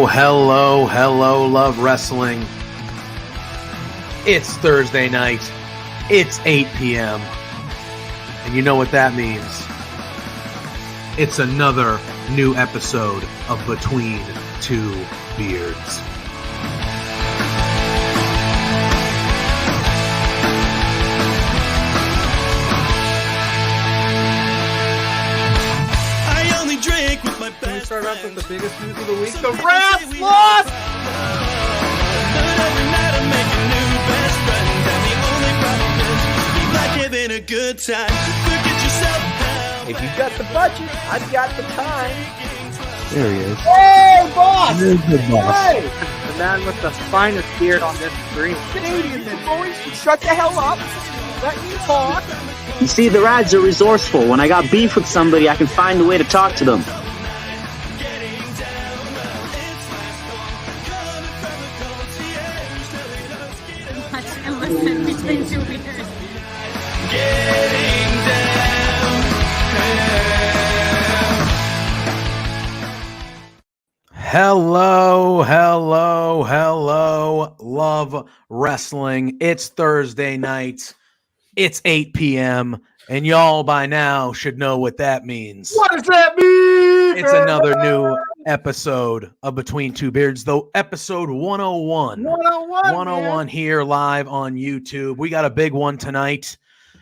Hello, love wrestling. It's Thursday night. It's 8 p.m. And you know what that means. It's another new episode of Between Two Beards. Can we start off with the biggest news of the week? The Draft lost! If you got the budget, I've got the time. There he is. Hey, boss! There's the boss. Hey! The man with the finest beard on this screen. Canadian men, boys, shut the hell up. Let me talk. You see, the Rads are resourceful. When I got beef with somebody, I can find a way to talk to them. And listen between two beers. Hello, love wrestling. It's Thursday night. It's 8 p.m. And y'all by now should know what that means. What does that mean? It's another new episode of Between Two Beards, though episode 101. 101 here live on YouTube. We got a big one tonight.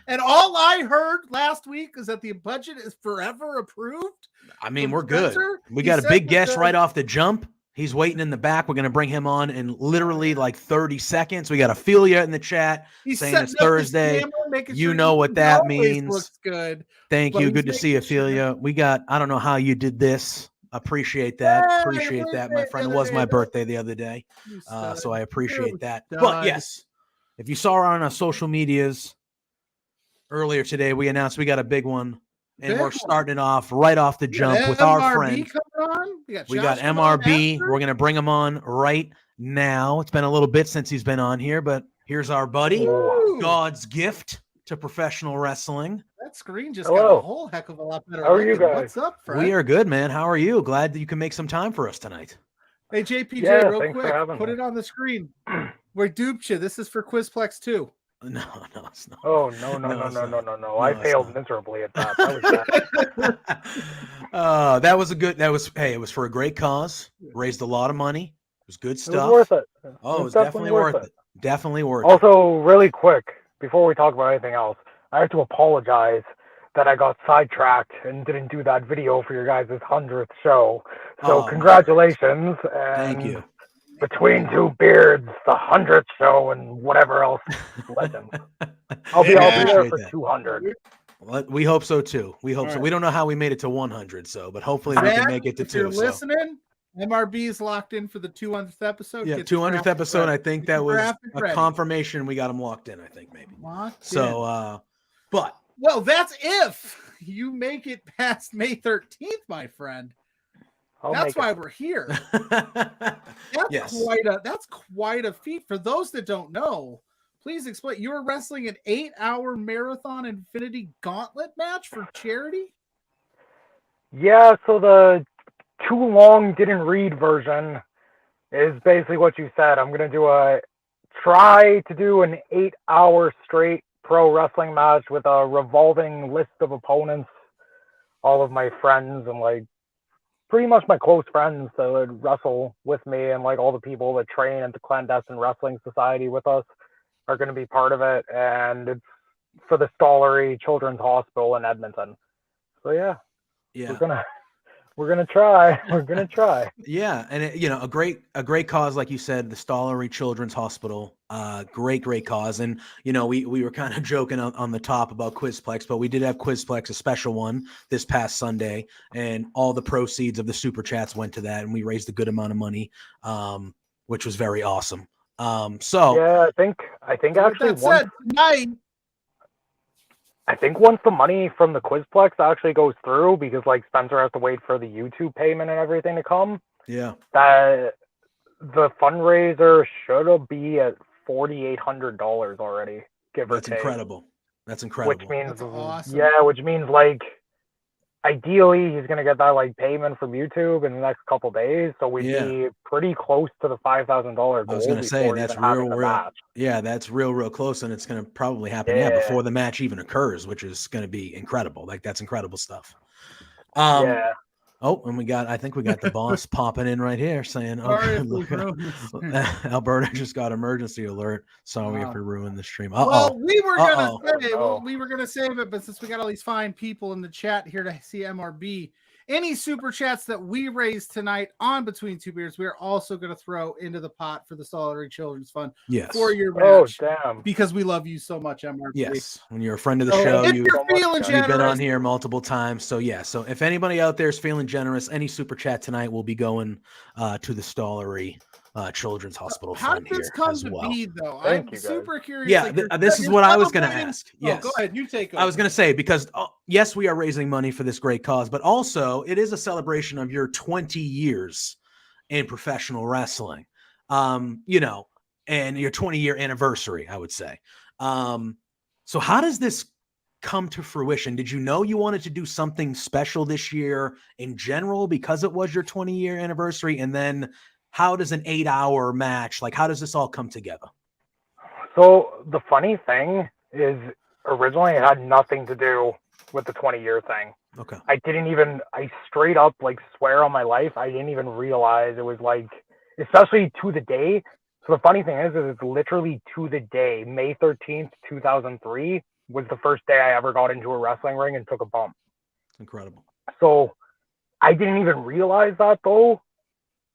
And all I heard last week is that the budget is forever approved. I mean, From we're good. Spencer, We he got a said big that guest the- right off the jump. He's waiting in the back. We're going to bring him on in literally like 30 seconds. We got Ophelia in the chat He's saying setting it's up his Thursday. camera, making You sure know he what that always means. Looks good. Thank But you. he's Good to see you, making sure- Ophelia. We got, I don't know how you did this. Appreciate that. Yeah, Appreciate that, my friend. It was my birthday the other day. You So I appreciate that. stud. But yes, if you saw her on our social medias earlier today, we announced we got a big one. And Big we're one. starting off right off the jump with our friend. coming on. We got Josh coming on MRB. after. We're going to bring him on right now. It's been a little bit since he's been on here, but here's our buddy. Ooh, God's gift to professional wrestling. that screen just Hello. got a whole heck of a lot better. How are you looking. guys? What's up, Fred? We are good, man. How are you? Glad that you can make some time for us tonight. Hey, JPJ, Yeah, real thanks for quick, having put me. it on the screen. We're duped you. This is for Quizplex 2. No, it's not. Oh, no. No, it's not. No, I it's failed not. miserably at that. That was bad. That was it was for a great cause. Raised a lot of money. It was good It stuff. was worth it. Oh, it was definitely worth it. Definitely worth it. Also, really quick, before we talk about anything else, I have to apologize that I got sidetracked and didn't do that video for your guys' 100th show. So Oh, congratulations. And Thank you. Between Two Beards, the 100th show, and whatever else. Legend. I'll be there Appreciate for that. 200. We hope so too. We hope All so. right. We don't know how we made it to 100, but hopefully we Zach, can make it to if you're 2. So. listening, MRB is locked in for the 200th episode. Yeah, Get the 200th graphic episode. ready. I think Get that the was graphic a ready. confirmation. We got him locked in. I think maybe. Locked in. So, but Well, that's if you make it past May 13th, my friend. That's why we're here. That's yes. quite a feat. For those that don't know, please explain. You were wrestling an 8-hour marathon Infinity Gauntlet match for charity? Yeah, so the too long didn't read version is basically what you said. I'm gonna try to do an 8-hour straight pro wrestling match with a revolving list of opponents, all of my friends and like pretty much my close friends that would wrestle with me, and like all the people that train at the Clandestine Wrestling Society with us are going to be part of it. And it's for the Stollery Children's Hospital in Edmonton. So yeah. Yeah. We're gonna try. We're gonna try. Yeah, and a great cause, like you said, the Stollery Children's Hospital. Great cause. And we were kind of joking on the top about Quizplex, but we did have Quizplex, a special one this past Sunday, and all the proceeds of the super chats went to that, and we raised a good amount of money, which was very awesome. So yeah, I think actually I think once the money from the Quizplex actually goes through, because like Spencer has to wait for the YouTube payment and everything to come. Yeah. That the fundraiser should be at $4,800 already, give or take. That's incredible. That's incredible. Which means, That's awesome. yeah, which means like ideally he's gonna get that like payment from YouTube in the next couple days, so we'd be pretty close to the $5,000 goal. I was gonna say that's real. Yeah, that's real close, and it's gonna probably happen before the match even occurs, which is gonna be incredible. Like that's incredible stuff. Yeah. Oh, and I think we got the boss popping in right here saying, Alberta just got emergency alert. Sorry if we ruined the stream. Well, we were gonna save it, but since we got all these fine people in the chat here to see MRB, any super chats that we raised tonight on Between Two Beers, we are also going to throw into the pot for the Stollery Children's Fund for your match. Oh, damn. Because we love you so much, MRB. Yes, when you're a friend of the show, you've been on here multiple times. So so if anybody out there is feeling generous, any super chat tonight will be going to the Stollery Children's Hospital Fund here as well. How did this come to be, though? I'm super curious. Yeah, this is what I was going to ask. Yes. Go ahead, you take over. I was going to say, because yes, we are raising money for this great cause, but also it is a celebration of your 20 years in professional wrestling, and your 20-year anniversary, I would say. So how does this come to fruition? Did you know you wanted to do something special this year in general because it was your 20-year anniversary? And then how does an 8-hour match, like how does this all come together? So the funny thing is originally it had nothing to do with the 20-year thing. Okay. I straight up like swear on my life, I didn't even realize it was like, especially to the day. So the funny thing is it's literally to the day, May 13th, 2003 was the first day I ever got into a wrestling ring and took a bump. Incredible. So I didn't even realize that though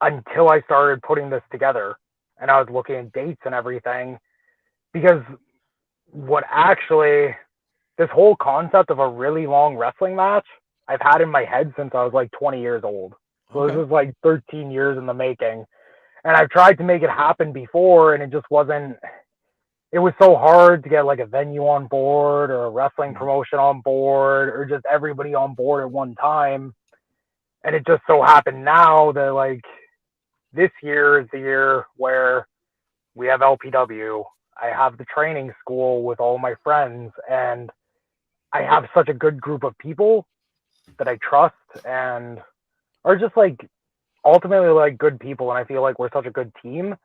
until I started putting this together and I was looking at dates and everything, because this whole concept of a really long wrestling match I've had in my head since I was like 20 years old. So This was like 13 years in the making, and I've tried to make it happen before, and it just wasn't. It was so hard to get like a venue on board or a wrestling promotion on board or just everybody on board at one time. And it just so happened now that like this year is the year where we have LPW. I have the training school with all my friends, and I have such a good group of people that I trust and are just like ultimately like good people. And I feel like we're such a good team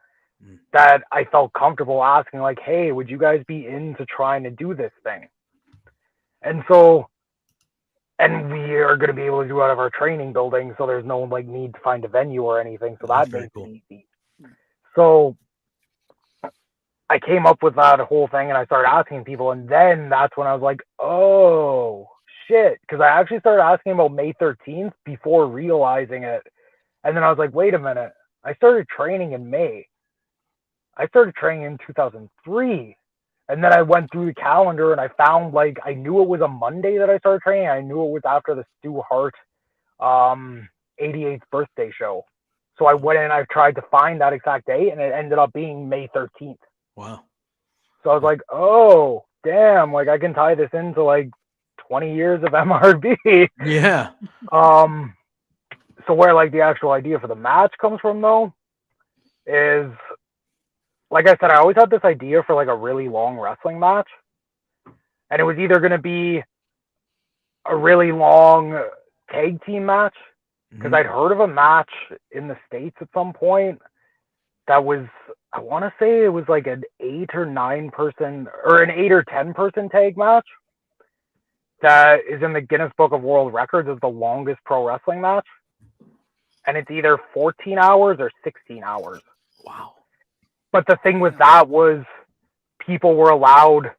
that I felt comfortable asking like, hey, would you guys be into trying to do this thing? And so, and we are going to be able to do it out of our training building. So there's no like need to find a venue or anything. So that makes it easy. So I came up with that whole thing and I started asking people. And then that's when I was like, oh shit. Cause I actually started asking about May 13th before realizing it. And then I was like, wait a minute. I started training in May. I started training in 2003. And then I went through the calendar and I found like, I knew it was a Monday that I started training. I knew it was after the Stu Hart 88th birthday show. So I went and I tried to find that exact date and it ended up being May 13th. Wow. So I was like, oh, damn, like I can tie this into like 20 years of MRB. Yeah. So where like the actual idea for the match comes from though is, like I said, I always had this idea for like a really long wrestling match. And it was either going to be a really long tag team match, because I'd heard of a match in the States at some point that was, I want to say it was like an 8 or 9 person or an 8 or 10 person tag match that is in the Guinness Book of World Records as the longest pro wrestling match. And it's either 14 hours or 16 hours. Wow. But the thing with that was people were allowed.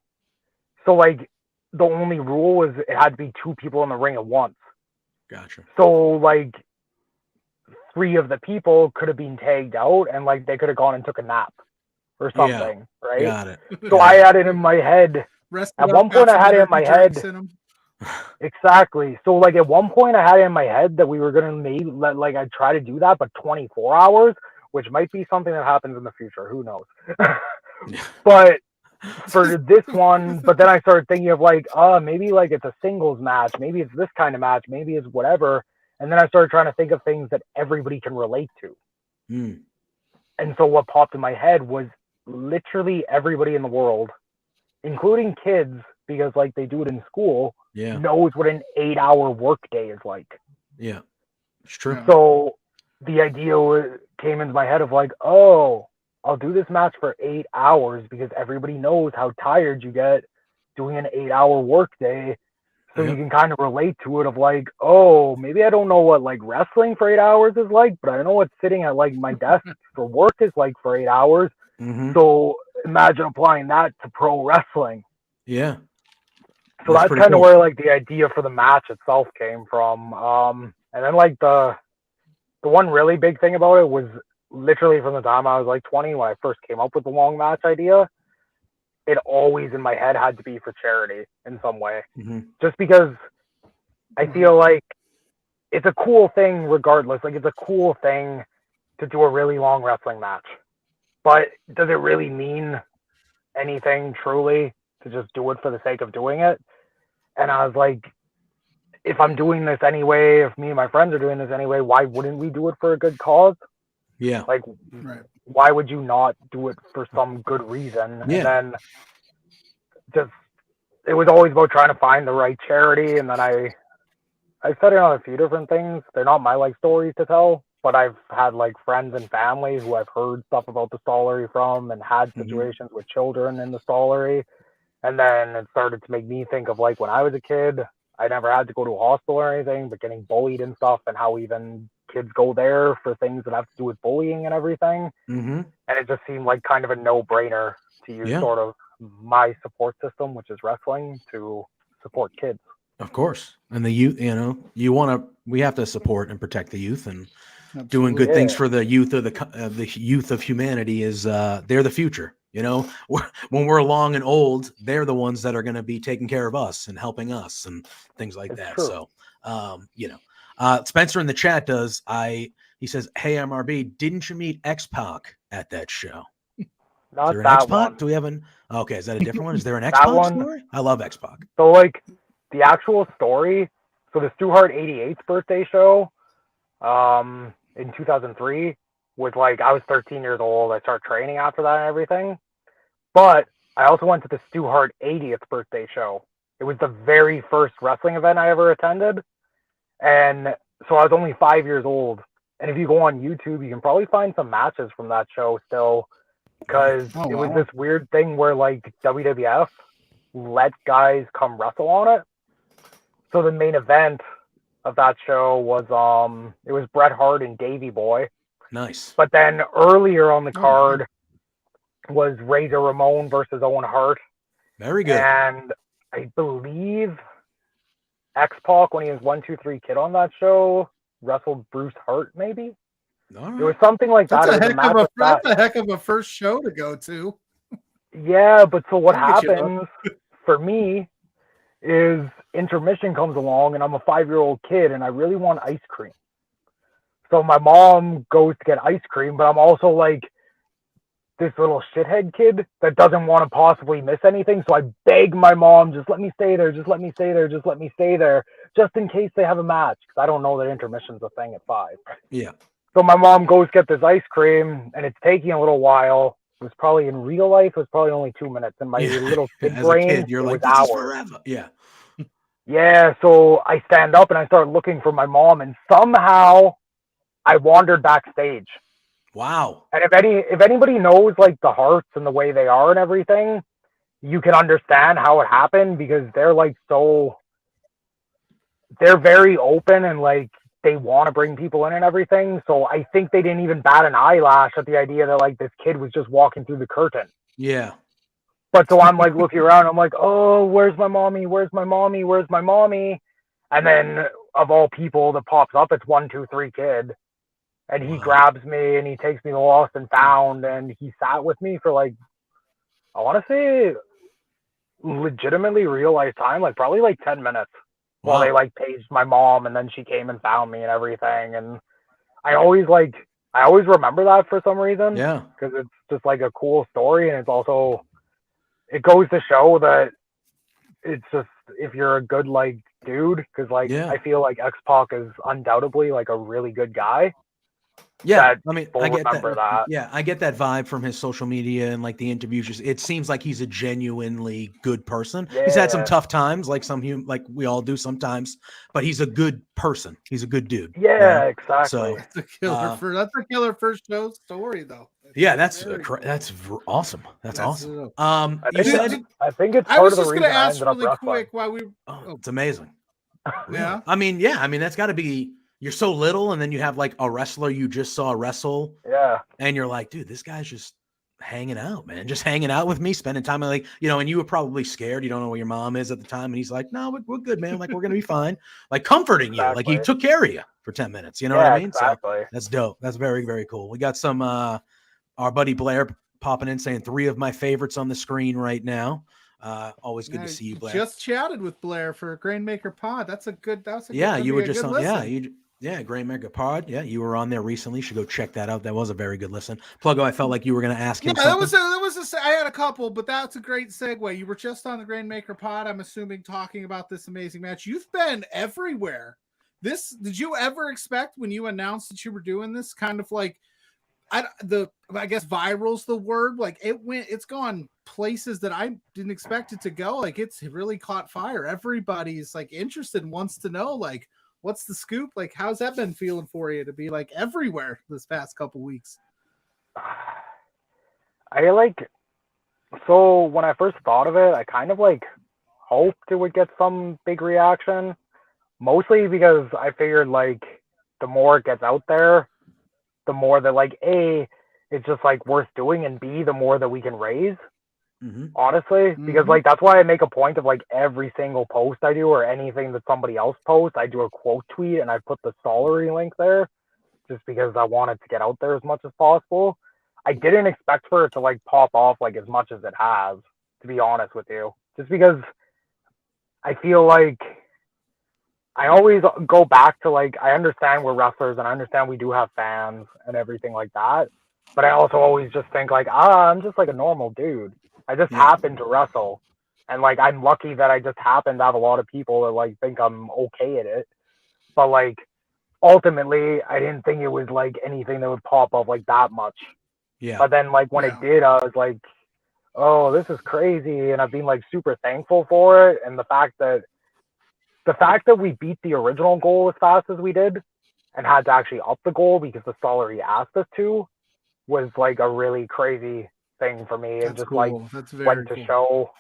So like the only rule was it had to be 2 people in the ring at once. Gotcha. So like 3 of the people could have been tagged out and like they could have gone and took a nap or something, right? Got it. So I had it in my head. At one point I had it in my head. Exactly. So like at one point I had it in my head that we were gonna like I'd try to do that, but 24 hours, which might be something that happens in the future. Who knows? But for this one, but then I started thinking of like, maybe like it's a singles match, maybe it's this kind of match, maybe it's whatever. And then I started trying to think of things that everybody can relate to. And so what popped in my head was literally everybody in the world, including kids, because like they do it in school, knows what an 8-hour work day is like. Yeah, it's true. So the idea came into my head of like, oh, I'll do this match for 8 hours because everybody knows how tired you get doing an 8-hour work day. So you can kind of relate to it of like, oh, maybe I don't know what like wrestling for 8 hours is like, but I know what sitting at like my desk for work is like for 8 hours. So imagine applying that to pro wrestling. Yeah. So that's kind of where like the idea for the match itself came from. And then like the one really big thing about it was literally from the time I was like 20 when I first came up with the long match idea. It always in my head had to be for charity in some way. Just because I feel like it's a cool thing regardless. Like it's a cool thing to do a really long wrestling match. But does it really mean anything truly to just do it for the sake of doing it? And I was like, if I'm doing this anyway, if me and my friends are doing this anyway, why wouldn't we do it for a good cause? Yeah. Like, why would you not do it for some good reason? And then just, it was always about trying to find the right charity. And then I said it on a few different things. They're not my like stories to tell, but I've had like friends and family who I've heard stuff about the stollery from and had situations with children in the stollery. And then it started to make me think of like when I was a kid, I never had to go to a hospital or anything, but getting bullied and stuff, and how even kids go there for things that have to do with bullying and everything. And it just seemed like kind of a no-brainer to use sort of my support system, which is wrestling, to support kids. Of course. And the youth, you know, we have to support and protect the youth, and doing good things for the youth of the youth of humanity is they're the future. You know, when we're long and old, they're the ones that are going to be taking care of us and helping us and things like that. True. So, you know, Spencer in the chat he says, "Hey MRB, didn't you meet X-Pac at that show?" Not is there an that X-Pac? one. Do we have an? Okay, is that a different one? Is there an X-Pac story? I love X-Pac. So like the actual story. So the Stu Hart 88th birthday show, in 2003 was like I was 13 years old. I started training after that and everything. But I also went to the Stu Hart 80th birthday show. It was the very first wrestling event I ever attended. And so I was only 5 years old. And if you go on YouTube, you can probably find some matches from that show still. Because it was this weird thing where like WWF let guys come wrestle on it. So the main event of that show was it was Bret Hart and Davey Boy. Nice. But then earlier on the card was Razor Ramon versus Owen Hart. Very good. And I believe X-Pac, when he was 1-2-3 Kid on that show, wrestled Bruce Hart, maybe? It was something like that. That's a heck of a first show to go to. Yeah, but so what happens for me is intermission comes along and I'm a 5-year-old kid and I really want ice cream. So my mom goes to get ice cream, but I'm also like this little shithead kid that doesn't want to possibly miss anything. So I beg my mom, just let me stay there, just let me stay there, just let me stay there, just in case they have a match. Because I don't know that intermission's a thing at 5. Yeah. So my mom goes get this ice cream and it's taking a little while. It was probably in real life, it was probably only 2 minutes. In my little kid brain, a kid, you're like, this is forever. Yeah. Yeah, so I stand up and I start looking for my mom, and somehow I wandered backstage. Wow. And if anybody knows like the Hearts and the way they are and everything, you can understand how it happened, because they're like they're very open and like they want to bring people in and everything. So I think they didn't even bat an eyelash at the idea that like this kid was just walking through the curtain. Yeah. But so I'm like looking around, I'm like, oh, where's my mommy? Where's my mommy? Where's my mommy? And then of all people that pops up, it's 1-2-3 Kid. And he grabs me and he takes me to Lost and Found, and he sat with me for like, I want to say legitimately real life time, like probably like 10 minutes while they like paged my mom, and then she came and found me and everything. And I always remember that for some reason. Yeah. Because it's just like a cool story, and it's also, it goes to show that it's just, if you're a good like dude, because like I feel like X-Pac is undoubtedly like a really good guy. Yeah, I mean, I get that. Yeah, I get that vibe from his social media and like the interviews. It seems like he's a genuinely good person. He's had some tough times, like like we all do sometimes, but he's a good person. He's a good dude. Yeah, exactly. So that's a killer first show story, though. That's awesome. That's awesome. I think it's I part was of the just reason gonna ask I ended really up quick why we. It's amazing. Yeah. I mean, that's got to be. You're so little, and then you have like a wrestler you just saw wrestle. Yeah. And you're like, dude, this guy's just hanging out, man. Just hanging out with me, spending time. Like, and you were probably scared. You don't know where your mom is at the time. And he's like, no, we're good, man. Like, we're going to be fine. Like, comforting you. Like, he took care of you for 10 minutes. You know what I mean? Exactly. So that's dope. That's very, very cool. We got some, our buddy Blair popping in saying 3 of my favorites on the screen right now. Always good to see you, Blair. Just chatted with Blair for Grainmaker Pod. That's a good. You were just on. Yeah, Grainmaker Pod. Yeah, you were on there recently. You should go check that out. That was a very good listen. Pluggo, I felt like you were going to ask him something. I had a couple, but that's a great segue. You were just on the Grainmaker Pod, I'm assuming, talking about this amazing match. You've been everywhere. Did you ever expect when you announced that you were doing this kind of like, I guess viral's the word, like it's gone places that I didn't expect it to go. Like, it's really caught fire. Everybody's like interested and wants to know, like, what's the scoop? Like, how's that been feeling for you to be like everywhere this past couple weeks? So when I first thought of it, I kind of like hoped it would get some big reaction, mostly because I figured like the more it gets out there, the more that like A, it's just like worth doing, and B, the more that we can raise. Honestly, because like that's why I make a point of like every single post I do or anything that somebody else posts, I do a quote tweet and I put the salary link there, just because I want it to get out there as much as possible. I didn't expect for it to like pop off like as much as it has, to be honest with you, just because I feel like I always go back to like, I understand we're wrestlers and I understand we do have fans and everything like that, but I also always just think like, I'm just like a normal dude. I just happen to wrestle, and like I'm lucky that I just happen to have a lot of people that like think I'm okay at it. But like ultimately, I didn't think it was like anything that would pop up like that much. Yeah. But then like when it did, I was like, oh, this is crazy, and I've been like super thankful for it. And the fact that we beat the original goal as fast as we did, and had to actually up the goal because the salary asked us to, was like a really crazy thing for me. And just cool. Like went to show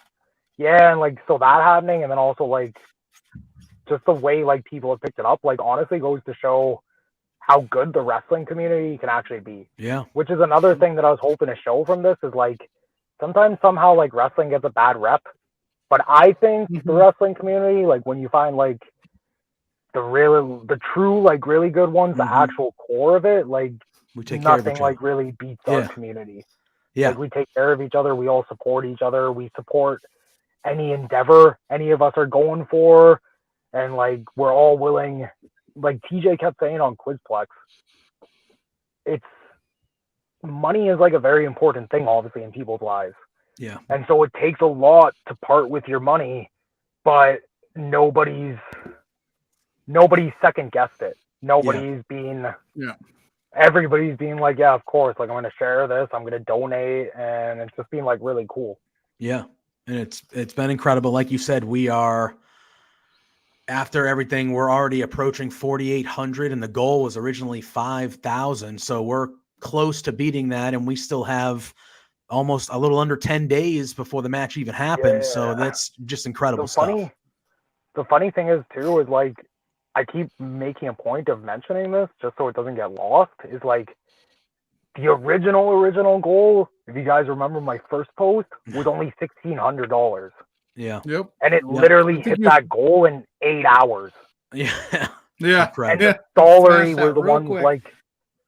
and like so that happening, and then also like just the way like people have picked it up, like honestly goes to show how good the wrestling community can actually be. Yeah, which is another thing that I was hoping to show from this, is like sometimes somehow like wrestling gets a bad rep, but I think the wrestling community, like when you find like the true like really good ones, the actual core of it, like we take care of each other. Like really beats our community. Yeah. Like we take care of each other. We all support each other. We support any endeavor any of us are going for. And like, we're all willing, like TJ kept saying on Quizplex, money is like a very important thing, obviously, in people's lives. Yeah. And so it takes a lot to part with your money, but nobody's second guessed it. Nobody's everybody's being like, yeah, of course, like I'm going to share this, I'm going to donate, and it's just been like really cool. Yeah. And it's been incredible. Like you said, we are, after everything, we're already approaching 4,800, and the goal was originally 5,000. So we're close to beating that, and we still have almost a little under 10 days before the match even happens. Yeah. So that's just incredible stuff. The funny thing is too, is like, I keep making a point of mentioning this just so it doesn't get lost, is like the original goal, if you guys remember my first post, was only $1,600. Yeah. Yep. And it literally hit that goal in 8 hours. Yeah. Yeah. And the salary were the ones quick. Like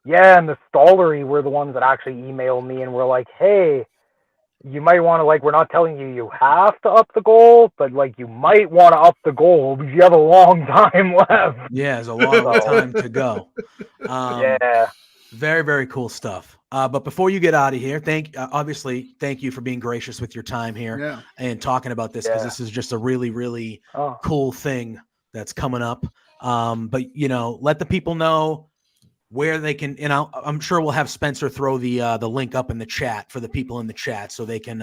Yeah, and the Stallery were the ones that actually emailed me and were like, hey, you might want to, like, we're not telling you have to up the goal, but, like, you might want to up the goal because you have a long time left. Yeah, there's a lot of time to go. Yeah. Very, very cool stuff. But before you get out of here, obviously, thank you for being gracious with your time here and talking about this, because this is just a really, really cool thing that's coming up. But, let the people know where they can, I'm sure we'll have Spencer throw the link up in the chat for the people in the chat so they can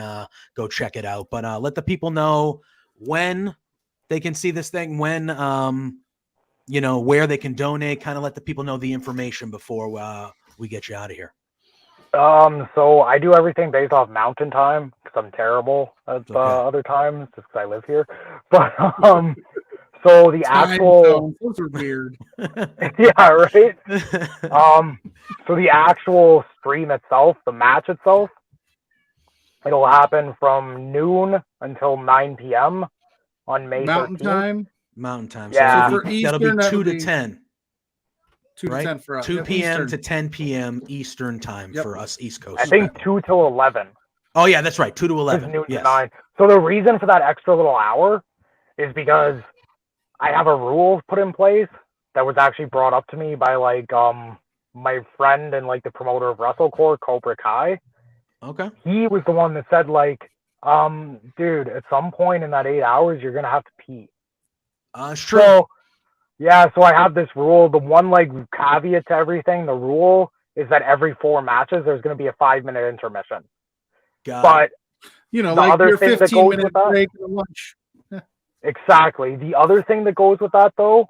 go check it out. But let the people know when they can see this thing, when, where they can donate, kind of let the people know the information before we get you out of here. So I do everything based off mountain time because I'm terrible at other times just because I live here. But, so the actual, those are weird. Yeah, right. So the actual stream itself, the match itself, it'll happen from noon until 9 p.m. on May 13th. Mountain time. Yeah. So that'll be 2 to 10. 2 to 10 for us. 2 p.m. to 10 p.m. Eastern time for us East Coast. I think 2 till 11. Oh yeah, that's right. 2 to 11. Noon to 9. So the reason for that extra little hour is because I have a rule put in place that was actually brought up to me by my friend and the promoter of WrestleCore, Cobra Kai. Okay. He was the one that said dude, at some point in that 8 hours you're gonna have to pee. Sure. So so I have this rule. The one caveat to everything, the rule is that every 4 matches there's gonna be a 5-minute intermission. But the other your thing that goes with that, break and lunch. Exactly. The other thing that goes with that, though,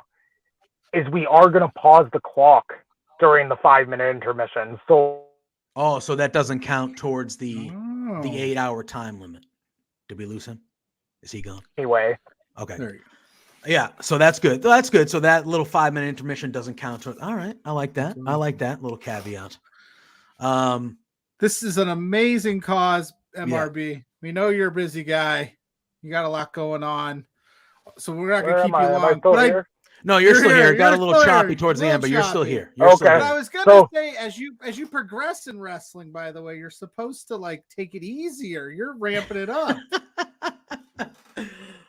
is we are going to pause the clock during the 5-minute intermission. So that doesn't count towards the 8-hour time limit. Did we lose him? Is he gone? Anyway. Okay. There you go. Yeah, so that's good. That's good. So that little 5-minute intermission doesn't count. All right. I like that. I like that little caveat. This is an amazing cause, MRB. Yeah. We know you're a busy guy. You got a lot going on. So we're not going to keep you long. No, you're still here. It got a little choppy towards the end, but you're still here. Okay. But I was going to say, as you progress in wrestling, by the way, you're supposed to take it easier. You're ramping it up.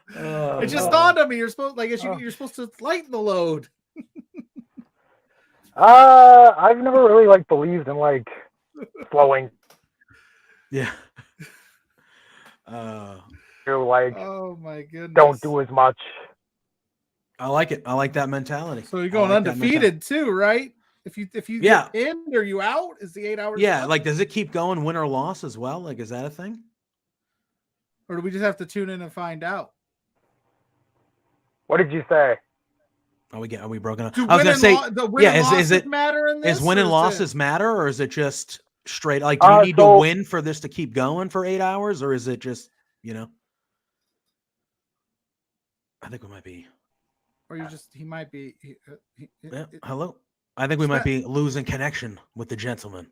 It just dawned on me. You're supposed you're supposed to lighten the load. I've never really believed in slowing. Yeah. Oh my goodness! Don't do as much. I like it. I like that mentality. So you're going undefeated too, right? If you get pinned, are you out? Is the 8 hours? Yeah, does it keep going, win or loss as well? Is that a thing? Or do we just have to tune in and find out? What did you say? Are we broken up? I was gonna say, is it matter in this? Is win and losses matter, or is it just straight? Do you need to win for this to keep going for 8 hours, or is it just I think we might be. Or he might be. Hello. I think we might be losing connection with the gentleman,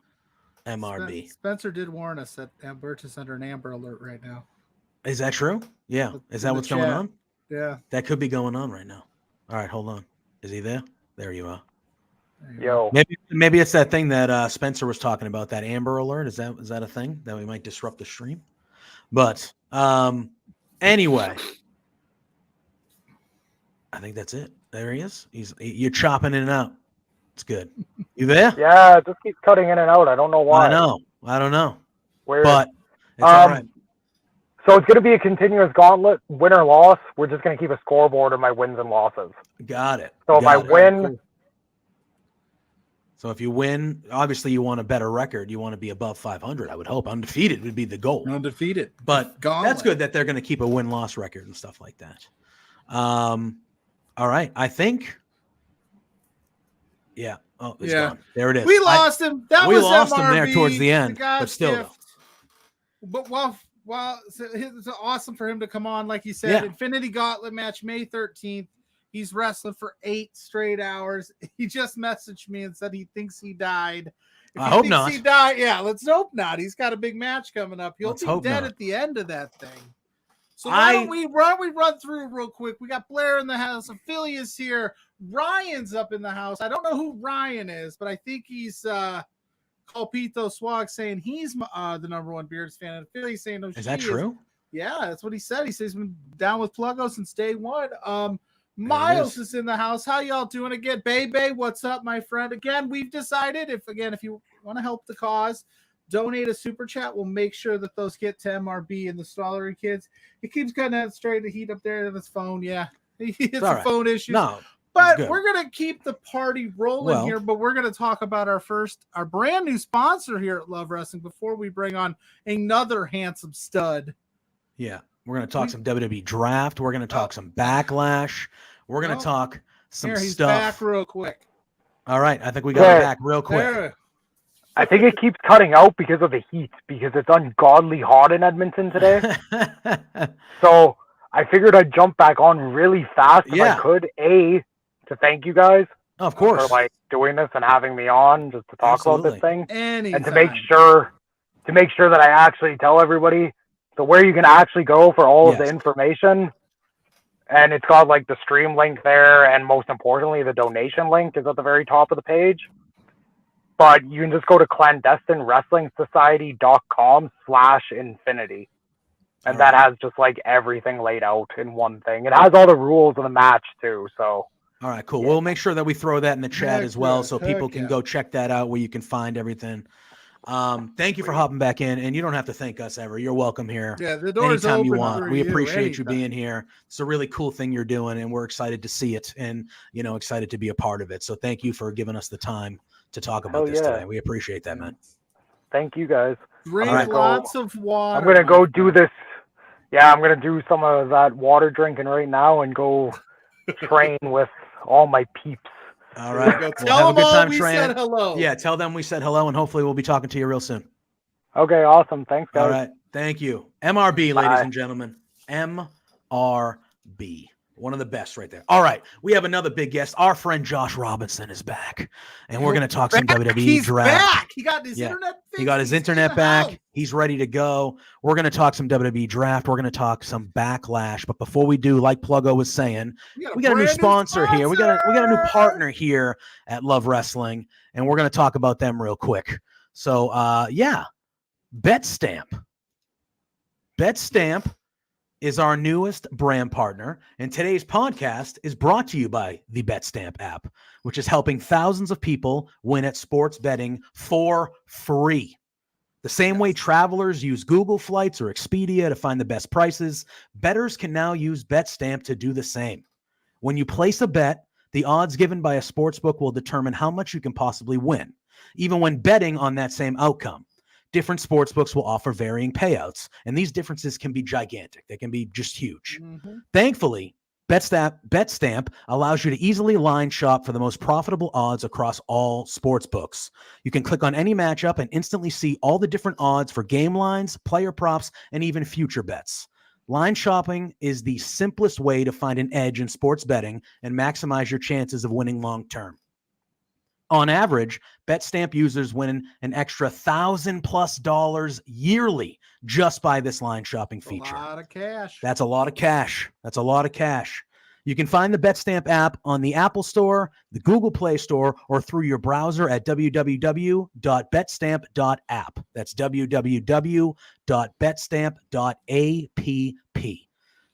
MRB. Spencer did warn us that Alberta's under an Amber Alert right now. Is that true? Yeah. Is that what's going on? Yeah. That could be going on right now. All right, hold on. Is he there? There you are. Yo. Maybe it's that thing that Spencer was talking about, that Amber Alert. Is that a thing that we might disrupt the stream? But anyway, I think that's it. There he is. You're chopping in and out. It's good. You there? Yeah, it just keeps cutting in and out. I don't know why. I don't know. Weird. But it's all right. So it's going to be a continuous gauntlet, win or loss. We're just going to keep a scoreboard of my wins and losses. Got it. So if I win. So if you win, obviously you want a better record. You want to be above 500, I would hope. Undefeated would be the goal. Undefeated. But that's good that they're going to keep a win-loss record and stuff like that. All right. I think. Yeah. Oh, it's gone. There it is. We lost him. We lost him there towards the end. But still. But it's awesome for him to come on, like you said. Yeah. Infinity Gauntlet Match, May 13th. He's wrestling for 8 straight hours. He just messaged me and said he thinks he died. I hope not. He died. Yeah, let's hope not. He's got a big match coming up. He'll be dead at the end of that thing. So why don't we run through real quick? We got Blair in the house. Aphilius here. Ryan's up in the house. I don't know who Ryan is, but I think he's Colpito Swag saying he's the number one Beards fan. And Aphilius saying no. Is that true? Yeah, that's what he said. He says he's been down with Pluggo since day one. Miles is in the house. How y'all doing again? Bebe, what's up, my friend? Again, we've decided if you want to help the cause, donate a super chat. We'll make sure that those get to MRB and the Stollery kids. It keeps kind of straight to heat up there on his phone. Yeah, it's a phone issue. No, but we're gonna keep the party rolling here. But we're gonna talk about our brand new sponsor here at Love Wrestling before we bring on another handsome stud. Yeah, we're gonna talk some WWE Draft. We're gonna talk some Backlash. We're gonna talk some he's stuff. Back real quick. All right, I think we got it back real quick. There. I think it keeps cutting out because of the heat, because it's ungodly hot in Edmonton today. So I figured I'd jump back on really fast if I could. To thank you guys, of course, for doing this and having me on just to talk about this thing, Anytime. and to make sure that I actually tell everybody. So where you can actually go for all of the information, and it's got the stream link there, and most importantly, the donation link is at the very top of the page. But you can just go to clandestinewrestlingsociety.com/infinity. And that has just everything laid out in one thing. It has all the rules of the match too. So. All right, cool. We'll make sure that we throw that in the chat as well, so people can go check that out where you can find everything. Thank you for hopping back in, and you don't have to thank us ever. You're welcome here. Yeah, the door's anytime open you want. We appreciate you anytime. being here. It's a really cool thing you're doing, and we're excited to see it, and excited to be a part of it. So thank you for giving us the time to talk about this today. We appreciate that, man. Thank you guys. Drink lots of water. I'm gonna go do this. Yeah, I'm gonna do some of that water drinking right now and go train with all my peeps. All right. Well, tell them all we said hello. Yeah, tell them we said hello, and hopefully we'll be talking to you real soon. Okay, awesome. Thanks, guys. All right. Thank you. MRB, ladies and gentlemen. MRB. One of the best right there. All right. We have another big guest. Our friend Josh Robinson is back, and we're going to talk some WWE Draft. Back. He got his internet fixed. He got his internet back. He's ready to go. We're going to talk some WWE Draft. We're going to talk some Backlash. But before we do, like Pluggo was saying, we got a new sponsor here. We got a new partner here at Love Wrestling, and we're going to talk about them real quick. So, BetStamp. BetStamp is our newest brand partner, and today's podcast is brought to you by the BetStamp app, which is helping thousands of people win at sports betting for free. The same way travelers use Google Flights or Expedia to find the best prices, bettors can now use BetStamp to do the same. When you place a bet, the odds given by a sportsbook will determine how much you can possibly win, even when betting on that same outcome. Different sportsbooks will offer varying payouts, and these differences can be gigantic. They can be just huge. Thankfully, BetStamp allows you to easily line shop for the most profitable odds across all sportsbooks. You can click on any matchup and instantly see all the different odds for game lines, player props, and even future bets. Line shopping is the simplest way to find an edge in sports betting and maximize your chances of winning long term. On average, BetStamp users win an extra $1,000+ yearly just by this line shopping feature. A lot of cash. That's a lot of cash. That's a lot of cash. You can find the BetStamp app on the Apple Store, the Google Play Store, or through your browser at www.betstamp.app. That's www.betstamp.app.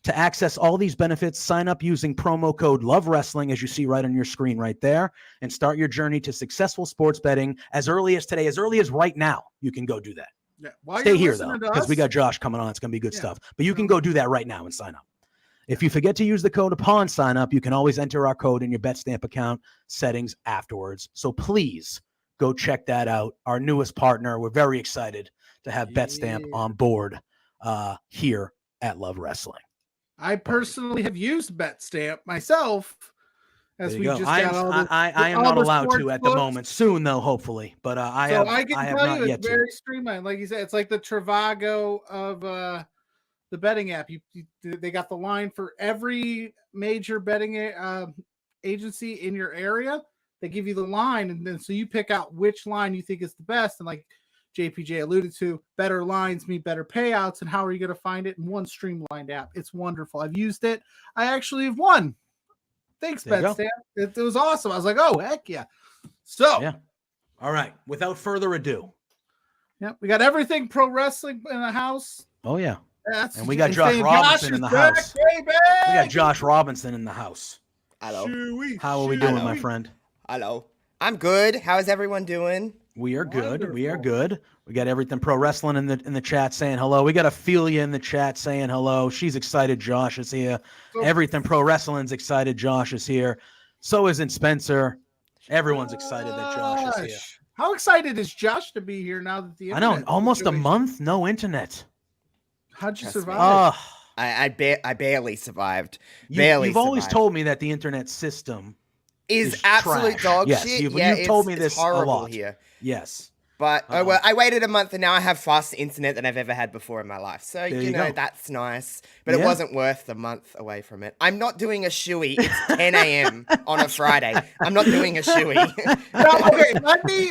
To access all these benefits, sign up using promo code LOVEWRESTLING, as you see right on your screen right there, and start your journey to successful sports betting as early as today, as early as right now. You can go do that. Yeah. Stay here, though, because we got Josh coming on. It's going to be good stuff. But you can go do that right now and sign up. If you forget to use the code upon sign up, you can always enter our code in your BetStamp account settings afterwards. So please go check that out. Our newest partner. We're very excited to have BetStamp on board here at Love Wrestling. I personally have used BetStamp myself. As we just I am not allowed to at the moment. Soon, though, hopefully. But I have not yet. It's very streamlined. Like you said, it's like the Trivago of the betting app. They got the line for every major betting agency in your area. They give you the line, and then so you pick out which line you think is the best, and like JPJ alluded to. Better lines mean better payouts. And how are you going to find it? In one streamlined app. It's wonderful. I've used it. I actually have won. Thanks, Betstamp. It was awesome. I was like, oh, heck yeah. So, yeah. All right. Without further ado. Yeah, we got everything pro wrestling in the house. Oh, yeah. And we got Josh Robinson in the house. We got Josh Robinson in the house. Hello. How are we doing, my friend? Hello. I'm good. How is everyone doing? We are good. Wonderful. We are good. We got everything pro wrestling in the chat saying hello. We got Ophelia in the chat saying hello. She's excited. Josh is here. Everything pro wrestling's excited. Josh is here. So isn't Spencer. Everyone's excited that Josh is here. How excited is Josh to be here now that the internet? I know, almost a month, no internet. How'd you survive? I barely survived. You've always told me that the internet system is absolute trash. dog yes, shit. You've told me this a lot. Here. Yes. But well, I waited a month and now I have faster internet than I've ever had before in my life. So, you know, that's nice. But it wasn't worth the month away from it. I'm not doing a shoey. It's 10 a.m. on a Friday. I'm not doing a shoey. No, okay, let me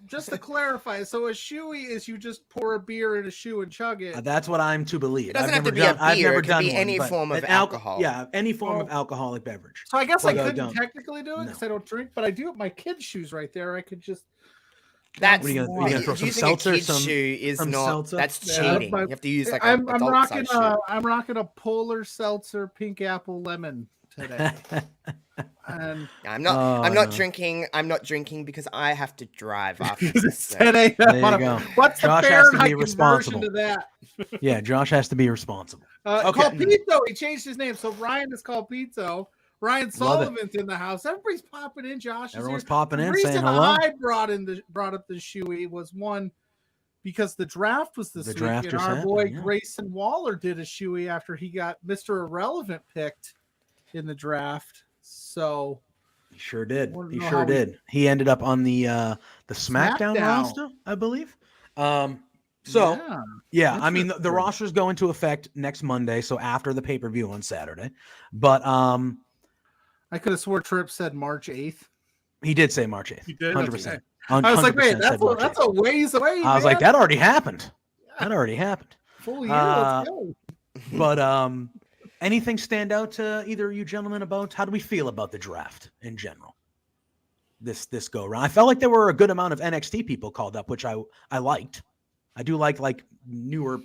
just to clarify. So a shoey is you just pour a beer in a shoe and chug it. That's what I'm to believe. It doesn't have to be a beer. It could be any form of alcohol. Yeah, any form of alcoholic beverage. So I guess I couldn't technically do it because I don't drink, but I do have my kids' shoes right there. I could just... That's what are you gonna throw some seltzer? That's cheating. You have to use like I'm rocking a Polar Seltzer Pink Apple Lemon today. And I'm not drinking. I'm not drinking because I have to drive after this. There you go. What's Josh the has to be Fahrenheit responsible conversion to that? Yeah, Josh has to be responsible. Called Pito. He changed his name, so Ryan is called Pito. Ryan Sullivan's in the house. Everybody's popping in. Josh, everyone's popping in, saying hello. I brought up the shoey was one because the draft was this week, and our boy Grayson Waller did a shoey after he got Mr. Irrelevant picked in the draft. So he sure did. He sure did. He ended up on the SmackDown roster, I believe. I mean the rosters go into effect next Monday, so after the pay-per-view on Saturday. But I could have swore Tripp said March 8th. He did say March 8th. He did. 100%. I was like, wait, that's a ways away. I was like, that already happened. That already happened. Full year, let's go. But anything stand out to either of you gentlemen about how do we feel about the draft in general? This go around. I felt like there were a good amount of NXT people called up, which I liked. I do like newer,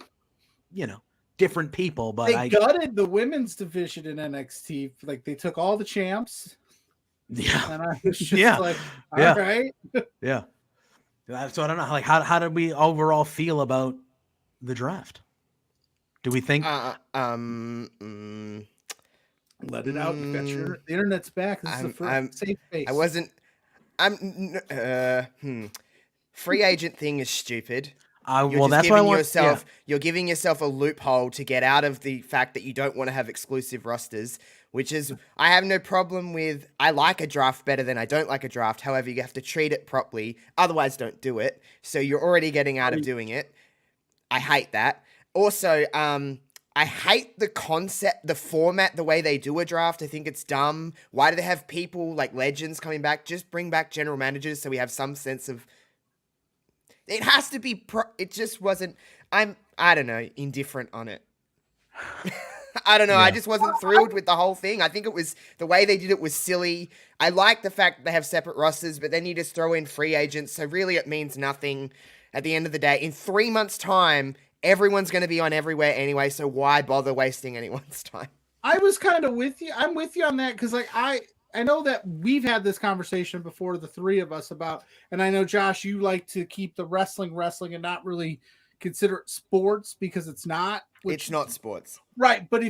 different people, but they gutted the women's division in NXT. Like they took all the champs. Yeah. And I was just like, all right. Yeah. So I don't know. Like how did we overall feel about the draft? Do we think let it out, the internet's back. This is the first safe space. Free agent thing is stupid. That's why I want you're giving yourself a loophole to get out of the fact that you don't want to have exclusive rosters, which is I have no problem with. I like a draft better than I don't like a draft. However, you have to treat it properly. Otherwise, don't do it. So you're already getting out of doing it. I hate that. Also, I hate the concept, the format, the way they do a draft. I think it's dumb. Why do they have people like legends coming back? Just bring back general managers so we have some sense of. It has to be it just wasn't. I don't know, indifferent on it. I don't know. I just wasn't thrilled with the whole thing. I think it was the way they did it was silly. I like the fact that they have separate rosters, but then you just throw in free agents. So really it means nothing at the end of the day. In 3 months' time, everyone's going to be on everywhere anyway. So why bother wasting anyone's time? I was kind of with you. I'm with you on that because like I know that we've had this conversation before, the three of us about, and I know, Josh, you like to keep the wrestling and not really consider it sports because it's not. It's not sports. Right. But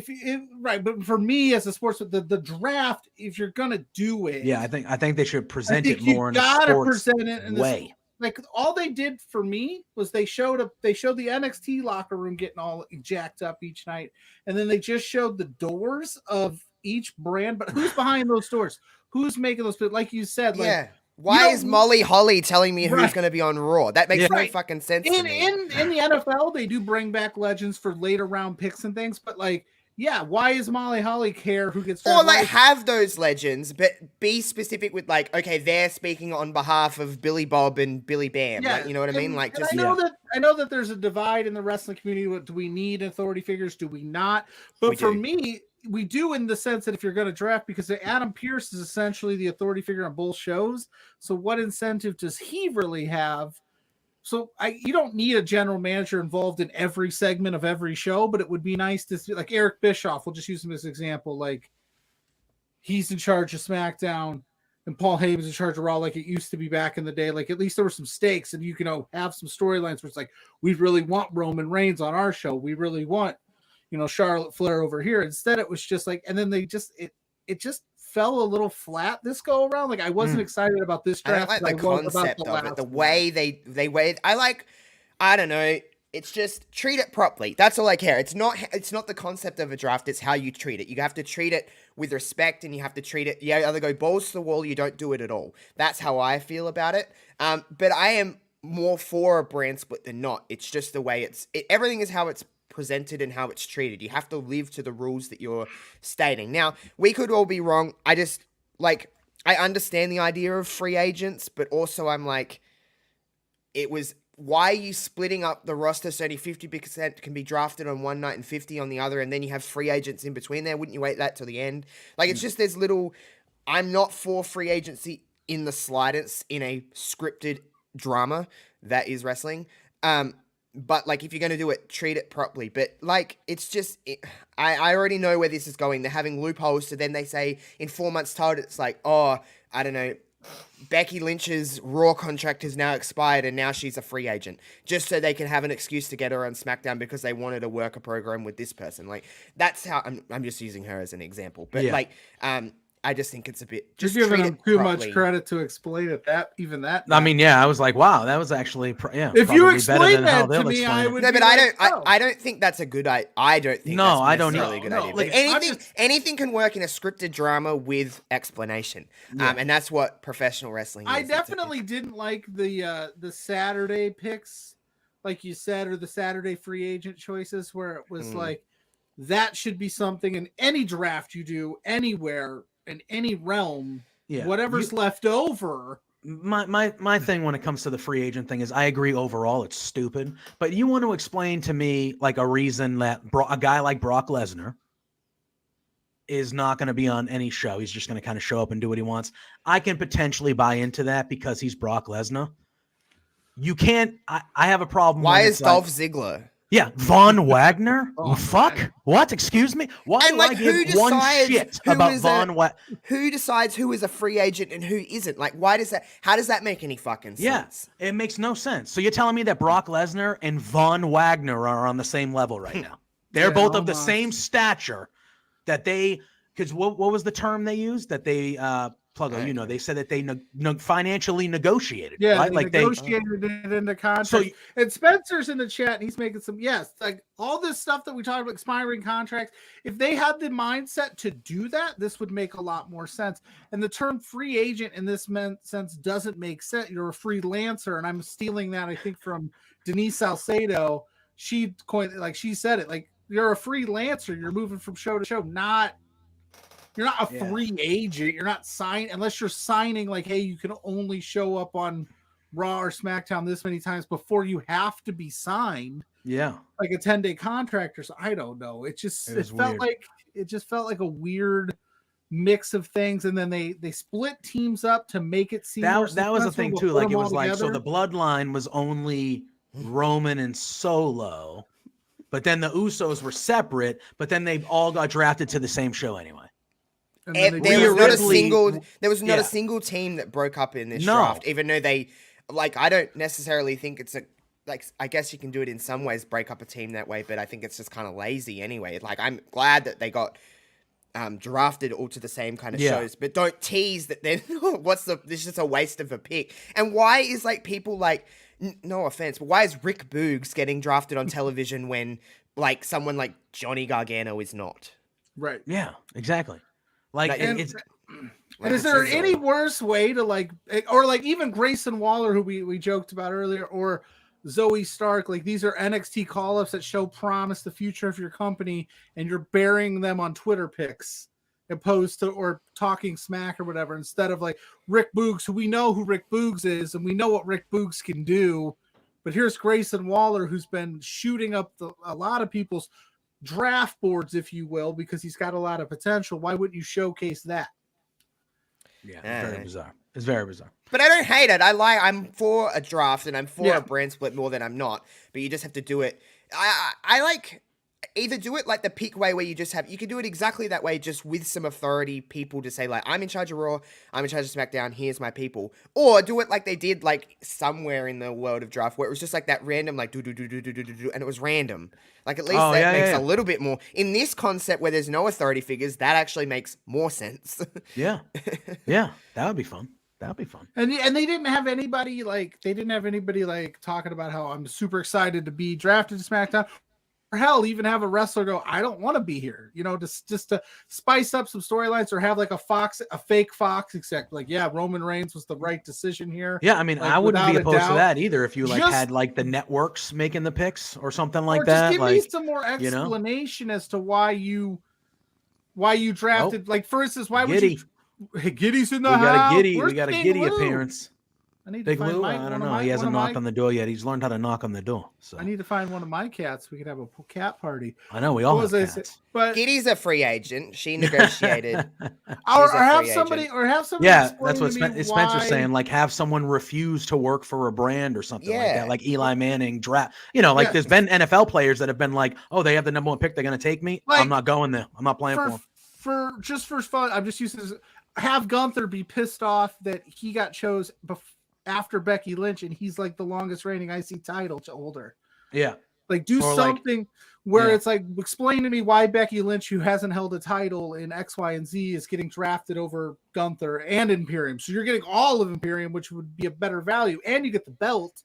but for me as a sports, the draft, if you're going to do it. Yeah, I think they should present it more in a sports way. Like all they did for me was they showed the NXT locker room getting all jacked up each night. And then they just showed the doors of each brand, but who's behind those doors? Who's making those? Like you said, like, why is Molly Holly telling me who's going to be on Raw? That makes no fucking sense to me. In the NFL, they do bring back legends for later round picks and things, but like yeah, why is Molly Holly care who gets Or drafted? like have those legends, but be specific with like, okay, they're speaking on behalf of Billy Bob and Billy Bam. Yeah, Like, you know what I mean? and- Like, and just I know that there's a divide in the wrestling community. What do we need authority figures? Do we not? But We for do. me, we do in the sense that if you're going to draft, because Adam Pearce is essentially the authority figure on both shows. So what incentive does he really have? So you don't need a general manager involved in every segment of every show, but it would be nice to see, like Eric Bischoff. We'll just use him as an example. Like he's in charge of SmackDown, and Paul Heyman's in charge of Raw, like it used to be back in the day. Like at least there were some stakes, and you can have some storylines where it's like we really want Roman Reigns on our show. We really want, Charlotte Flair over here. Instead, it was just like, and then it just fell a little flat this go around. Like I wasn't excited about this draft. I don't like the concept of it. The way they weigh. I don't know. It's just treat it properly. That's all I care. It's not the concept of a draft. It's how you treat it. You have to treat it with respect, and you have to treat it. You either go balls to the wall, or you don't do it at all. That's how I feel about it. But I am more for a brand split than not. It's just the way everything is how it's presented and how it's treated. You have to live to the rules that you're stating. Now, we could all be wrong. I just I understand the idea of free agents, but also I'm like, why are you splitting up the roster so only 50% can be drafted on one night and 50 on the other, and then you have free agents in between there? Wouldn't you wait that till the end? Like, it's just I'm not for free agency in the slightest in a scripted drama that is wrestling. But like, if you're going to do it, treat it properly. But like, it's just, I already know where this is going. They're having loopholes. So then they say in 4 months' time, it's like, oh, I don't know, Becky Lynch's Raw contract has now expired and now she's a free agent, just so they can have an excuse to get her on SmackDown because they wanted to work a program with this person. Like, that's how I'm just using her as an example. But I just think it's a bit just giving them too much credit to explain it. I mean, yeah, I was like, wow, that was actually If you explain that to me, I would. No, but I don't think that's a good idea. I don't think. No, that's I don't necessarily a good idea. Like anything can work in a scripted drama with explanation. And that's what professional wrestling is. I definitely didn't like the Saturday picks, like you said, or the Saturday free agent choices, where it was like that should be something in any draft you do anywhere. In any realm, whatever's left over. My thing when it comes to the free agent thing is I agree overall it's stupid, but you want to explain to me like a reason that a guy like Brock Lesnar is not going to be on any show. He's just going to kind of show up and do what he wants. I can potentially buy into that because he's Brock Lesnar. You can't. I have a problem. Why is Dolph Ziggler? Yeah, Von Wagner? Fuck? Man. What? Excuse me? Why and do I give one shit about Von Wagner? Who decides who is a free agent and who isn't? Like, how does that make any fucking sense? Yeah, it makes no sense. So you're telling me that Brock Lesnar and Von Wagner are on the same level right now? They're both of the same stature that because what was the term they used? That they, Pluggo, they said that they financially negotiated. Yeah, right? they negotiated it into contract. So, and Spencer's in the chat, and he's making like all this stuff that we talked about, expiring contracts. If they had the mindset to do that, this would make a lot more sense. And the term free agent in this sense doesn't make sense. You're a freelancer, and I'm stealing that, I think, from Denise Salcedo. She coined, like she said it, like you're a freelancer. You're moving from show to show, You're not a free agent. You're not signing unless you're signing like, hey, you can only show up on Raw or SmackDown this many times before you have to be signed. Yeah, like a 10-day contract or so. I don't know. It felt like a weird mix of things, and then they split teams up to make it seem that was the thing too. Like it was like so the bloodline was only Roman and Solo, but then the Usos were separate. But then they all got drafted to the same show anyway. There was not a single team that broke up in this draft, even though they, like, I don't necessarily think it's I guess you can do it in some ways, break up a team that way, but I think it's just kind of lazy anyway. Like, I'm glad that they got drafted all to the same kind of shows, but don't tease that then, this is just a waste of a pick. And why is, like, people like, no offense, but why is Rick Boogs getting drafted on television when, like, someone like Johnny Gargano is not? Right. Yeah, exactly. And is there any worse way to or even Grayson Waller, who we joked about earlier, or Zoe Stark. Like, these are NXT call-ups that show promise the future of your company, and you're burying them on Twitter pics opposed to, or talking smack or whatever, instead of like Rick Boogs, who we know who Rick Boogs is, and we know what Rick Boogs can do. But here's Grayson Waller, who's been shooting up a lot of people's draft boards, if you will, because he's got a lot of potential. Why wouldn't you showcase that? Yeah, very bizarre. It's very bizarre. But I don't hate it. I'm for a draft and I'm for a brand split more than I'm not. But you just have to do it. I like either do it like the peak way where you can do it exactly that way, just with some authority, people to say like, I'm in charge of Raw, I'm in charge of SmackDown, here's my people. Or do it like they did like somewhere in the world of draft where it was just like that random like do and it was random. Like at least that makes a little bit more. In this concept where there's no authority figures, that actually makes more sense. Yeah, that would be fun. That'd be fun. And they didn't have anybody like talking about how I'm super excited to be drafted to SmackDown. Or hell, even have a wrestler go, I don't want to be here, just to spice up some storylines, or have like a fake Fox exec, like, yeah, Roman Reigns was the right decision here. Yeah, I mean, like, I wouldn't be opposed to that either if you had like the networks making the picks or something like that. Just give me some more explanation as to why you drafted. Like, for instance, why would you? Giddy's in the house. We got a Giddy appearance. I need Big to find Lou, I don't know. He hasn't knocked on the door yet. He's learned how to knock on the door. So I need to find one of my cats. We could have a cat party. I know we all have cats. But Giddy's a free agent. She negotiated. or have somebody. Yeah, that's what Spencer's saying. Like, have someone refuse to work for a brand or something like that. Like Eli Manning draft. There's been NFL players that have been like, oh, they have the number one pick. They're going to take me. Like, I'm not going there. I'm not playing for them. For fun, I'm just using this. Have Gunther be pissed off that he got chose after Becky Lynch, and he's like the longest reigning IC title holder. Yeah. Like, do something where it's like, explain to me why Becky Lynch, who hasn't held a title in X, Y, and Z, is getting drafted over Gunther and Imperium. So you're getting all of Imperium, which would be a better value, and you get the belt.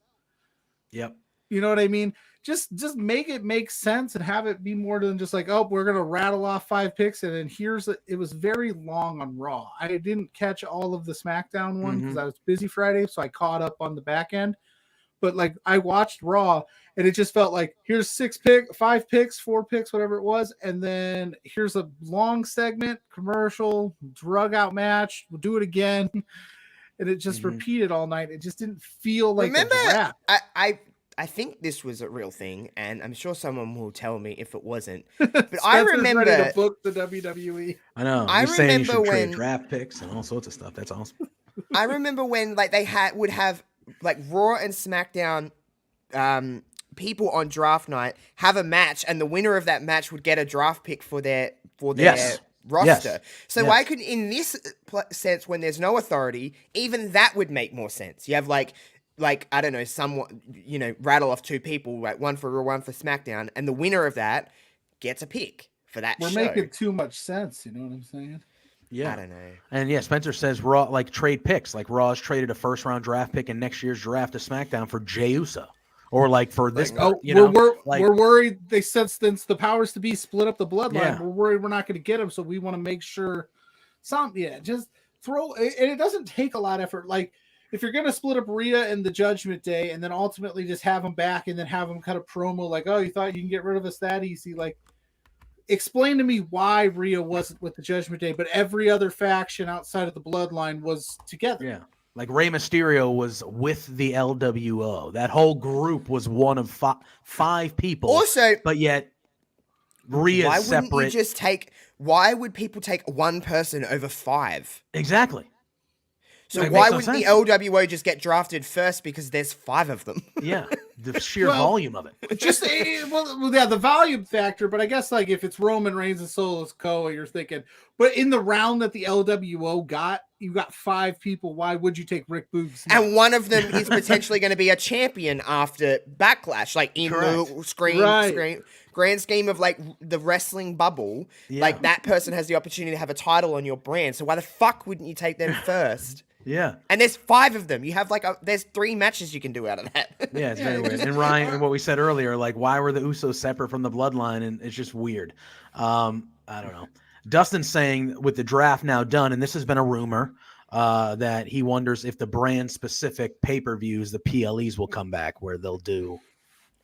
Yep. You know what I mean? Just make it make sense and have it be more than just like, oh, we're going to rattle off 5 picks. And then it was very long on Raw. I didn't catch all of the SmackDown one because I was busy Friday. So I caught up on the back end, but like I watched Raw and it just felt like, here's 5 picks, 4 picks, whatever it was. And then here's a long segment, commercial, drug out match. We'll do it again. And it just repeated all night. It just didn't feel like a draft. I think this was a real thing, and I'm sure someone will tell me if it wasn't. But I remember ready to book the WWE. I know. I remember when draft picks and all sorts of stuff. That's awesome. I remember when like they would have like Raw and SmackDown people on draft night have a match, and the winner of that match would get a draft pick for their roster. Yes. So why could, in this sense, when there's no authority, even that would make more sense? You have like I don't know, someone, rattle off 2 people, like one for Raw, one for SmackDown, and the winner of that gets a pick for that show. We're making too much sense, you know what I'm saying? Yeah. I don't know. And Spencer says Raw, like, trade picks. Like, Raw's traded a first-round draft pick in next year's draft to SmackDown for Jey Uso. Or, like, for this, we're worried. They said since the powers to be split up the bloodline, we're worried we're not going to get him, so we want to make sure just throw, and it doesn't take a lot of effort. Like, if you're going to split up Rhea and the Judgment Day and then ultimately just have them back and then have them cut a promo like, oh, you thought you can get rid of us that easy? Like, explain to me why Rhea wasn't with the Judgment Day, but every other faction outside of the bloodline was together. Yeah. Like Rey Mysterio was with the LWO. That whole group was one of 5 people. Also, but yet Rhea's separate. Why would people take one person over 5? Exactly. So why wouldn't the LWO just get drafted first because there's 5 of them? Yeah, the sheer volume of it. Just the volume factor. But I guess like if it's Roman Reigns and Solo Sikoa, you're thinking. But in the round that the LWO got, you got 5 people. Why would you take Rick Boogs? And one of them is potentially going to be a champion after Backlash, like in the grand scheme of like the wrestling bubble. Yeah. Like that person has the opportunity to have a title on your brand. So why the fuck wouldn't you take them first? Yeah. And there's 5 of them. You have like there's 3 matches you can do out of that. Yeah, it's very weird. And Ryan, what we said earlier, like why were the Usos separate from the bloodline? And it's just weird. I don't know. Dustin's saying with the draft now done, and this has been a rumor, that he wonders if the brand specific pay-per-views, the PLEs, will come back where they'll do.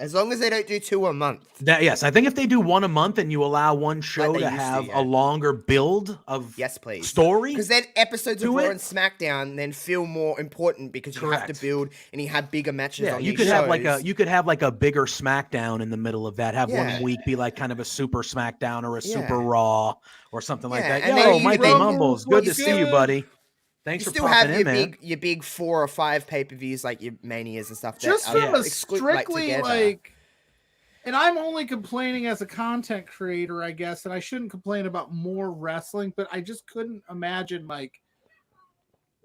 As long as they don't do 2 a month. Yes, I think if they do 1 a month and you allow one show Like they to used to, have yeah. a longer build of Yes, please. story, because then episodes of to Raw it. and SmackDown then feel more important because you have to Correct. build and you have bigger matches yeah, on you these could shows. have like a bigger SmackDown in the middle of that. Have Yeah. 1 week be like kind of a super SmackDown or a Yeah. super Raw or something like Yeah, that. and Yo, maybe Mikey Rumble Mumbles, good to was see you, good. buddy. Thanks You for still popping have in, man. your big 4 or 5 pay-per-views like your Manias and stuff. Just that from are a strictly together. like, and I'm only complaining as a content creator, I guess, and I shouldn't complain about more wrestling, but I just couldn't imagine like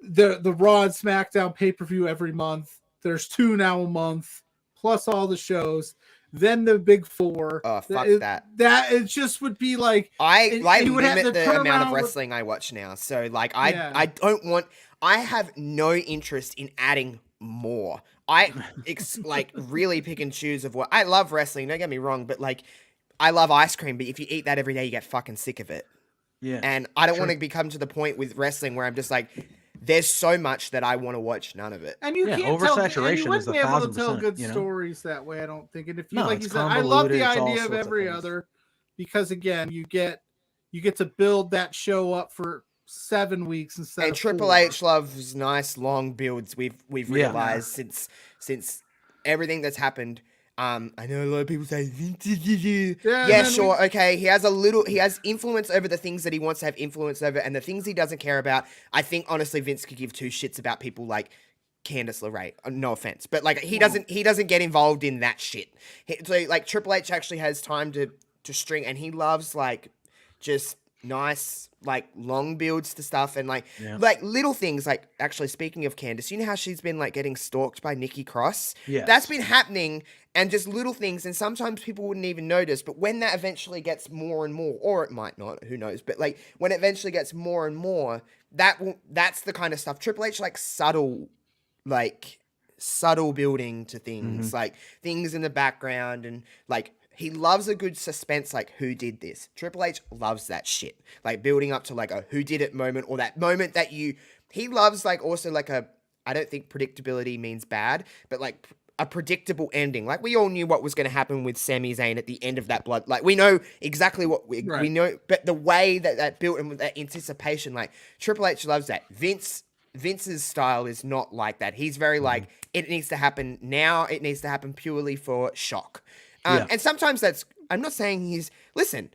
the Raw and SmackDown pay-per-view every month. There's 2 now a month, plus all the shows. Then the big 4. Oh, fuck that. That it just would be like I you would have limit to the turn amount of around with- wrestling I watch now. So like Yeah. I have no interest in adding more. I like really pick and choose of what I love wrestling, don't get me wrong, but like I love ice cream, but if you eat that every day you get fucking sick of it. Yeah. And I don't want to become to the point with wrestling where I'm just like there's so much that I want to watch none of it. And you Yeah, can't tell, and oversaturation you is wouldn't be able to 1000%, tell good you know? stories that way, I don't think. And if you No, like it's you said, I love the convoluted, it's all idea of sorts of every things. other, because again, you get to build that show up for 7 weeks instead And of Triple 4. H loves nice long builds. We've Yeah. realized since everything that's happened. I know a lot of people say Yeah, yeah, and then sure, okay. He has influence over the things that he wants to have influence over, and the things he doesn't care about. I think honestly, Vince could give 2 shits about people like Candice LeRae. No offense, but like he doesn't get involved in that shit. So like Triple H actually has time to string, and he loves like just nice like long builds to stuff and like little things. Like actually speaking of Candice, you know how she's been like getting stalked by Nikki Cross? Yes. That's been happening, and just little things, and sometimes people wouldn't even notice, but when that eventually gets more and more, or it might not, who knows, but like when it eventually gets more and more, that's the kind of stuff Triple H like subtle building to things, like things in the background, and like he loves a good suspense, like who did this. Triple H loves that shit, like building up to like a who did it moment, or that moment that he loves like also like I don't think predictability means bad, but like a predictable ending. Like we all knew what was going to happen with Sami Zayn at the end of that blood. Like we know exactly what we know, but the way that built and with that anticipation, like Triple H loves that. Vince's style is not like that. He's very like, it needs to happen now. It needs to happen purely for shock. And sometimes I'm not saying listen,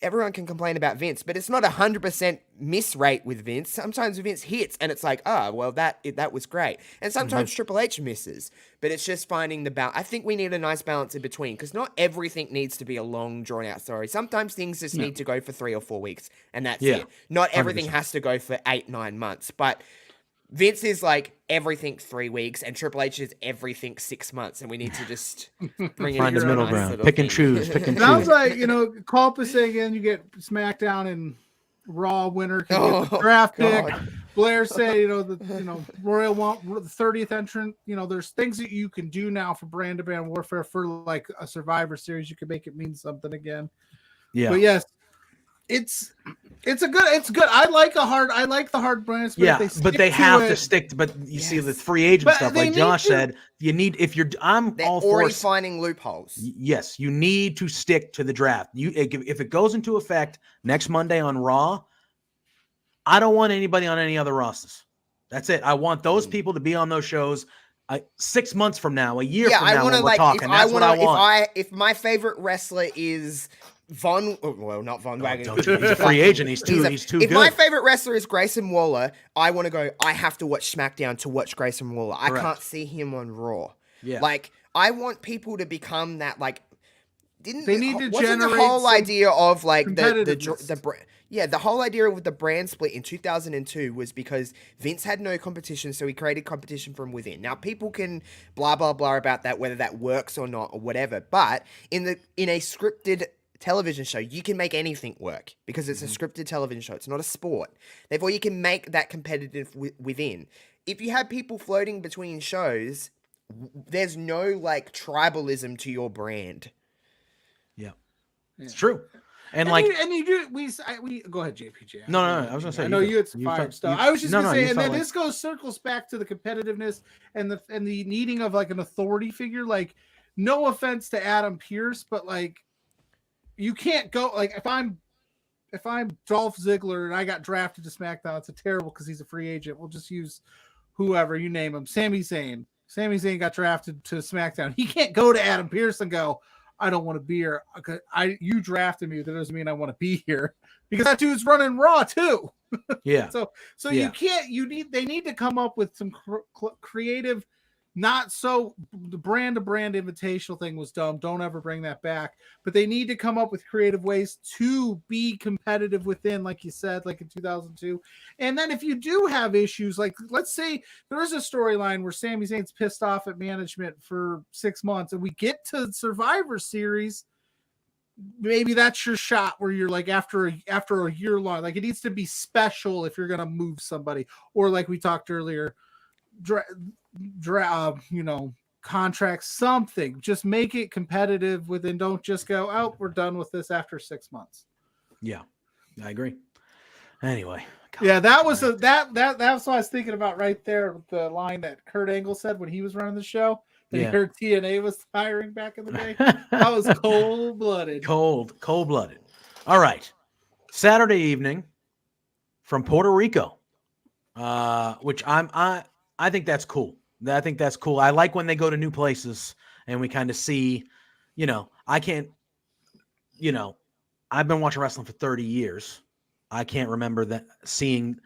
everyone can complain about Vince, but it's not 100% miss rate with Vince. Sometimes Vince hits and it's like, oh, well, that was great. And sometimes Triple H misses, but it's just finding the balance. I think we need a nice balance in between, because not everything needs to be a long, drawn-out story. Sometimes things just need to go for 3 or 4 weeks, and that's it. Not everything 100%. has to go for 8-9 months, but Vince is like everything 3 weeks, and Triple H is everything 6 months, and we need to just bring Find it the into a middle nice ground. little Pick and thing. choose. Pick and Sounds choose. like, Culpus again, you get SmackDown and Raw winner can get the draft pick. God. Blair say, Royal want the 30th entrant. There's things that you can do now for brand to brand warfare for like a Survivor Series. You can make it mean something again. Yeah. But yes, it's good. I like the hard brands. But they have to stick. But you see the free agent But stuff, they like Josh need to- said, you need I'm They're all for already finding loopholes. Yes, you need to stick to the draft. If it goes into effect next Monday on Raw, I don't want anybody on any other rosters. That's it. I want those people to be on those shows 6 months from now, a year from now, when we're talking. That's what I want. If my favorite wrestler is not Von Wagner. He's a free agent. He's too If good. my favorite wrestler is Grayson Waller, I want to go. I have to watch SmackDown to watch Grayson Waller. Correct. I can't see him on Raw. Yeah. Like I want people to become that. Like, They need to wasn't the generate whole some idea of like competitiveness. the whole idea with the brand split in 2002 was because Vince had no competition, so he created competition from within. Now people can blah blah blah about that, whether that works or not or whatever. But in a scripted television show, you can make anything work because it's a scripted television show. It's not a sport. Therefore, you can make that competitive within. If you have people floating between shows, there's no like tribalism to your brand. Yeah, it's true. And like, you do we go ahead, JPJ. No, I was gonna say. I know you had some fire stuff. I was just gonna say, and then this circles back to the competitiveness and the needing of like an authority figure. Like, no offense to Adam Pearce, but like, you can't go like if I'm Dolph Ziggler and I got drafted to SmackDown, it's a terrible because he's a free agent. We'll just use whoever you name him. Sami Zayn. Sami Zayn got drafted to SmackDown. He can't go to Adam Pearce and go, I don't want to be here. You drafted me. That doesn't mean I want to be here because that dude's running Raw too. Yeah. so you can't. They need to come up with some creative. Not so the brand to brand invitational thing was dumb. Don't ever bring that back. But they need to come up with creative ways to be competitive within, like you said, like in 2002. And then if you do have issues, like let's say there is a storyline where Sami Zayn's pissed off at management for 6 months and we get to Survivor Series, maybe that's your shot where you're like after a year long, like it needs to be special if you're going to move somebody, or like we talked earlier, contract something. Just make it competitive within. Don't just go, oh, we're done with this after 6 months. Yeah, I agree. Anyway, yeah, that was that's what I was thinking about right there. The line that Kurt Angle said when he was running the show. That he heard TNA was hiring back in the day. That was cold-blooded. Cold-blooded. All right, Saturday evening from Puerto Rico, which I think that's cool. I think that's cool. I like when they go to new places and we kind of see, I've been watching wrestling for 30 years. I can't remember seeing.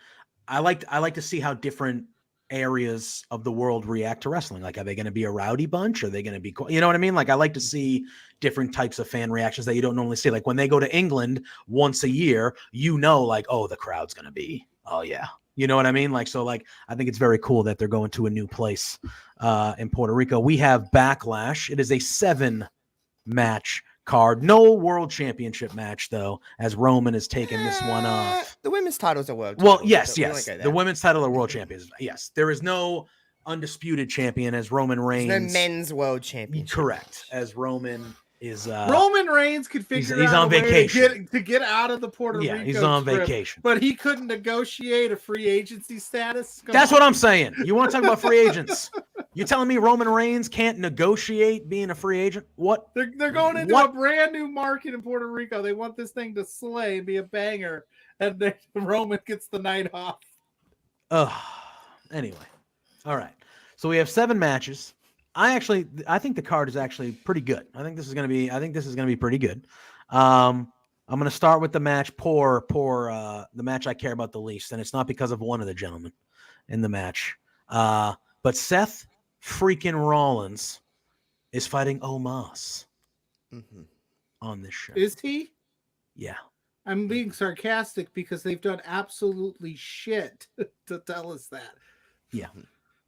I like to see how different areas of the world react to wrestling. Like, are they going to be a rowdy bunch? Are they going to be, you know what I mean? Like, I like to see different types of fan reactions that you don't normally see. Like when they go to England once a year, like, oh, the crowd's going to be, oh yeah. You know what I mean? Like, so like, I think it's very cool that they're going to a new place in Puerto Rico. We have Backlash. It is a 7-match card. No world championship match though, as Roman has taken this one off. The women's title's a world title. Well, yes. The women's title are world champions. Yes. There is no undisputed champion as Roman Reigns. There's no men's world championship. Correct. As Roman is Roman Reigns could figure he's out on vacation to get out of the Puerto Rico he's on trip, vacation, but he couldn't negotiate a free agency status. That's what I'm saying. You want to talk about free agents? You telling me Roman Reigns can't negotiate being a free agent? What? They're going into a brand new market in Puerto Rico. They want this thing to slay and be a banger, and Roman gets the night off. Anyway, all right. So we have 7 matches. I think the card is actually pretty good. I think this is going to be pretty good. I'm going to start with the match the match I care about the least, and it's not because of one of the gentlemen in the match. But Seth freaking Rollins is fighting Omos on this show. Is he? Yeah. I'm being sarcastic because they've done absolutely shit to tell us that. Yeah.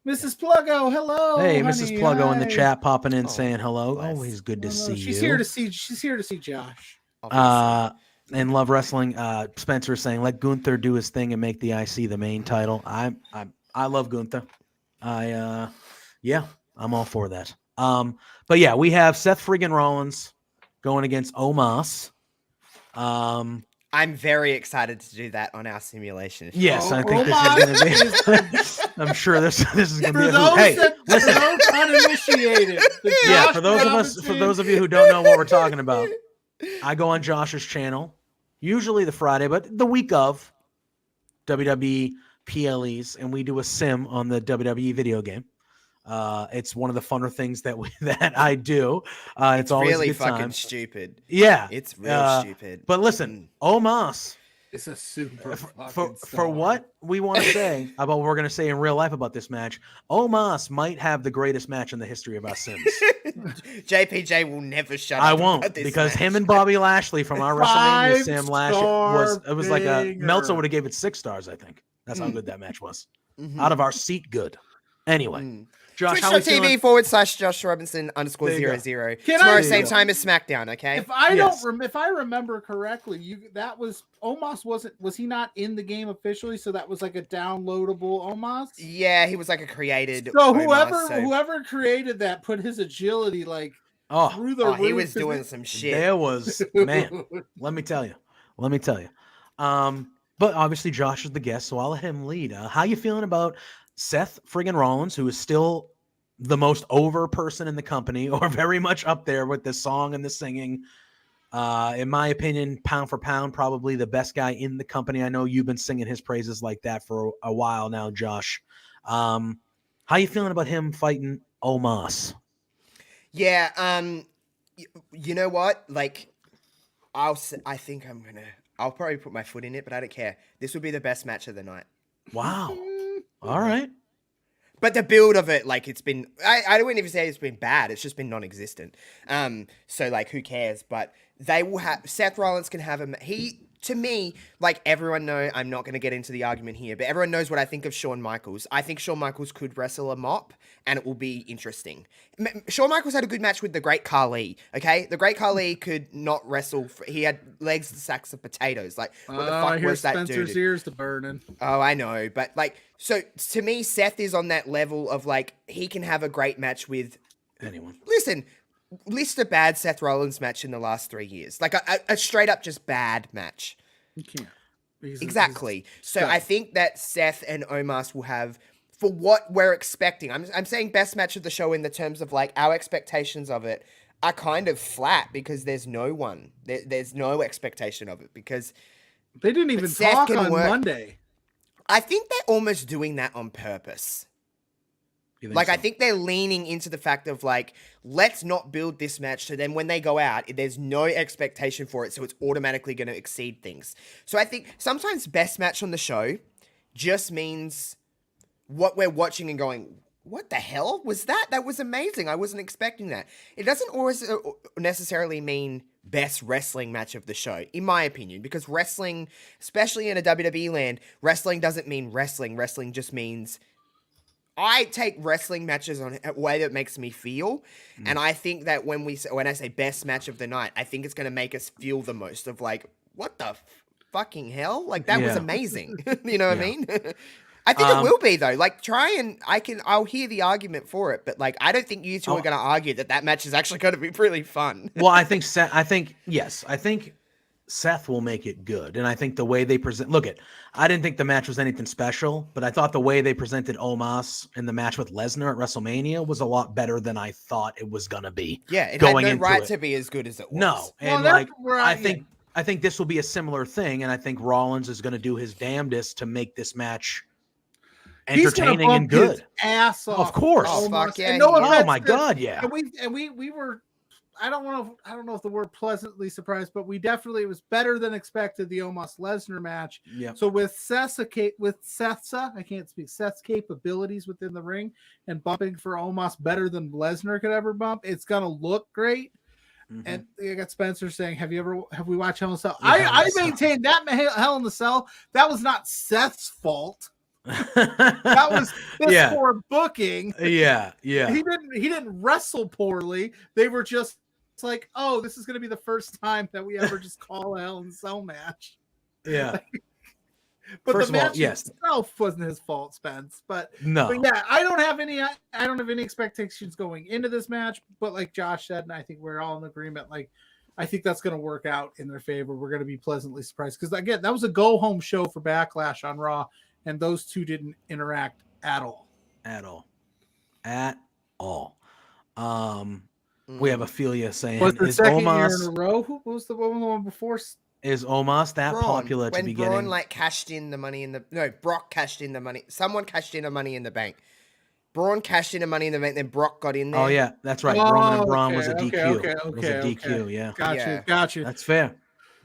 Mrs. Pluggo, hello. Hey, honey, Mrs. Pluggo hi. in the chat popping in saying hello. Always good to see you. She's here to see Josh. And Love Wrestling. Spencer is saying let Gunther do his thing and make the IC the main title. I love Gunther. I'm all for that. But yeah, we have Seth friggin' Rollins going against Omos. I'm very excited to do that on our simulation. Yes, I think this is going to be. I'm sure this is going to be. Listen. For those uninitiated. Yeah, for those of you who don't know what we're talking about, I go on Josh's channel, usually the Friday, but the week of WWE PLEs, and we do a sim on the WWE video game. It's one of the funner things that I do. It's always really a good fucking time. stupid. Yeah, it's real stupid. But listen, Omos. It's a super for what we want to say about what we're going to say in real life about this match. Omos might have the greatest match in the history of our Sims. JPJ will never shut up. I won't because him and Bobby Lashley from our WrestleMania Sim last year was like a Meltzer would have gave it 6 stars. I think that's how good that match was. Out of our seat, good. Anyway. Josh, Twitch.tv/Josh Robinson _00. Tomorrow, same time as SmackDown, okay? If I remember correctly, was he not in the game officially? So that was like a downloadable Omos? Yeah, he was like a created. So whoever created that put his agility like through the Oh, roof. he was doing some shit. There was, man, let me tell you. But obviously Josh is the guest, so I'll let him lead. How you feeling about Seth friggin' Rollins, who is still the most over person in the company, or very much up there with the song and the singing? In my opinion, pound for pound, probably the best guy in the company. I know you've been singing his praises like that for a while now, Josh. How you feeling about him fighting Omos? Yeah, you know what? Like, I'll probably put my foot in it, but I don't care. This would be the best match of the night. Wow. All right. But the build of it, like, it's been, I don't even say it's been bad. It's just been non-existent. So, like, who cares? But they will have, Seth Rollins can have to me, like, everyone know, I'm not going to get into the argument here, but everyone knows what I think of Shawn Michaels. I think Shawn Michaels could wrestle a mop, and it will be interesting. Shawn Michaels had a good match with the Great Khali, okay? The Great Khali could not wrestle. He had legs the sacks of potatoes. Like, what the fuck was that dude? Spencer's ears to burning. Oh, I know. But, like, so, to me, Seth is on that level of, like, he can have a great match with anyone. Listen, list a bad Seth Rollins match in the last 3 years. Like a straight up just bad match. You can't. Exactly. So I think that Seth and Omos will have, for what we're expecting, I'm saying best match of the show in the terms of like our expectations of it are kind of flat because there's no one. There's no expectation of it because they didn't even talk on Monday. I think they're almost doing that on purpose. Like, so? I think they're leaning into the fact of, like, let's not build this match so then when they go out, there's no expectation for it, so it's automatically going to exceed things. So I think sometimes best match on the show just means what we're watching and going, what the hell was that? That was amazing. I wasn't expecting that. It doesn't always necessarily mean best wrestling match of the show, in my opinion, because wrestling, especially in a WWE land, wrestling doesn't mean wrestling. Wrestling just means... I take wrestling matches on a way that makes me feel, and I think that when I say best match of the night, I think it's going to make us feel the most of like, what the fucking hell? Like, that was amazing. You know what I mean? I think it will be though. Like, I'll hear the argument for it, but like, I don't think you two are going to argue that match is actually going to be really fun. Well, I think Seth will make it good. And I think the way they present, I didn't think the match was anything special, but I thought the way they presented Omos in the match with Lesnar at WrestleMania was a lot better than I thought it was going to be. Yeah, it had no right to be as good as it was. No. And I think this will be a similar thing. And I think Rollins is going to do his damnedest to make this match entertaining and good. His ass off. Of course. Oh, fuck yeah. Oh my God. Yeah. And we were, I don't know if the word pleasantly surprised, but it was better than expected, the Omos Lesnar match. Yeah. So with Seth's capabilities within the ring and bumping for Omos better than Lesnar could ever bump, it's gonna look great. Mm-hmm. And you got Spencer saying, have we watched Hell in a Cell? I maintain that Hell in the Cell, that was not Seth's fault. That was poor booking. Yeah. He didn't wrestle poorly. They were just like, oh, this is going to be the first time that we ever just call a Hell in a Cell match. Yeah. But first the match itself wasn't his fault, Spence. But yeah, I don't have any expectations going into this match. But like Josh said, and I think we're all in agreement, like I think that's going to work out in their favor. We're going to be pleasantly surprised because again, that was a go home show for Backlash on Raw, and those two didn't interact at all. We have Ophelia saying, was the second year in a row? Who was the one before? Is Omos that popular to be getting? When Braun cashed in the money in the Brock cashed in the money. Someone cashed in the money in the bank. Braun cashed in the money in the bank, then Brock got in there. Oh yeah, that's right. Roman and Braun was a DQ. Okay. Yeah. Got you. That's fair.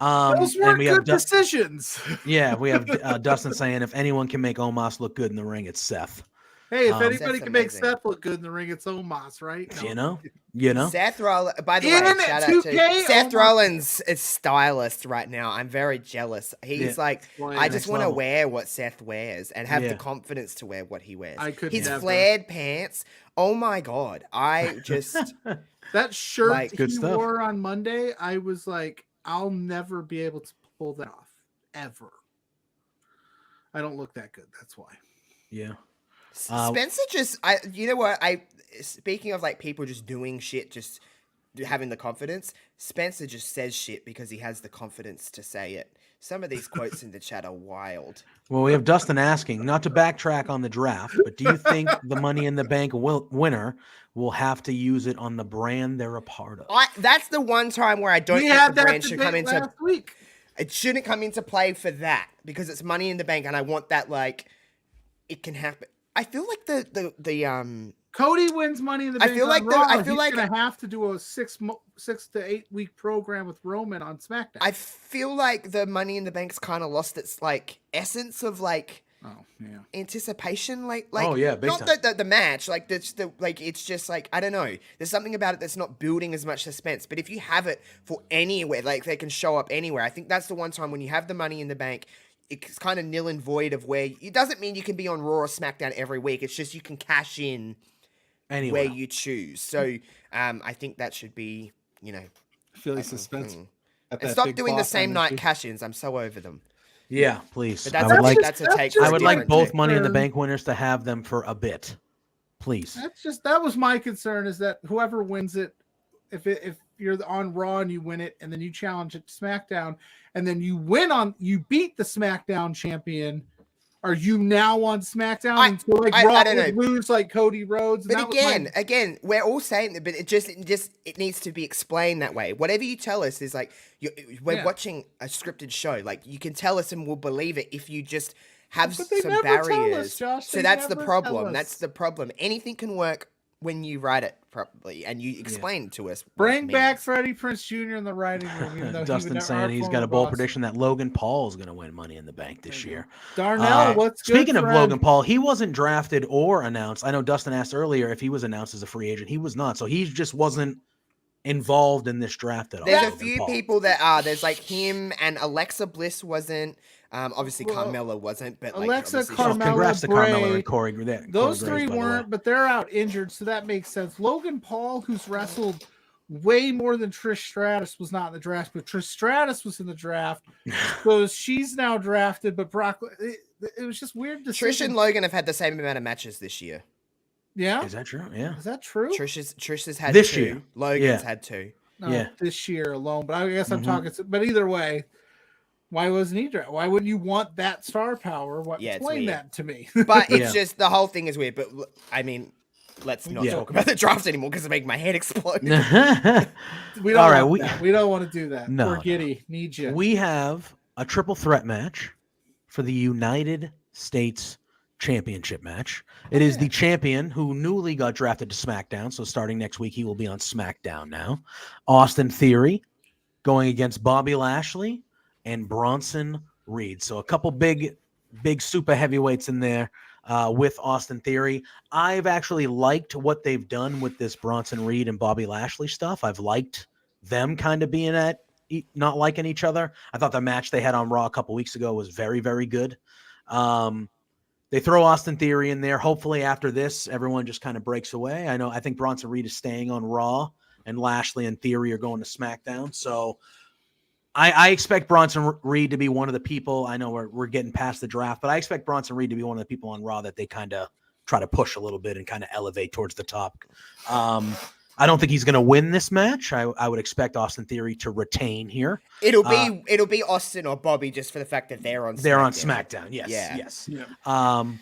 Those were good decisions. Yeah, we have Dustin saying if anyone can make Omos look good in the ring, it's Seth. Hey, if anybody can make Seth look good in the ring, it's Omos, right? No. You know. Seth Rollins. By the way, shout out to Seth Rollins is stylist right now. I'm very jealous. He's like, I just want to wear what Seth wears and have the confidence to wear what he wears. His flared pants. Oh my God! I just that shirt like, he wore on Monday. I was like, I'll never be able to pull that off ever. I don't look that good. That's why. Yeah. Spencer just, you know what? Speaking of like people just doing shit just having the confidence. Spencer just says shit because he has the confidence to say it. Some of these quotes in the chat are wild. Well, we have Dustin asking, not to backtrack on the draft, but do you think the Money in the Bank winner will have to use it on the brand they're a part of? That's the one time where I don't We think had the that brand should come debate into. last week. It shouldn't come into play for that because it's Money in the Bank, and I want that like it can happen. I feel like the Cody wins Money in the I Bank. feel like he's gonna have to do a 6 to 8 week program with Roman on SmackDown. I feel like the Money in the Bank's kind of lost its like essence of like anticipation, like oh yeah, big not time. the match, like it's just like I don't know. There's something about it that's not building as much suspense. But if you have it for anywhere, like they can show up anywhere. I think that's the one time when you have the Money in the Bank. It's kind of nil and void of where it doesn't mean you can be on Raw or SmackDown every week. It's just you can cash in anywhere where you choose. So I think that should be, Philly suspense. And stop doing the same night cash-ins. I'm so over them. Yeah, please. But I would like both Money in the Bank winners to have them for a bit. Please. That was my concern, is that whoever wins it, if you're on Raw and you win it, and then you challenge it to SmackDown, and then you beat the SmackDown champion, are you now on SmackDown? I don't know. Lose like Cody Rhodes. But again, we're all saying that, but it needs to be explained that way. Whatever you tell us is like we're watching a scripted show. Like you can tell us and we'll believe it if you just have some barriers. So that's the problem. That's the problem. Anything can work when you write it properly and you explain to us. Bring back Freddie Prinze Jr. in the writing room. Even though Dustin saying he's got a bold prediction that Logan Paul is going to win Money in the Bank this year. Darnell, what's good? Speaking of Logan Paul, he wasn't drafted or announced. I know Dustin asked earlier if he was announced as a free agent. He was not. So he just wasn't involved in this draft at all. There's a few people that are. There's like him and Alexa Bliss wasn't. Obviously Carmella wasn't, but Alexa, like, Carmella, congrats to Bray, Carmella and Corey. Those three weren't, but they're out injured, so that makes sense. Logan Paul, who's wrestled way more than Trish Stratus, was not in the draft, but Trish Stratus was in the draft, so she's now drafted. But Brock, it was just weird. Trish and Logan have had the same amount of matches this year. Yeah, is that true? Yeah, is that true? Trish's had this 2. year. Logan's had 2. No, this year alone. But I guess I'm talking. But either way. Why wasn't he drafted? Why wouldn't you want that star power? Explain that to me. But it's just the whole thing is weird. But I mean, let's not talk about the draft anymore because it makes my head explode. We don't want to do that. No, Poor Giddy, need you. We have a triple threat match for the United States Championship match. It is the champion who newly got drafted to SmackDown. So starting next week, he will be on SmackDown now. Austin Theory going against Bobby Lashley and Bronson Reed. So a couple big super heavyweights in there with Austin Theory. I've actually liked what they've done with this Bronson Reed and Bobby Lashley stuff. I've liked them kind of being not liking each other. I thought the match they had on Raw a couple weeks ago was very, very good. They throw Austin Theory in there. Hopefully after this, everyone just kind of breaks away. I think Bronson Reed is staying on Raw and Lashley and Theory are going to SmackDown. So I expect Bronson Reed to be one of the people. I know we're getting past the draft, but I expect Bronson Reed to be one of the people on Raw that they kind of try to push a little bit and kind of elevate towards the top. I don't think he's going to win this match. I would expect Austin Theory to retain here. It'll be Austin or Bobby just for the fact that they're on SmackDown. They're on SmackDown. Yes. Yeah. Yes. Yeah.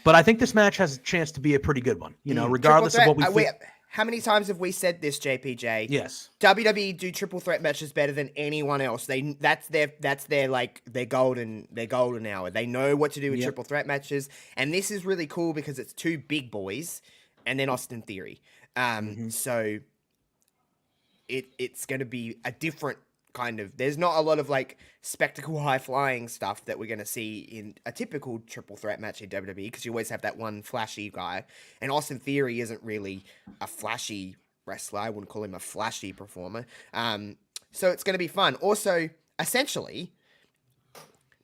But I think this match has a chance to be a pretty good one. Regardless of what we think. How many times have we said this, JPJ? Yes. WWE do triple threat matches better than anyone else. That's their golden hour. They know what to do with triple threat matches, and this is really cool because it's 2 big boys, and then Austin Theory. So it's going to be a different kind of. There's not a lot of like spectacle, high flying stuff that we're going to see in a typical triple threat match in WWE because you always have that one flashy guy, and Austin Theory isn't really a flashy wrestler. I wouldn't call him a flashy performer. So it's going to be fun. Also, essentially,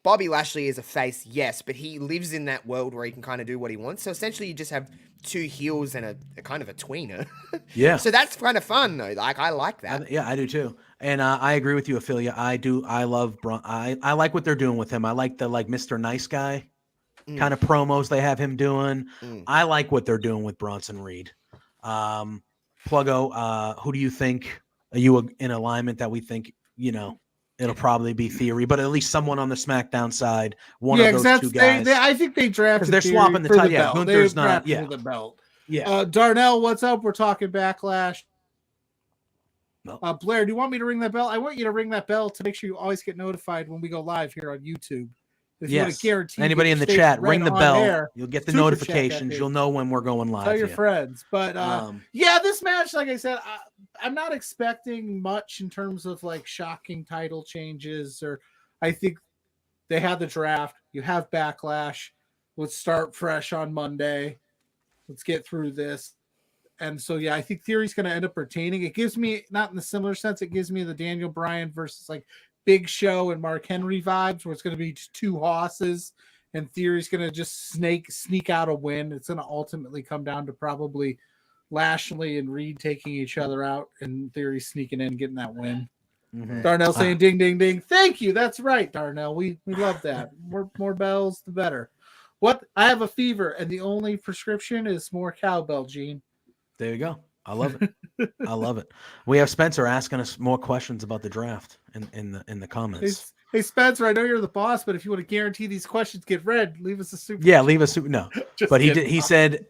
Bobby Lashley is a face, yes, but he lives in that world where he can kind of do what he wants. So essentially, you just have 2 heels and a kind of a tweener. Yeah. So that's kind of fun, though. Like, I like that. I do too. And I agree with you, Ophelia. I do. I love I like what they're doing with him. I like the Mr. Nice Guy kind of promos they have him doing. I like what they're doing with Bronson Reed. Pluggo, who do you think you in alignment that we think, it'll probably be Theory, but at least someone on the SmackDown side, one of those two guys. I think they drafted because they're Theory swapping the for title. the Yeah, belt. Gunther's They not. drafted Yeah, for the belt. yeah. Darnell, what's up? We're talking Backlash. No. Blair, do you want me to ring that bell? I want you to ring that bell to make sure you always get notified when we go live here on YouTube. If you want to guarantee anybody in the chat, ring the bell. You'll get the notifications. You'll know when we're going live. Tell your friends. But this match, like I said, I'm not expecting much in terms of like shocking title changes. Or I think they have the draft. You have Backlash. Let's start fresh on Monday. Let's get through this. And so, I think Theory's going to end up retaining. It gives me, not in the similar sense, it gives me the Daniel Bryan versus like Big Show and Mark Henry vibes, where it's going to be just two hosses and Theory's going to just sneak out a win. It's going to ultimately come down to probably Lashley and Reed taking each other out and Theory sneaking in, getting that win. Mm-hmm. Darnell saying ding, ding, ding. Thank you. That's right, Darnell. We love that. More bells, the better. What? I have a fever, and the only prescription is more cowbell, Gene. There you go. I love it. I love it. We have Spencer asking us more questions about the draft in the comments. Hey Spencer, I know you're the boss, but if you want to guarantee these questions get read, leave us a super. Yeah, leave us. No, but kidding. He said,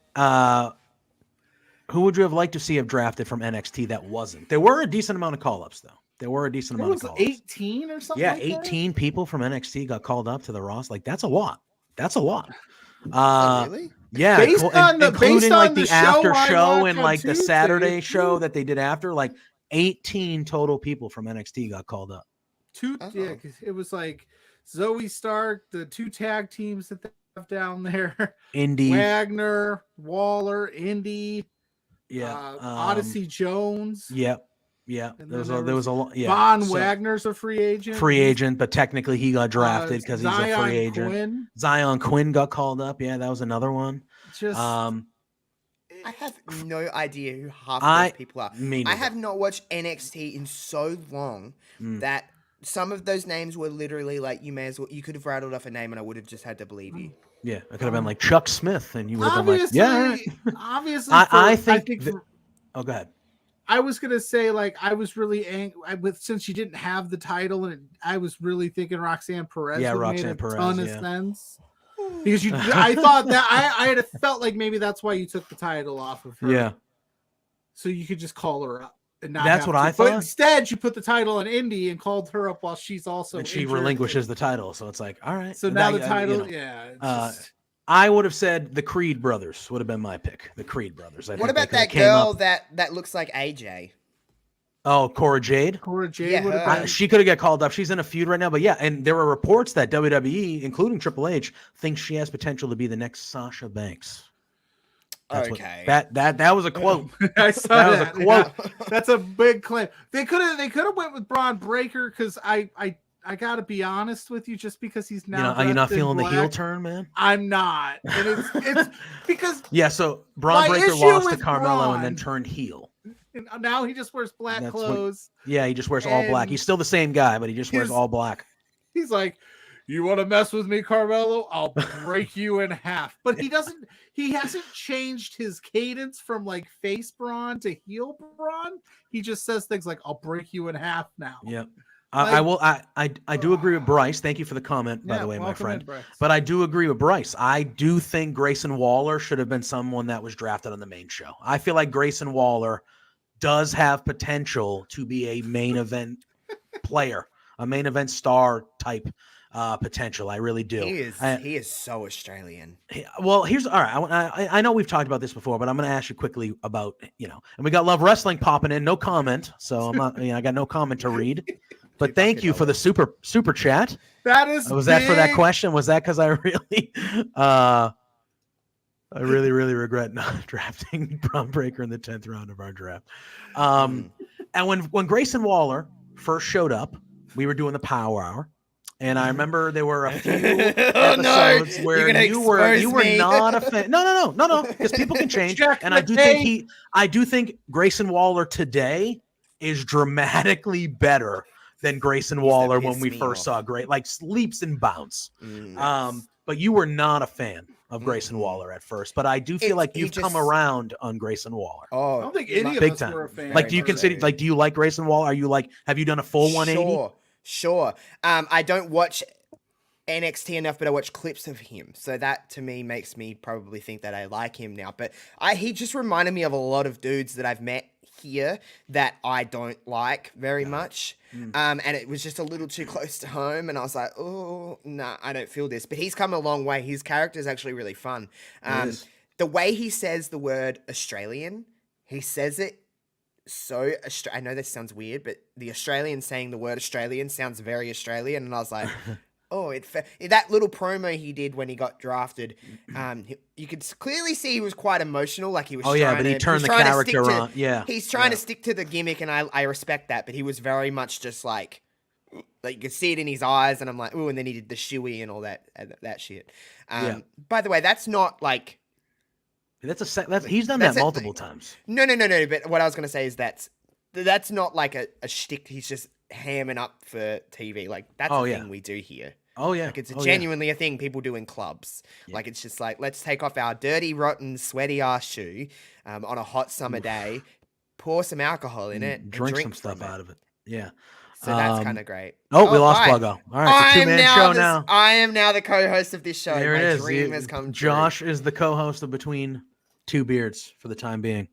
"Who would you have liked to see have drafted from NXT that wasn't?" There were a decent amount of call-ups, though. There were a decent amount of call-ups. 18 or something. Yeah, like 18 people from NXT got called up to the roster. Like that's a lot. That's a lot. Really? Yeah, including like the after show and like Tuesday, the Saturday show that they did after, like 18 total people from NXT got called up. Because it was like Zoe Stark, the two tag teams that they have down there, Indy, Wagner, Waller, Indy, Odyssey Jones. Yep. Yeah, there was a lot. Yeah, Von Wagner's a free agent. But technically he got drafted because he's a free agent. Quinn. Zion Quinn got called up. Yeah, that was another one. I have no idea who half those people are. I have not watched NXT in so long that some of those names were literally like you could have rattled off a name and I would have just had to believe you. Yeah, it could have been like Chuck Smith, and you would have been like, yeah. Right. Obviously, I think. Oh, go ahead. I was gonna say, like, I was really angry since she didn't have the title, and I was really thinking Roxanne Perez. Yeah, Roxanne made a Perez, ton of sense because I thought that I had felt like maybe that's why you took the title off of her. Yeah, so you could just call her up and not. That's what I thought. But instead, you put the title on Indy and called her up while she's also. And she relinquishes the title, so it's like, all right. So now the title, I would have said the Creed brothers would have been my pick. The Creed brothers. What about that girl that looks like AJ? Oh, Cora Jade. Cora Jade. She could have got called up. She's in a feud right now, but yeah, and there were reports that WWE, including Triple H, thinks she has potential to be the next Sasha Banks. Okay. That was a quote. I saw that. Was a quote. Yeah. That's a big claim. They could have went with Braun Breaker because I gotta be honest with you, just because he's now. Are you not feeling the heel turn, man? I'm not, and it's because so Braun Breaker lost to Carmelo and then turned heel. And now he just wears black clothes. He just wears all black. He's still the same guy, but he just wears all black. He's like, "You want to mess with me, Carmelo? I'll break you in half." But he doesn't. He hasn't changed his cadence from like face Braun to heel Braun. He just says things like, "I'll break you in half now." Yep. I will. I do agree with Bryce. Thank you for the comment, by the way, my friend. But I do agree with Bryce. I do think Grayson Waller should have been someone that was drafted on the main show. I feel like Grayson Waller does have potential to be a main event player, a main event star type potential. I really do. He is so Australian. Well, here's all right. I know we've talked about this before, but I'm going to ask you quickly about and we got Love Wrestling popping in. No comment, so I'm not. I got no comment to read. But thank you for the super chat. That is. Was that for that question? Was that because I really regret not drafting Braun Breaker in the 10th round of our draft. And when Grayson Waller first showed up, we were doing the Power Hour, and I remember there were a few episodes where you were not a fan. No, because people can change, and I do think Grayson Waller today is dramatically better than Grayson Waller when we first saw like leaps and bounds. But but you were not a fan of Grayson Waller at first. But I do feel like you've come around on Grayson Waller. Oh, I don't think any of big us time. were a fan. Like, do you consider like do you like Grayson Waller? Are you like have you done a full 180? Sure. I don't watch NXT enough, but I watch clips of him. So that to me makes me probably think that I like him now. But he just reminded me of a lot of dudes that I've met here that I don't like very much. And it was just a little too close to home. And I was like, oh, nah, I don't feel this. But he's come a long way. His character is actually really fun. The way he says the word Australian, he says it so I know this sounds weird, but the Australian saying the word Australian sounds very Australian. And I was like, oh, that little promo he did when he got drafted, you could clearly see he was quite emotional. Like he was. Oh yeah, but he turned the character on. Yeah, he's trying to stick to the gimmick, and I respect that. But he was very much just like you could see it in his eyes, and I'm like, ooh, and then he did the shoey and all that shit. By the way, that's not like. He's done that multiple times. No. But what I was gonna say is that's not like a shtick. He's just hamming up for TV. Like that's a thing we do here. Oh yeah, like it's genuinely a thing people do in clubs. Yeah. Like it's just like let's take off our dirty, rotten, sweaty ass shoe on a hot summer day, pour some alcohol in it, drink some stuff out of it. Yeah. So that's kind of great. Oh, we lost Pluggo. All right, it's a two-man show now. I am now the co-host of this show. There it is. Dream has come true. Josh is the co-host of Between Two Beards for the time being.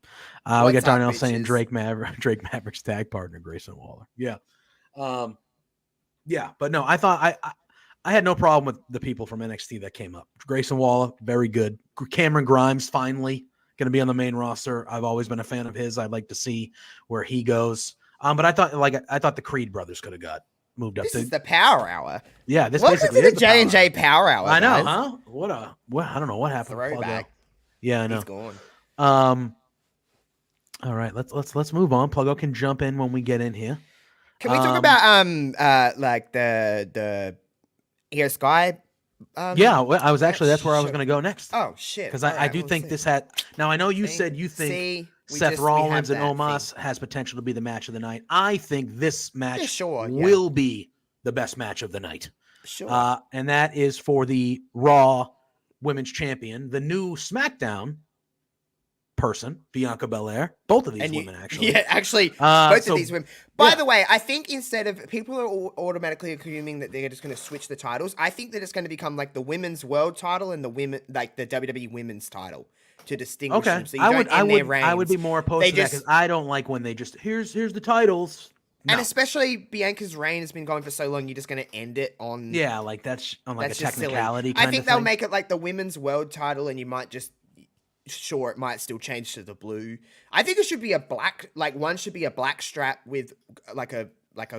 We got Darnell saying Drake Maverick's tag partner Grayson Waller. Yeah. But no, I thought I had no problem with the people from NXT that came up. Grayson Waller, very good. Cameron Grimes finally going to be on the main roster. I've always been a fan of his. I'd like to see where he goes. But I thought the Creed brothers could have got moved up. This is the Power Hour. Yeah, this Welcome basically to is the J&J Power Hour. I know, guys. huh? What I don't know what happened. Throwback. Yeah, I know. He's gone. All right, let's move on. Pluggo can jump in when we get in here. Can we talk about like the Io Sky? I was actually that's where I was going to go next. Oh shit! Because I do think this had. Now I know you said you think Seth Rollins and Omos has potential to be the match of the night. I think this match will be the best match of the night. Sure. And that is for the Raw Women's Champion, the new SmackDown person, Bianca Belair. Both of these women, actually. Yeah, actually, both of these women. By the way, I think instead of people are automatically assuming that they're just going to switch the titles, I think that it's going to become like the women's world title and the women, like the WWE women's title, to distinguish them. So you I would be more opposed to that because I don't like when they just here's the titles. No. And especially Bianca's reign has been going for so long, you're just going to end it on. Yeah, like that's on like a technicality. Kind I think of they'll thing. make it like the women's world title, and you might just. Sure, it might still change to the blue. I think it should be a black, like one should be a black strap with like a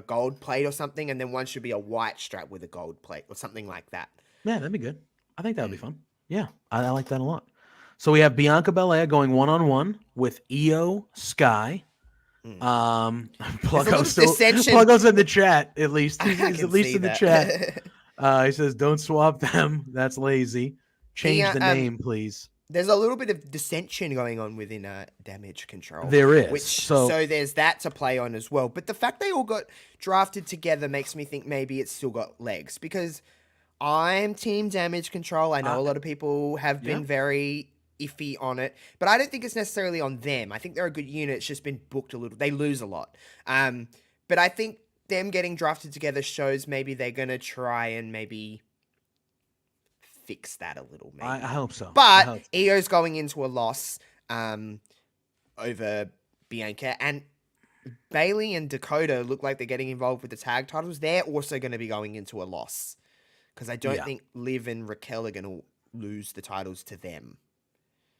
gold plate or something, and then one should be a white strap with a gold plate or something like that. Yeah, that'd be good. I think that would be fun. Yeah, I like that a lot. So we have Bianca Belair going 1-on-1 with Io Sky. Pluggo's in the chat, at least. He's at least in the chat. He says, don't swap them. That's lazy. Change the name, please. There's a little bit of dissension going on within Damage Control. There is. So there's that to play on as well. But the fact they all got drafted together makes me think maybe it's still got legs. Because I'm Team Damage Control. I know a lot of people have been very iffy on it. But I don't think it's necessarily on them. I think they're a good unit. It's just been booked a little. They lose a lot. But I think them getting drafted together shows maybe they're going to try and maybe... fix that a little, maybe. I hope so. But Io's going into a loss over Bianca, and Bailey and Dakota look like they're getting involved with the tag titles. They're also going to be going into a loss because I don't think Liv and Raquel are going to lose the titles to them.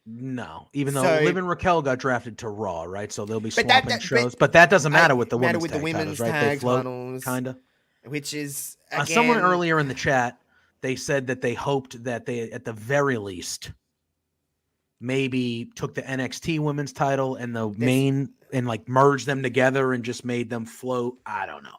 No, even though Liv and Raquel got drafted to Raw, right? So they'll be swapping shows, but that doesn't matter with the women's titles, right? They float, kind of. Which is again, someone earlier in the chat. They said that they hoped that they, at the very least, maybe took the NXT women's title and the main and like merged them together and just made them float. I don't know.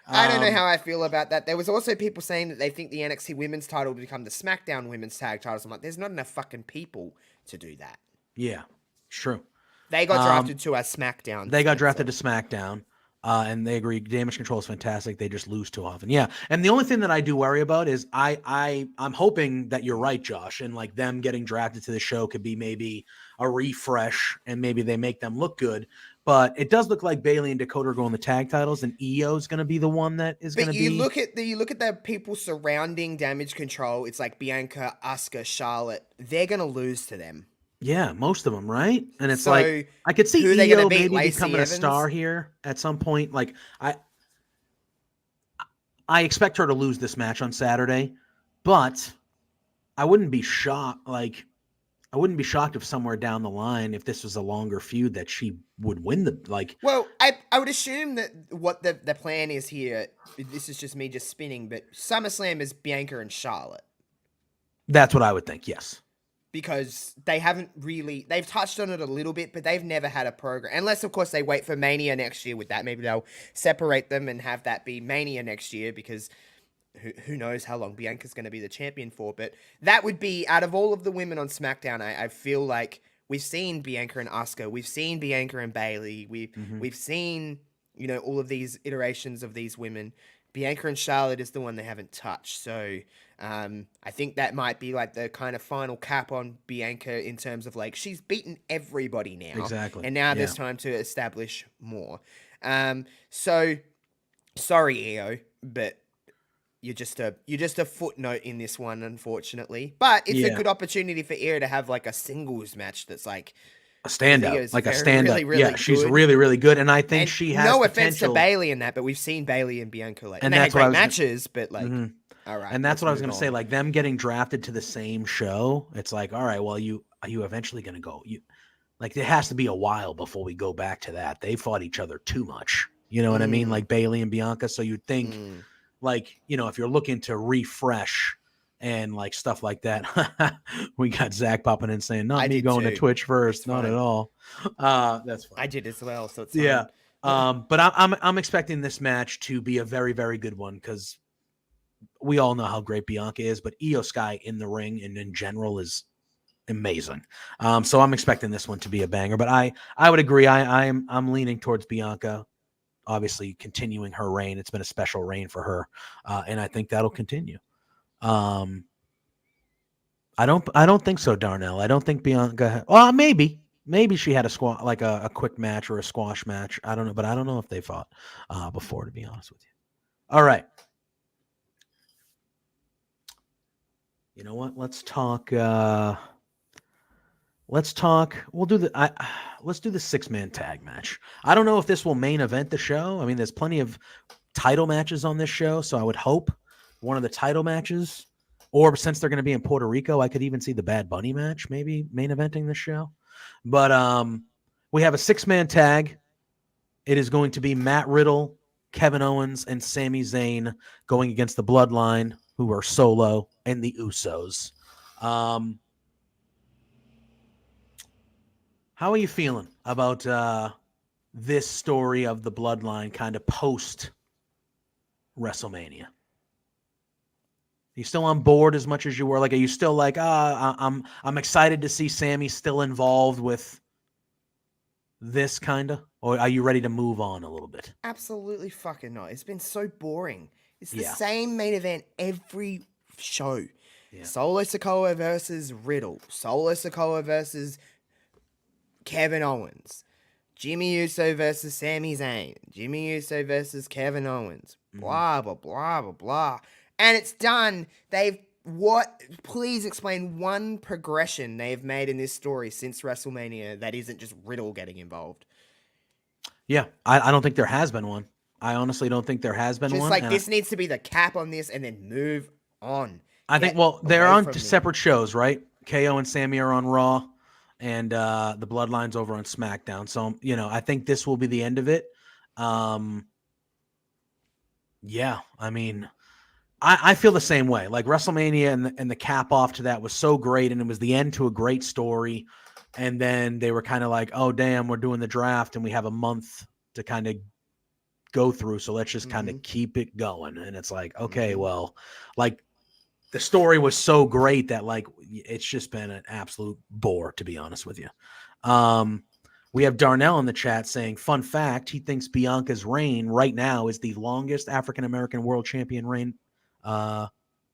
I don't know how I feel about that. There was also people saying that they think the NXT women's title will become the SmackDown women's tag titles. I'm like, there's not enough fucking people to do that. Yeah, true. They got drafted to a SmackDown. They got drafted to SmackDown. And they agree damage control is fantastic. They just lose too often. Yeah. And the only thing that I do worry about is I'm hoping that you're right, Josh, and like them getting drafted to the show could be maybe a refresh and maybe they make them look good. But it does look like Bailey and Dakota are going the tag titles, and Io is going to be the one that is going to be. You look at the people surrounding damage control. It's like Bianca, Asuka, Charlotte. They're going to lose to them. Yeah, most of them, right? And it's So, like I could see who are they Io gonna beat, maybe Lacey becoming Evans? a star here at some point. Like I expect her to lose this match on Saturday, but I wouldn't be shocked. Like I wouldn't be shocked if somewhere down the line, if this was a longer feud, that she would win the like. Well, I would assume that what the plan is here. This is just me just spinning, but SummerSlam is Bianca and Charlotte. That's what I would think. Yes. Because they've touched on it a little bit, but they've never had a program. Unless, of course, they wait for Mania next year with that. Maybe they'll separate them and have that be Mania next year because who knows how long Bianca's going to be the champion for. But that would be, out of all of the women on SmackDown, I feel like we've seen Bianca and Asuka. We've seen Bianca and Bailey. We've seen, all of these iterations of these women. Bianca and Charlotte is the one they haven't touched. So I think that might be like the kind of final cap on Bianca in terms of like she's beaten everybody now. Exactly. And now there's time to establish more. So sorry, Io, but you're just a footnote in this one, unfortunately. But it's a good opportunity for Io to have like a singles match that's like a standout, like a standout. Really yeah, she's really, really good, and I think she has no potential. offense to Bailey in that, but we've seen Bailey and Bianca like, and they had that's what great I was matches, but like, all right. And that's what I was going to say. Like them getting drafted to the same show, it's like, all right, well, are you eventually going to go? Like it has to be a while before we go back to that. They fought each other too much. You know what I mean? Like Bailey and Bianca. So you'd think, like, if you're looking to refresh and like stuff like that, we got Zach popping in saying, "Not me going to Twitch first, not at all." That's fine. I did as well, so it's yeah. But I'm expecting this match to be a very, very good one because we all know how great Bianca is, but Io Sky in the ring and in general is amazing. So I'm expecting this one to be a banger. But I would agree. I'm leaning towards Bianca. Obviously, continuing her reign. It's been a special reign for her, and I think that'll continue. I don't think so, Darnell. I don't think Bianca. Well, maybe she had a quick match or a squash match. I don't know, but I don't know if they fought before. To be honest with you. All right. You know what? Let's talk. Let's do the 6-man tag match. I don't know if this will main event the show. I mean, there's plenty of title matches on this show, so I would hope one of the title matches, or since they're going to be in Puerto Rico, I could even see the Bad Bunny match maybe main eventing this show. But we have a 6-man tag. It is going to be Matt Riddle, Kevin Owens, and Sami Zayn going against the Bloodline, who are Solo, and the Usos. How are you feeling about this story of the Bloodline kind of post WrestleMania? Are you still on board as much as you were? Like, are you still like, I'm excited to see Sammy still involved with this kind of? Or are you ready to move on a little bit? Absolutely fucking not. It's been so boring. It's the same main event every show. Yeah. Solo Sikoa versus Riddle. Solo Sikoa versus Kevin Owens. Jimmy Uso versus Sami Zayn. Jimmy Uso versus Kevin Owens. Blah, blah, blah, blah, blah. And it's done. Please explain one progression they've made in this story since WrestleMania that isn't just Riddle getting involved. Yeah, I don't think there has been one. I honestly don't think there has been one. Just like this needs to be the cap on this and then move on. I think, well, they're on separate shows, right? KO and Sammy are on Raw and the Bloodline's over on SmackDown. So, I think this will be the end of it. Yeah, I mean, I feel the same way. Like WrestleMania and the cap off to that was so great, and it was the end to a great story. And then they were kind of like, oh, damn, we're doing the draft, and we have a month to kind of go through. So let's just kind of keep it going. And it's like, okay, well, like the story was so great that like it's just been an absolute bore, to be honest with you. We have Darnell in the chat saying, fun fact, he thinks Bianca's reign right now is the longest African-American world champion reign ever.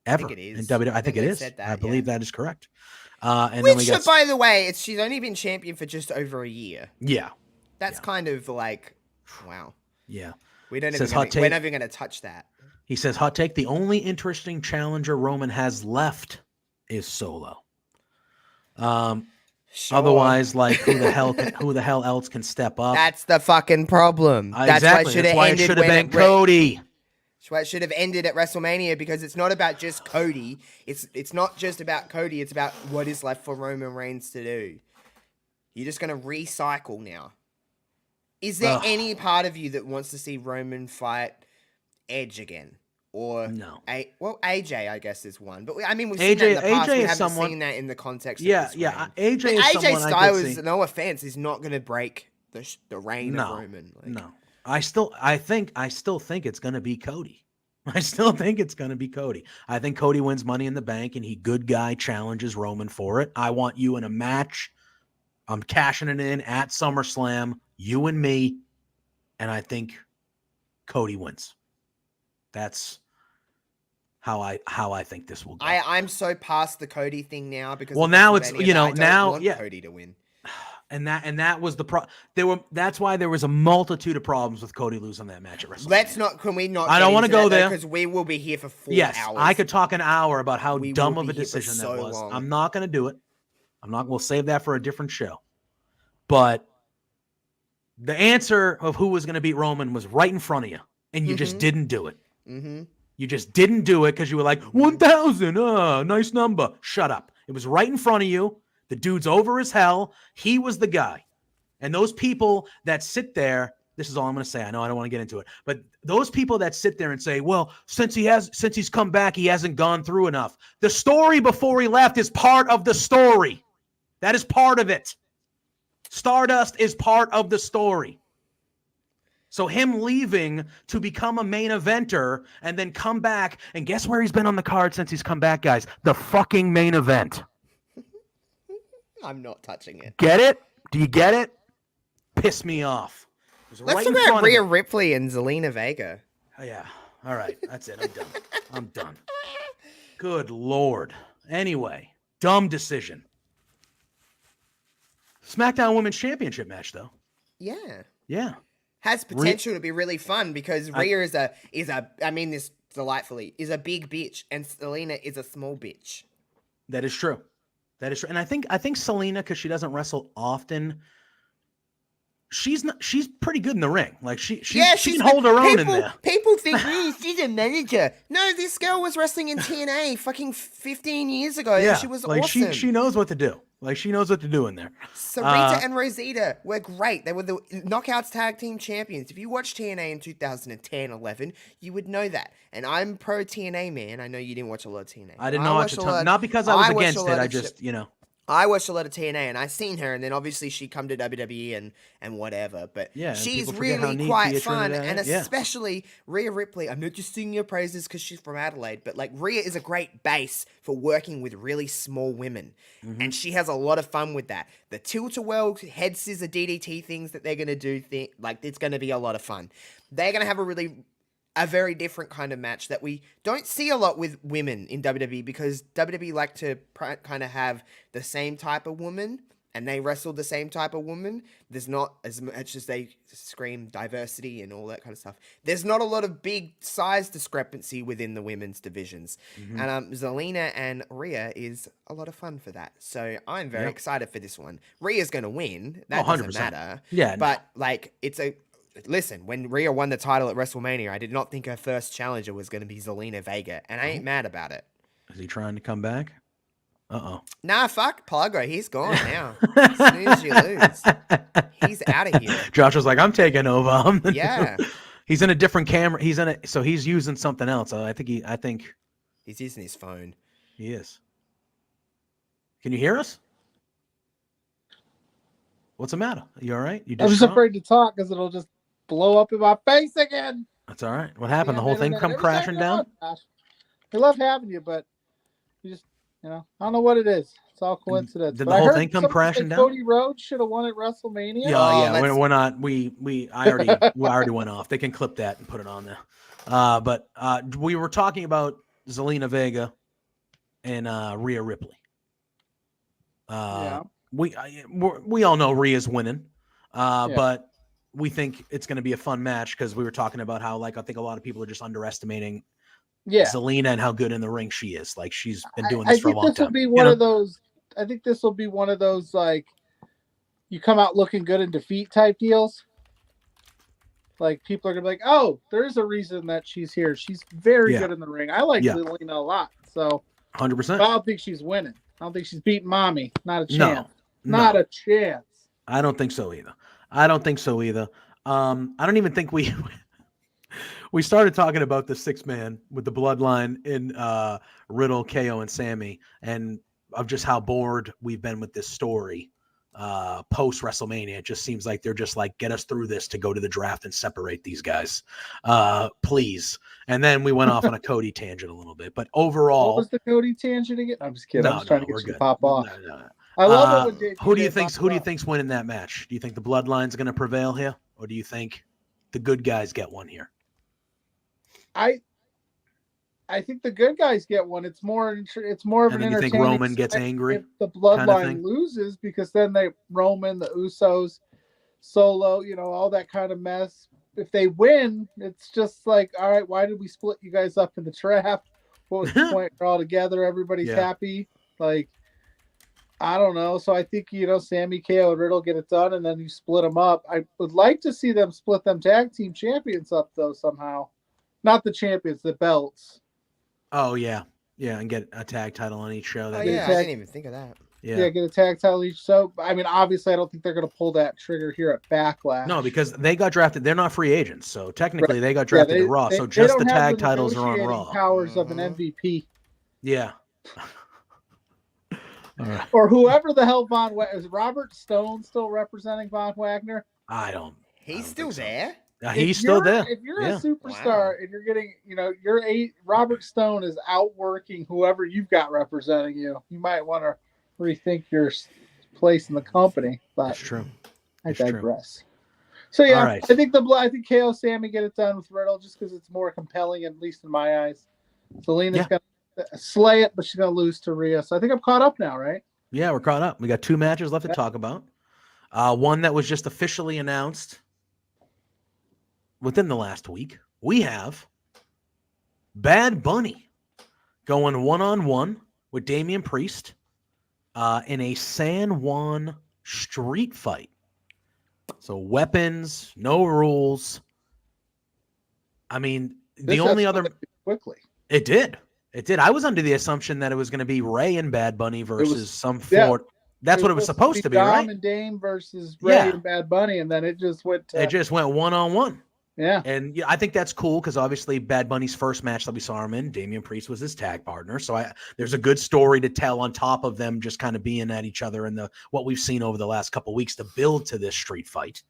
I think it is. In WWE. I think it is. Said that, I believe that is correct. And Which, then we got, by the way, she's only been champion for just over a year. Yeah. That's kind of like, wow. Yeah. We're never going to touch that. He says, hot take, the only interesting challenger Roman has left is Solo. Sure. Otherwise, like, who the hell else can step up? That's the fucking problem. Exactly. That's why it should have been Cody. That's why it should have ended at WrestleMania, because it's not about just Cody. It's not just about Cody. It's about what is left for Roman Reigns to do. You're just going to recycle now. Is there any part of you that wants to see Roman fight Edge again? Or no? AJ, I guess, is one. But I mean, we've seen that in the past. We haven't seen that in the context. Yeah. AJ Styles, no offense, is not going to break the reign of Roman. No, I still think it's going to be Cody. I still think it's going to be Cody. I think Cody wins Money in the Bank and he good guy challenges Roman for it. I want you in a match. I'm cashing it in at SummerSlam, you and me, and I think Cody wins. That's how I think this will go. I'm so past the Cody thing now because now it's I don't want Cody to win. And that was the that's why there was a multitude of problems with Cody losing that match at WrestleMania. Can we not? I don't want to go there because we will be here for 4 hours. I could talk an hour about how dumb of a decision that was. Long. I'm not going to do it. We'll save that for a different show. But the answer of who was going to beat Roman was right in front of you, and you just didn't do it. Mm-hmm. You just didn't do it because you were like, 1,000, nice number. Shut up. It was right in front of you. The dude's over as hell. He was the guy. And those people that sit there, this is all I'm going to say. I know I don't want to get into it. But those people that sit there and say, well, since he's come back, he hasn't gone through enough. The story before he left is part of the story. That is part of it. Stardust is part of the story. So him leaving to become a main eventer and then come back, and guess where he's been on the card since he's come back, guys? The fucking main event. I'm not touching it. Get it? Do you get it? Piss me off. Let's talk about Rhea Ripley and Zelina Vega. Oh, yeah. All right. That's it. I'm done. Good Lord. Anyway, dumb decision. SmackDown Women's Championship match, though. Yeah. Yeah. Has potential to be really fun because Rhea is a big bitch and Selena is a small bitch. That is true. And I think Selena, because she doesn't wrestle often, she's pretty good in the ring. Like she can hold her own in there. People think she's a manager. No, this girl was wrestling in TNA fucking 15 years ago. Yeah, and she was awesome. She knows what to do. Like she knows what to do in there. Sarita and Rosita were great. They were the Knockouts Tag Team Champions. If you watched TNA in 2010-11, you would know that. And I'm pro TNA, man. I know you didn't watch a lot of TNA. I didn't watch a ton. Not because I was against it. I just, I watched a lot of TNA and I seen her, and then obviously she come to WWE and whatever. But yeah, she's really quite fun, and especially Rhea Ripley. I'm not just singing her praises because she's from Adelaide, but like Rhea is a great base for working with really small women, and she has a lot of fun with that. The tilt-a-whirl, head scissor, DDT things that they're gonna do, it's gonna be a lot of fun. They're gonna have a very different kind of match that we don't see a lot with women in WWE because WWE like to kind of have the same type of woman and they wrestle the same type of woman. There's not as much as they scream diversity and all that kind of stuff. There's not a lot of big size discrepancy within the women's divisions. And Zelina and Rhea is a lot of fun for that. So I'm very excited for this one. Rhea's going to win. That doesn't matter. Yeah. But listen, when Rhea won the title at WrestleMania, I did not think her first challenger was going to be Zelina Vega, and I ain't mad about it. Is he trying to come back? Uh-oh. Nah, fuck Pluggo. He's gone now. As soon as you lose, he's out of here. Josh was like, I'm taking over. Yeah. He's in a different camera. So he's using something else. I think he's using his phone. He is. Can you hear us? What's the matter? You all right? I'm just afraid to talk because it'll just blow up in my face again. That's all right. What happened? The whole thing come crashing down? We love having you, but you just, I don't know what it is. It's all coincidence. Did But the I whole heard thing come somebody crashing said down? Cody Rhodes should have won at WrestleMania. Yeah, let's- we're not. I already went off. They can clip that and put it on there. But we were talking about Zelina Vega and Rhea Ripley. We all know Rhea's winning, but we think it's going to be a fun match because we were talking about how I think a lot of people are just underestimating Zelina and how good in the ring she is. Like she's been doing this for a long time. This will be one of those. I think this will be one of those you come out looking good in defeat type deals. Like people are gonna be like, oh, there's a reason that she's here. She's very good in the ring. I like Zelina a lot. So 100%. I don't think she's winning. I don't think she's beating Mommy. Not a chance. No. Not a chance. I don't think so either. I don't even think we started talking about the 6-man with the bloodline in Riddle, KO, and Sammy, and of just how bored we've been with this story post WrestleMania. It just seems like they're just get us through this to go to the draft and separate these guys, please. And then we went off on a Cody tangent a little bit, but overall, what was the Cody tangent again? I'm just kidding. I'm just trying to get you to pop off. No. I love it when who do you think's winning that match? Do you think the Bloodline's going to prevail here, or do you think the good guys get one here? I think the good guys get one. It's more of an entertaining. You think Roman gets angry if the Bloodline loses, because then Roman, the Usos, Solo, all that kind of mess. If they win, it's just all right, why did we split you guys up in the draft? What was the point? We're all together, everybody's happy. I don't know. So I think, Sammy, KO, and Riddle get it done, and then you split them up. I would like to see them split them tag team champions up, though, somehow. Not the champions, the belts. Oh, yeah. Yeah, and get a tag title on each show. I didn't even think of that. Yeah, get a tag title each. So, I mean, obviously, I don't think they're going to pull that trigger here at Backlash. No, because they got drafted. They're not free agents, so technically they got drafted to Raw. So just the tag titles are on Raw. Powers of an MVP. Yeah. All right. Or whoever the hell is Robert Stone still representing Von Wagner? He's still there. He's still there. If you're a superstar and you're getting, Robert Stone is outworking whoever you've got representing you. You might want to rethink your place in the company. But that's true. I digress. True. So yeah, right. I think KO Sammy get it done with Riddle just because it's more compelling, at least in my eyes. Zelina's gonna slay it, but she's gonna lose to Rhea. So I think I'm caught up now, right? Yeah, we're caught up. We got 2 matches left to talk about. One that was just officially announced within the last week. We have Bad Bunny going 1-on-1 with Damian Priest in a San Juan street fight. So weapons, no rules. I mean, the only other quickly. It did. I was under the assumption that it was going to be Ray and Bad Bunny versus some Ford. That's what it was supposed to be, right? Dom and Dame versus Ray and Bad Bunny, and then it just went 1-on-1. Yeah. And I think that's cool because obviously Bad Bunny's first match that we saw him in, Damian Priest was his tag partner. So there's a good story to tell on top of them just kind of being at each other and what we've seen over the last couple of weeks to build to this street fight.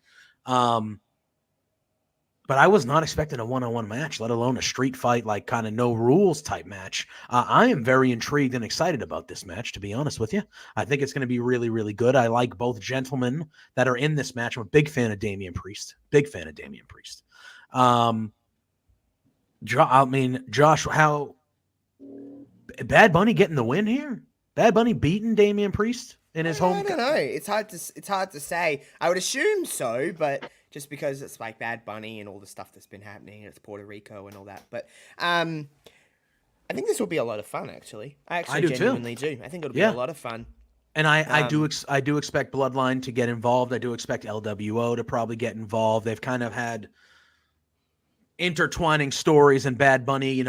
But I was not expecting a 1-on-1 match, let alone a street fight, kind of no rules type match. I am very intrigued and excited about this match, to be honest with you. I think it's going to be really, really good. I like both gentlemen that are in this match. I'm a big fan of Damian Priest. Josh, how Bad Bunny getting the win here? Bad Bunny beating Damian Priest in his home? I don't know. It's hard to say. I would assume so, but just because it's Bad Bunny and all the stuff that's been happening, it's Puerto Rico and all that. But I think this will be a lot of fun. Actually, I genuinely do. I think it'll be a lot of fun. And I do expect Bloodline to get involved. I do expect LWO to probably get involved. They've kind of had intertwining stories, and Bad Bunny,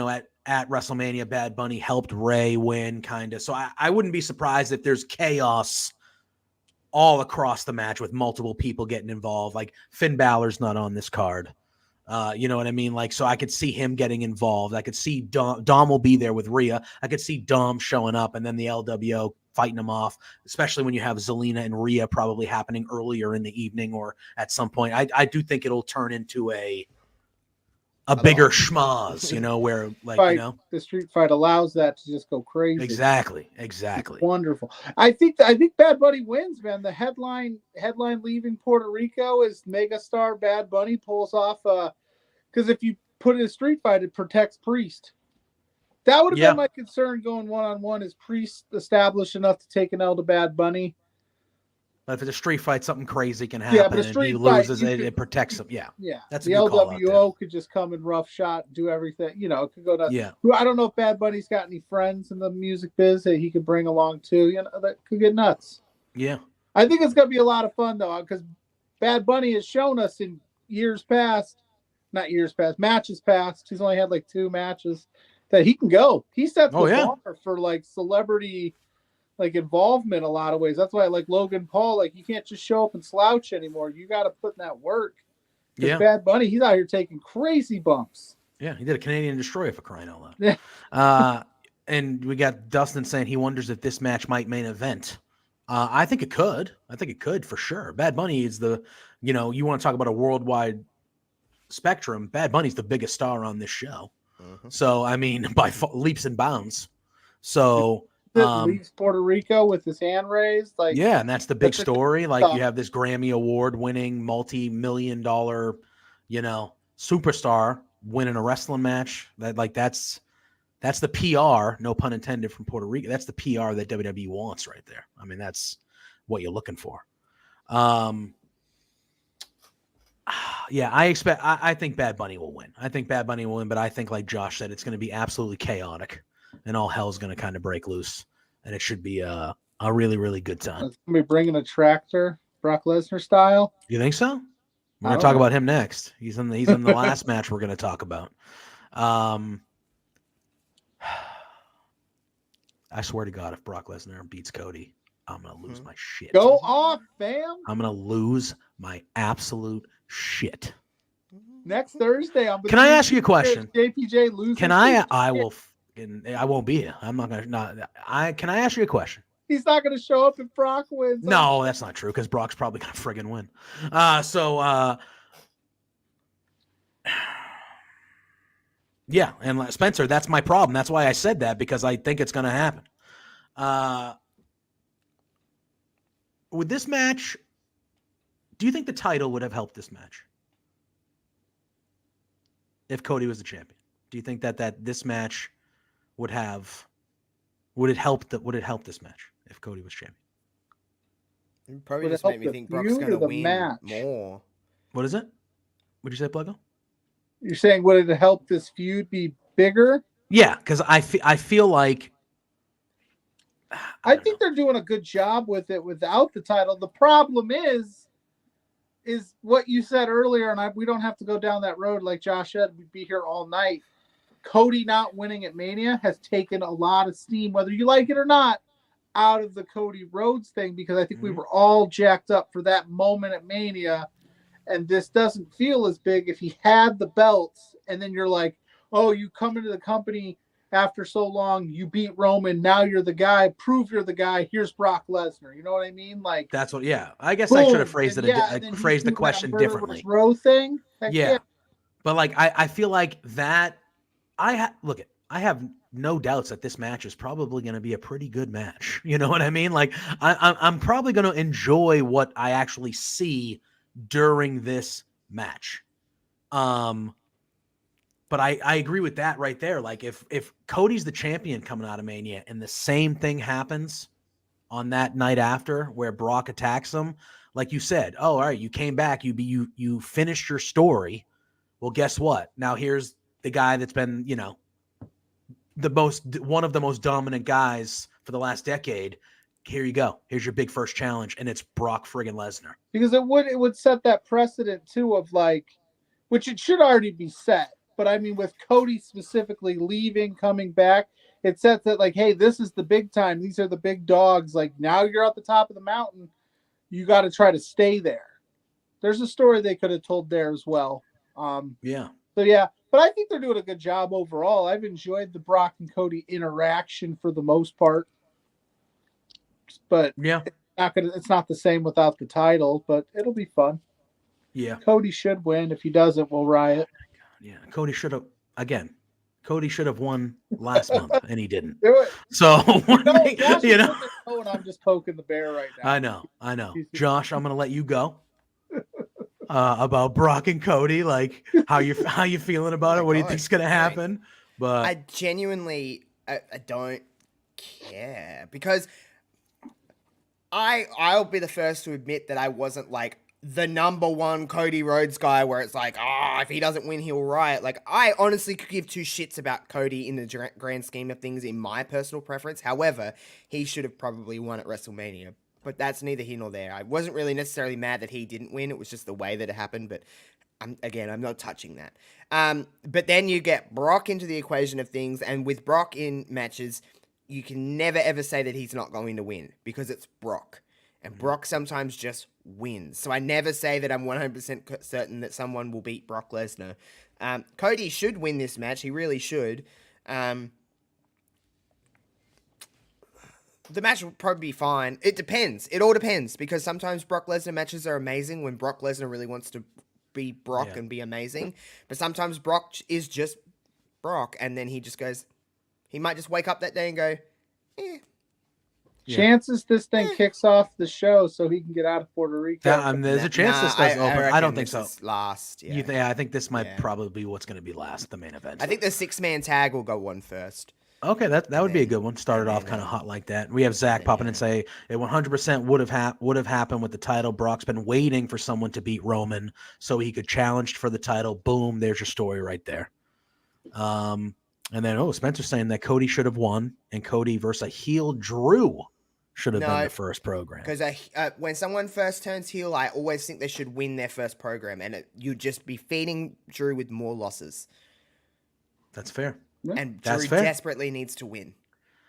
at WrestleMania, Bad Bunny helped Ray win, kind of. So I wouldn't be surprised if there's chaos all across the match with multiple people getting involved. Like Finn Balor's not on this card. You know what I mean? So I could see him getting involved. I could see Dom will be there with Rhea. I could see Dom showing up and then the LWO fighting him off, especially when you have Zelina and Rhea probably happening earlier in the evening or at some point. I do think it'll turn into a bigger schmoz, where the street fight allows that to just go crazy. Exactly. It's wonderful. I think Bad Bunny wins, man. The headline leaving Puerto Rico is megastar Bad Bunny pulls off because if you put in a street fight, it protects Priest. That would have been my concern going one-on-one. Is Priest established enough to take an L to Bad Bunny? But if it's a street fight, something crazy can happen. Yeah, but a street he fight, loses, it protects him. Yeah. Yeah. That's the LWO could just come in rough shot, do everything. It could go nuts. Yeah. I don't know if Bad Bunny's got any friends in the music biz that he could bring along too. That could get nuts. Yeah. I think it's going to be a lot of fun though, because Bad Bunny has shown us in matches past. He's only had like 2 matches that he can go. He sets the bar for like celebrity like involvement a lot of ways. That's why I like Logan Paul. Like you can't just show up and slouch anymore. You got to put in that work. Yeah. Bad Bunny, he's out here taking crazy bumps. Yeah, he did a Canadian Destroyer for crying out loud. Yeah. And we got Dustin saying he wonders if this match might main event. I think it could. I think it could for sure. Bad Bunny is you want to talk about a worldwide spectrum. Bad Bunny's the biggest star on this show. Mm-hmm. So, I mean, by leaps and bounds. So, leaves Puerto Rico with his hand raised. And that's the big story. Like, you have this Grammy Award-winning, multi-million-dollar, superstar winning a wrestling match. That's the PR, no pun intended, from Puerto Rico. That's the PR that WWE wants right there. I mean, that's what you're looking for. I think Bad Bunny will win. But I think, like Josh said, it's going to be absolutely chaotic, and all hell's going to kind of break loose, and it should be a really, really good time. It's going to be bringing a tractor, Brock Lesnar style. You think so? We're going to talk about him next. He's in the last match we're going to talk about. I swear to God, if Brock Lesnar beats Cody, I'm going to lose my shit. Go off, fam. I'm going to lose my absolute shit. Next Thursday, can I ask you a question? JPJ loses. Can I? I will. I won't be here. I'm not going to. Can I ask you a question? He's not going to show up if Brock wins. No, that's not true because Brock's probably going to friggin' win. Yeah, and Spencer, that's my problem. That's why I said that, because I think it's going to happen. With this match, do you think the title would have helped this match if Cody was the champion? Do you think that this match would it help this match if Cody was champion? It probably just made me think Brock's going to win more. What is it? What'd you say, Pluggo? You're saying would it help this feud be bigger? Yeah, because I feel like I think they're doing a good job with it without the title. The problem is what you said earlier, and we don't have to go down that road like Josh said. We'd be here all night. Cody not winning at Mania has taken a lot of steam, whether you like it or not, out of the Cody Rhodes thing, because I think we were all jacked up for that moment at Mania. And this doesn't feel as big if he had the belts, and then you're like, oh, you come into the company after so long, you beat Roman, now you're the guy, prove you're the guy, here's Brock Lesnar. You know what I mean? Like, that's what, I guess boom, I should have phrased phrased the question differently. Row thing? Yeah. But like, I feel like that, I have no doubts that this match is probably going to be a pretty good match. You know what I mean? Like, I'm probably going to enjoy what I actually see during this match. But I agree with that right there. Like if Cody's the champion coming out of Mania and the same thing happens on that night after where Brock attacks him, like you said, oh, all right, you came back, you finished your story. Well, guess what? Now here's the guy that's been, one of the most dominant guys for the last decade. Here you go. Here's your big first challenge, and it's Brock friggin' Lesnar. Because it would set that precedent too of like, which it should already be set. But I mean, with Cody specifically leaving, coming back, it sets that like, hey, this is the big time. These are the big dogs. Like now you're at the top of the mountain. You got to try to stay there. There's a story they could have told there as well. Yeah. So yeah, but I think they're doing a good job overall. I've enjoyed the Brock and Cody interaction for the most part. But yeah, it's not the same without the title, but it'll be fun. Yeah. Cody should win. If he doesn't, we'll riot. Yeah, Cody should have won last month, and he didn't. Do it. So, Josh you is know. looking low, and I'm just poking the bear right now. I know. Josh, I'm going to let you go. About Brock and Cody, like how you feeling about it? What do you think's going to happen? But I genuinely I don't care because I'll be the first to admit that I wasn't like the number one Cody Rhodes guy where it's like, if he doesn't win, he'll riot. Like, I honestly could give two shits about Cody in the grand scheme of things in my personal preference. However, he should have probably won at WrestleMania, but that's neither here nor there. I wasn't really necessarily mad that he didn't win. It was just the way that it happened, but I'm not touching that. But then you get Brock into the equation of things, and with Brock in matches, you can never ever say that he's not going to win because it's Brock. And Brock sometimes just wins. So I never say that I'm 100% certain that someone will beat Brock Lesnar. Cody should win this match. He really should. The match will probably be fine. It depends. It all depends. Because sometimes Brock Lesnar matches are amazing when Brock Lesnar really wants to be Brock and be amazing. But sometimes Brock is just Brock. And then he just goes... He might just wake up that day and go... Chances this thing kicks off the show so he can get out of Puerto Rico. There's a chance this does open. I don't think so. Last, I think this might probably be what's going to be last, the main event. I think the 6-man tag will go on first. Okay, that would be a good one. Started off kind of hot like that. We have Zach popping and say it 100% would have happened with the title. Brock's been waiting for someone to beat Roman so he could challenge for the title. Boom, there's your story right there. And then Spencer's saying that Cody should have won, and Cody versus a heel Drew should have been the first program. Because when someone first turns heel, I always think they should win their first program, and you'd just be feeding Drew with more losses. That's fair. And Drew desperately needs to win.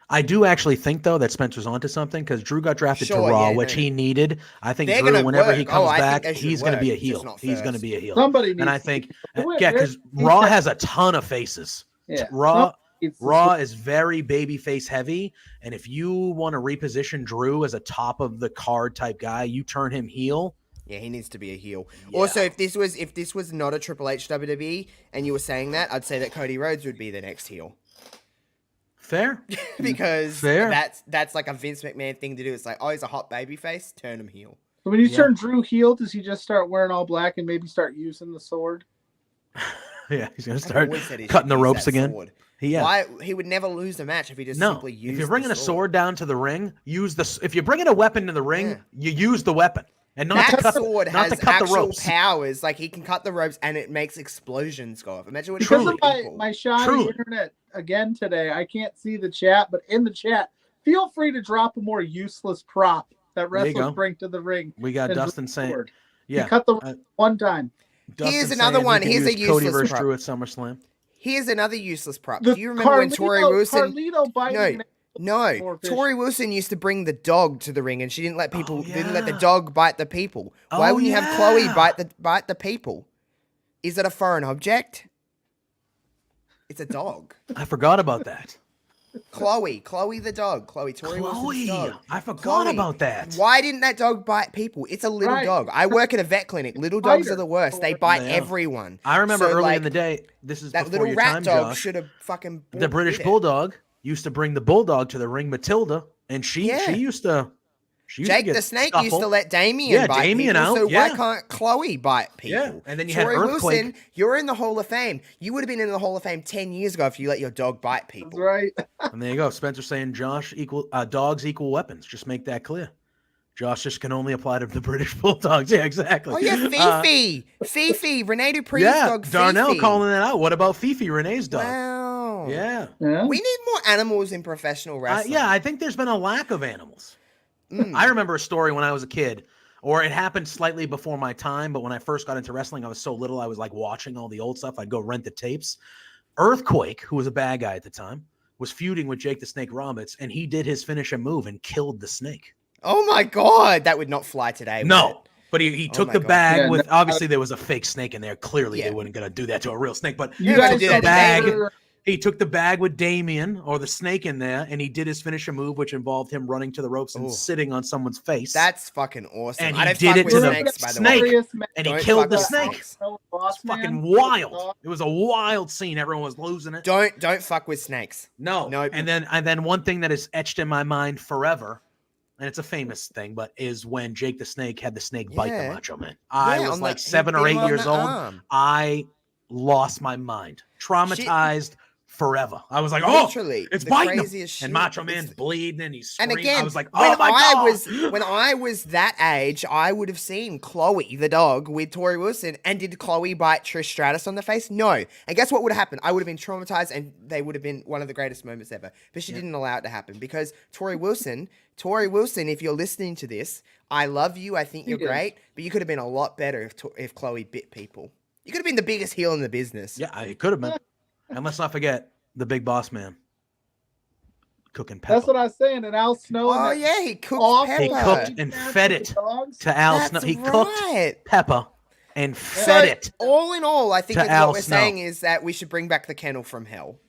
I do actually think, though, that Spencer's onto something because Drew got drafted to Raw, which he needed. I think Drew, whenever he comes back, he's going to be a heel. He's going to be a heel. Somebody needs and I think, because Raw has a ton of faces. Yeah. Raw is very babyface heavy, and if you want to reposition Drew as a top of the card type guy, you turn him heel. Yeah, he needs to be a heel. Yeah. Also, if this was not a Triple H WWE and you were saying that, I'd say that Cody Rhodes would be the next heel. Fair. Because that's like a Vince McMahon thing to do. It's like, he's a hot babyface, turn him heel. So when you turn Drew heel, does he just start wearing all black and maybe start using the sword? Yeah, he's going to start cutting the ropes again. Sword. Why he would never lose a match if he just simply used. If you're bringing a sword down to the ring, if you're bringing a weapon to the ring, you use the weapon, and not to cut sword not has to cut actual the ropes. Powers. Like he can cut the ropes, and it makes explosions go off. Imagine what because of my shoddy internet again today. I can't see the chat, but in the chat, feel free to drop a more useless prop that wrestlers bring to the ring. We got Dustin saying, he cut the one time. Here's another one. Here's a Cody useless versus prop. Drew at SummerSlam. Here's another useless prop. Do you remember when Tori Wilson? No. Tori Wilson used to bring the dog to the ring, and she didn't let didn't let the dog bite the people. Why wouldn't you have Chloe bite the people? Is it a foreign object? It's a dog. I forgot about that. Chloe the dog. Tori Wilson's dog. I forgot about that. Why didn't that dog bite people? It's a little dog. I work at a vet clinic. Little dogs are the worst. They bite everyone. I remember early in the day. This is that before little your rat time, dog Josh. should have fucking. The British Bulldog used to bring the bulldog to the ring, Matilda, and she used to. Jake the Snake used to let Damien bite people, out. So why can't Chloe bite people? Yeah, and then you Tori had Earthquake. Wilson, you're in the Hall of Fame. You would have been in the Hall of Fame 10 years ago if you let your dog bite people. That's right. And there you go. Spencer saying dogs equal weapons. Just make that clear. Josh just can only apply to the British Bulldogs. Yeah, exactly. Oh, yeah, Fifi. Renee Dupree's dog, Fifi. Darnell calling that out. What about Fifi, Renee's dog? Wow. Yeah. We need more animals in professional wrestling. I think there's been a lack of animals. I remember a story when I was a kid, or it happened slightly before my time, but when I first got into wrestling, I was so little, I was like watching all the old stuff. I'd go rent the tapes. Earthquake, who was a bad guy at the time, was feuding with Jake the Snake Roberts, and he did his finisher move and killed the snake. Oh my God, that would not fly today. No, but he took the bag with, obviously there was a fake snake in there. Clearly they weren't going to do that to a real snake, but you guys took the bag. He took the bag with Damien or the snake in there, and he did his finisher move, which involved him running to the ropes and sitting on someone's face. That's fucking awesome. And I he don't did fuck it with to the snakes, by the snake, way. and he Don't killed fuck the with snake. snakes. It's fucking wild. It was a wild scene. Everyone was losing it. Don't fuck with snakes. No. And then one thing that is etched in my mind forever, and it's a famous thing, but is when Jake the Snake had the snake bite the Macho Man. I was like 7 or 8 years old. I lost my mind. Traumatized forever. I was like, literally, it's the biting him. craziest And shit. Macho Man's bleeding and he's screaming. And again, I was like, oh my God. when I was that age, I would have seen Chloe, the dog, with Tori Wilson, and did Chloe bite Trish Stratus on the face? No. And guess what would have happened? I would have been traumatized, and they would have been one of the greatest moments ever. But she didn't allow it to happen because Tori Wilson, if you're listening to this, I love you. I think you're great, but you could have been a lot better if Chloe bit people. You could have been the biggest heel in the business. Yeah, it could have been. And let's not forget the big boss man cooking pepper. That's what I was saying. And Al Snow. Oh yeah, he cooked pepper. He cooked and fed it to Al Snow. He cooked pepper and fed it. All in all, I think Al what we're Snow. saying is that we should bring back the kennel from hell.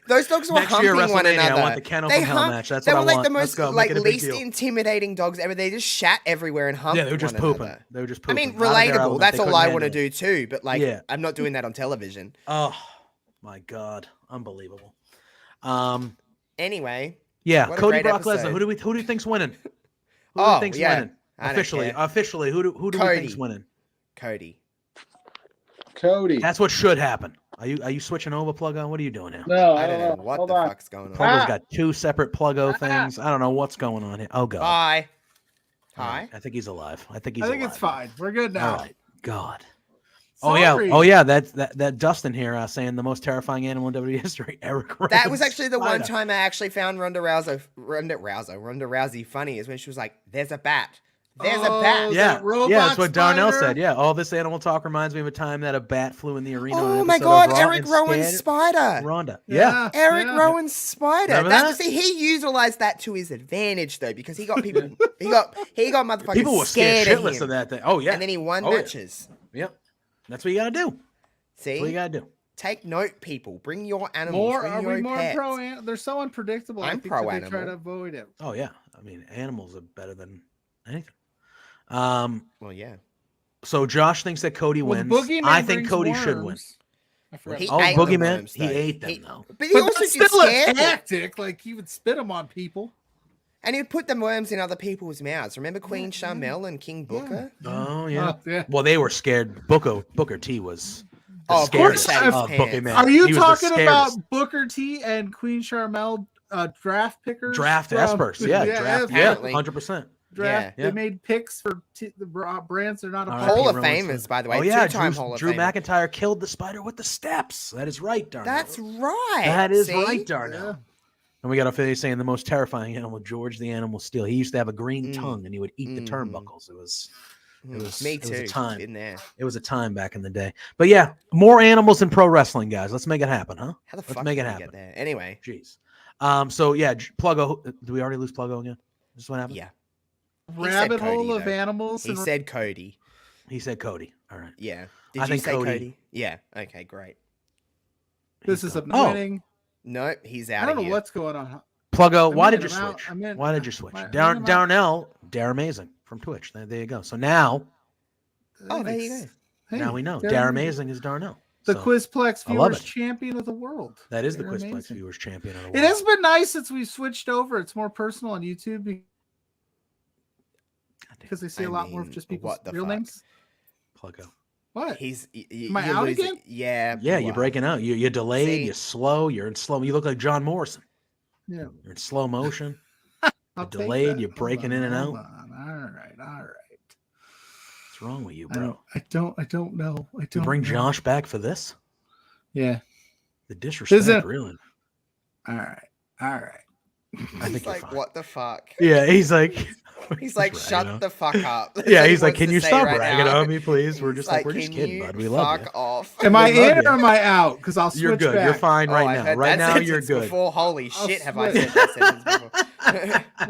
Those dogs were Next year, humping one WrestleMania, another. I want the kennel from hell match. That's they what were I like want. the Let's most go. Make like it a big least deal. intimidating dogs ever. They just shat everywhere and humped. Yeah, they were just one pooping. another. They were just I pooping. mean, Out of their relatable. element. That's They all couldn't I handle want to it. do too. But like, Yeah. I'm not doing that on television. Oh my God, unbelievable. Anyway. Yeah, what a Cody great Brock Lesnar. episode. Who do you think's winning? Who do Oh, you think's yeah. winning? I don't Officially, care. who do we Cody. think's winning? Cody. Cody. That's what should happen. Are you switching over, Pluggo? What are you doing now? No, I don't know what Hold the on. fuck's going on. Pluggo's got 2 separate Pluggo things. I don't know what's going on here. Oh God. Bye. All Hi. right, I think he's alive. I think it's fine. We're good now. All right. God. Sorry. Oh yeah. That Dustin here saying the most terrifying animal in WWE history. Eric. That Rowan's was actually the one spider. time I actually found Ronda Rousey funny is when she was like, "There's a bat. There's a bat." Yeah, that robot that's what Darnell spider. said. Yeah, all this animal talk reminds me of a time that a bat flew in the arena. on Oh an my episode God, of Raw Eric and Rowan's scared spider. Ronda. Yeah. Eric Rowan's spider. Remember that? See, he utilized that to his advantage though, because he got people. he got motherfuckers People were scared of shitless him. of that thing. Oh yeah, And then he won Oh, yeah. matches. Yep, that's what you gotta do. See, That's what you gotta do. take note, people. Bring your animals. More? Bring Are your we more pets. pro? They're so unpredictable. I I'm think that they try pro-animal. to avoid it. Oh yeah, I mean animals are better than anything. Well, yeah. So Josh thinks that Cody Well, wins. Boogeyman I think brings Cody should win. worms. I forgot. He Oh, ate the Boogeyman, worms, he though. ate them though. But he But also that's just still a scared them. tactic. Like he would spit them on people. And he would put the worms in other people's mouths. Remember Queen Charmel and King Booker? Oh yeah. Yeah. Well, they were scared. Booker T was. The Oh, of course, scariest had his of pants. Boogeyman. Are you He was the talking about scariest. Booker T and Queen Charmel draft pickers? Draft from- experts? Yeah, draft. Yeah, apparently. 100%. Draft. Yeah. They made picks for the brands they're not a All part right. Hall of. of Everyone's Famers, fine. by the way. Oh yeah, Two-time Hall of Drew Famer. McIntyre killed the spider with the steps. That is right, Darnell. That's right. That is See? right, Darnell. And we got Ophelia saying the most terrifying animal, George the Animal Steel. He used to have a green tongue and he would eat the turnbuckles. It was Me it was too. a time. In there. It was a time back in the day. But yeah, more animals in pro wrestling, guys. Let's make it happen, huh? How the Let's fuck make did it we happen. get there? Anyway. Jeez. So yeah, Pluggo. Did we already lose Pluggo again? Is this what happened? Yeah. Rabbit Cody, hole of though. animals. He and- said Cody. He said Cody. All right. Yeah. Did I you think say Cody- Cody? Yeah. Okay, great. this He's is a gone. Oh. winning. No, he's out I don't of know here. what's going on. Pluggo, I'm why in, did you I'm out, switch? I'm in. Why did you switch? I'm in, Darnell, Dare Amazing from Twitch. There you go. So now Oh, there you go. Hey, now we know. Darren Dare Amazing is Darnell. The So Quizplex I love viewers it. champion of the world. that is the They're Quizplex amazing. viewers champion of the It world. has been nice since we switched over. It's more personal on YouTube because they see a lot more of mean, just people's what the real fuck? names. Pluggo. What? He's Am I out again? Yeah. Yeah, you you're are. breaking out. You're delayed. See? You're slow. You're in slow. You look like John Morrison. Yeah. You're in slow motion. I'll You're take delayed. that. You're Hold breaking on, in and hold out. on. All right. What's wrong with you, I bro? don't know. I You don't bring know. Josh back for this? Yeah. The disrespect, really. All right. I think He's you're like, fine. what the fuck? Yeah, he's like, He's like, ragging shut on. the fuck up. That's Yeah, what he he's like, wants can to you say stop right ragging now. on me, please? We're He's just we're "Can just kidding, you bud. We love you. fuck off. Am I We love in you. or am I out? Because I'll switch You're good. back. You're fine Oh, right I've now. heard Right that now, you're sentence good. Before, holy I'll shit, have I switch. said that sentence before?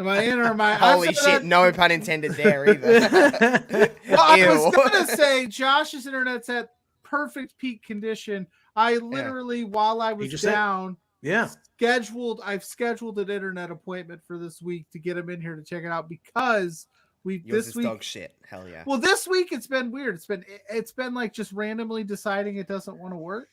Am I in or am I out? Holy shit, no pun intended there either. Well, I was Ew. going to say Josh's internet's at perfect peak condition. I literally, while I was down, I've scheduled an internet appointment for this week to get him in here to check it out because this week dog shit. Hell yeah. Well, this week it's been weird. It's been like just randomly deciding it doesn't want to work.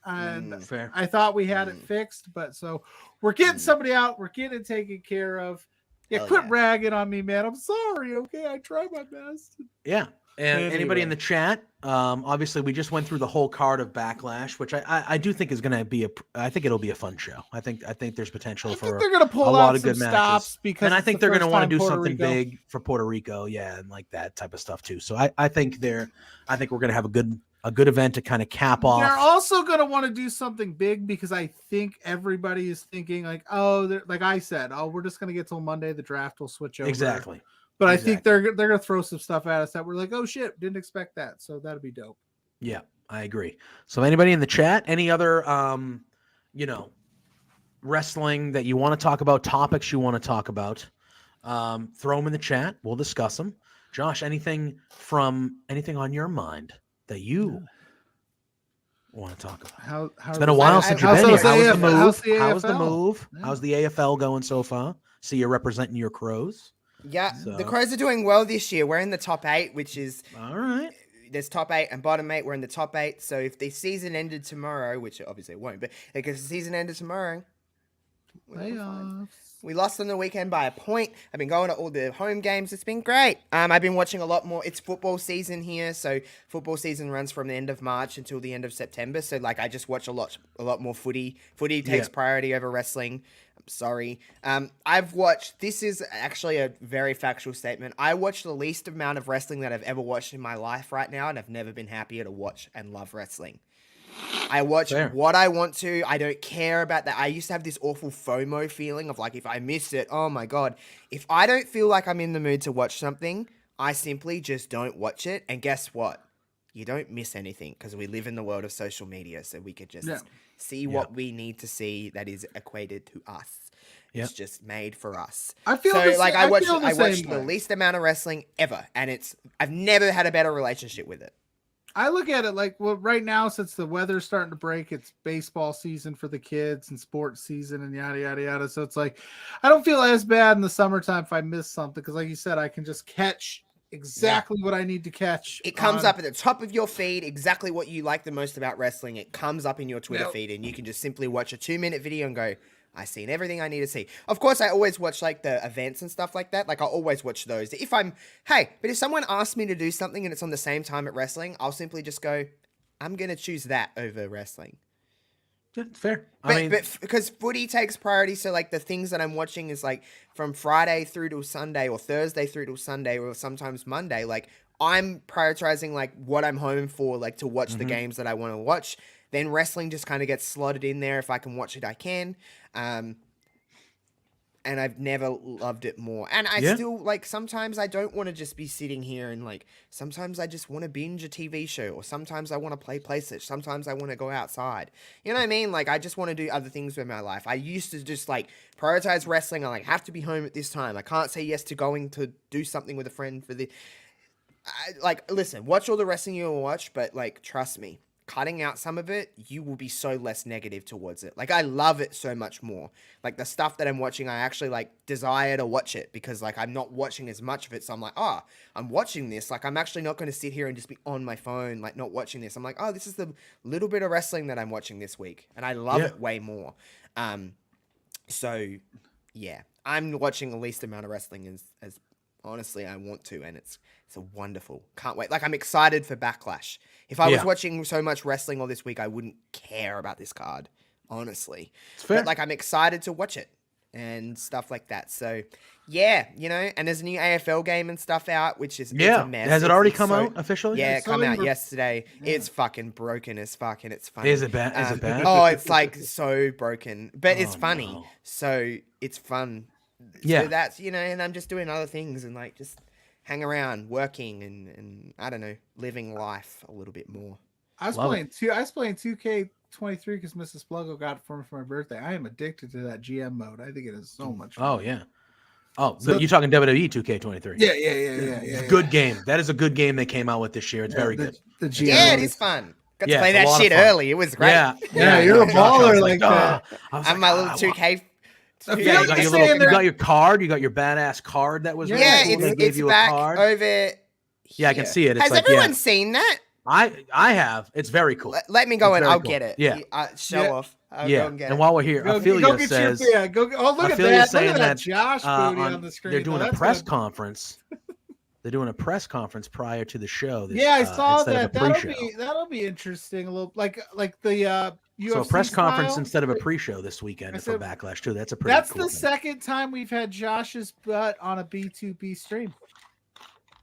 And fair. I thought we had it fixed, but so we're getting somebody out. We're getting it taken care of. Yeah, quit ragging on me, man. I'm sorry. Okay, I try my best. Yeah. And anybody in the chat, obviously we just went through the whole card of Backlash, which I do think is going to be I think it'll be a fun show. I think there's potential for they're going to pull a lot out of good some matches. Stops because and I think they're going to want to do something Rico. big for Puerto Rico, and like that type of stuff too. So I think we're going to have a good event to kind of cap off. They're also going to want to do something big because I think everybody is thinking like, like I said, we're just going to get till Monday. The draft will switch over. Exactly. But I think they're going to throw some stuff at us that we're like, oh shit, didn't expect that. So that'd be dope. Yeah, I agree. So anybody in the chat, any other, wrestling that you want to talk about, topics you want to talk about, throw them in the chat. We'll discuss them. Josh, anything on your mind that you want to talk about? It's been a while since you've been here. How's the move? Yeah. How's the AFL going so far? See you representing your Crows. Yeah, the Crows are doing well this year. We're in the top 8, which is all right. There's top 8 and bottom 8. We're in the top 8. So if the season ended tomorrow, which obviously it won't, but because the season ended tomorrow, we lost on the weekend by a point. I've been going to all the home games. It's been great. I've been watching a lot more. It's football season here, so football season runs from the end of March until the end of September. So like I just watch a lot more footy. Footy takes priority over wrestling. I'm sorry. I've watched. This is actually a very factual statement. I watch the least amount of wrestling that I've ever watched in my life right now, and I've never been happier to watch and love wrestling. I watch what I want to. I don't care about that. I used to have this awful FOMO feeling of like, if I miss it, oh my God. If I don't feel like I'm in the mood to watch something, I simply just don't watch it. And guess what? You don't miss anything because we live in the world of social media. So we could just see what we need to see that is equated to us. It's just made for us. I feel like I watch the least amount of wrestling ever. And I've never had a better relationship with it. I look at it like, well, right now, since the weather's starting to break, it's baseball season for the kids and sports season and yada, yada, yada. So it's like, I don't feel as bad in the summertime if I miss something. Cause like you said, I can just catch exactly what I need to catch. It comes up at the top of your feed, exactly what you like the most about wrestling. It comes up in your Twitter feed and you can just simply watch a 2-minute video and go, I've seen everything I need to see. Of course, I always watch like the events and stuff like that. Like I always watch those. But if someone asks me to do something and it's on the same time at wrestling, I'll simply just go, I'm going to choose that over wrestling. Yeah, fair. But because footy takes priority. So like the things that I'm watching is like from Friday through to Sunday or Thursday through to Sunday or sometimes Monday. Like I'm prioritizing like what I'm home for, like to watch the games that I want to watch. Then wrestling just kind of gets slotted in there. If I can watch it, I can. And I've never loved it more. And I still, like, sometimes I don't want to just be sitting here and, like, sometimes I just want to binge a TV show. Or sometimes I want to play PlayStation. Sometimes I want to go outside. You know what I mean? Like, I just want to do other things with my life. I used to just, like, prioritize wrestling. I, like, have to be home at this time. I can't say yes to going to do something with a friend for the... listen, watch all the wrestling you want to watch, but, like, trust me. Cutting out some of it, you will be so less negative towards it. Like, I love it so much more. Like, the stuff that I'm watching, I actually, like, desire to watch it because, like, I'm not watching as much of it. So I'm like, I'm watching this. Like, I'm actually not going to sit here and just be on my phone, like, not watching this. I'm like, this is the little bit of wrestling that I'm watching this week. And I love it way more. So, yeah. I'm watching the least amount of wrestling as honestly I want to, and it's a wonderful. Can't wait. Like, I'm excited for Backlash. If I was watching so much wrestling all this week, I wouldn't care about this card, honestly. It's fair. But, like, I'm excited to watch it and stuff like that. So, yeah, you know, and there's a new AFL game and stuff out, which is it's a mess. Has it already come out officially? Yeah, it came out yesterday. Yeah. It's fucking broken as fuck, and it's funny. Is it bad? Is it bad? Oh, it's, like, so broken. But it's funny. No. So, it's fun. Yeah. So that's, you know, and I'm just doing other things and, like, just hang around, working and I don't know, living life a little bit more. I was playing 2K23 because Mrs. Pluggo got it for me for my birthday. I am addicted to that GM mode. I think it is so much fun. Oh, yeah. Oh, so you're talking WWE 2K23. Yeah. Good game. That is a good game they came out with this year. It's very good. It is fun. Got to play that shit early. It was great. Yeah, you're a baller like that. I'm my little 2K. Yeah, you got your card. You got your badass card that was. Yeah, really it's back over. Yeah, I can see it. It's Has everyone seen that? I have. It's very cool. Let me go and I'll get it. Yeah. Show off. I'll go and get and while we're here, Ophelia says. Oh, look at that. Look at that Josh booty on the screen. They're doing a press conference. They're doing a press conference prior to the show. I saw that. That'll be interesting. A little like the UFC so a press conference style. instead of a pre-show this weekend for Backlash too. That's a pretty. That's cool the thing. Second time we've had Josh's butt on a B2B stream.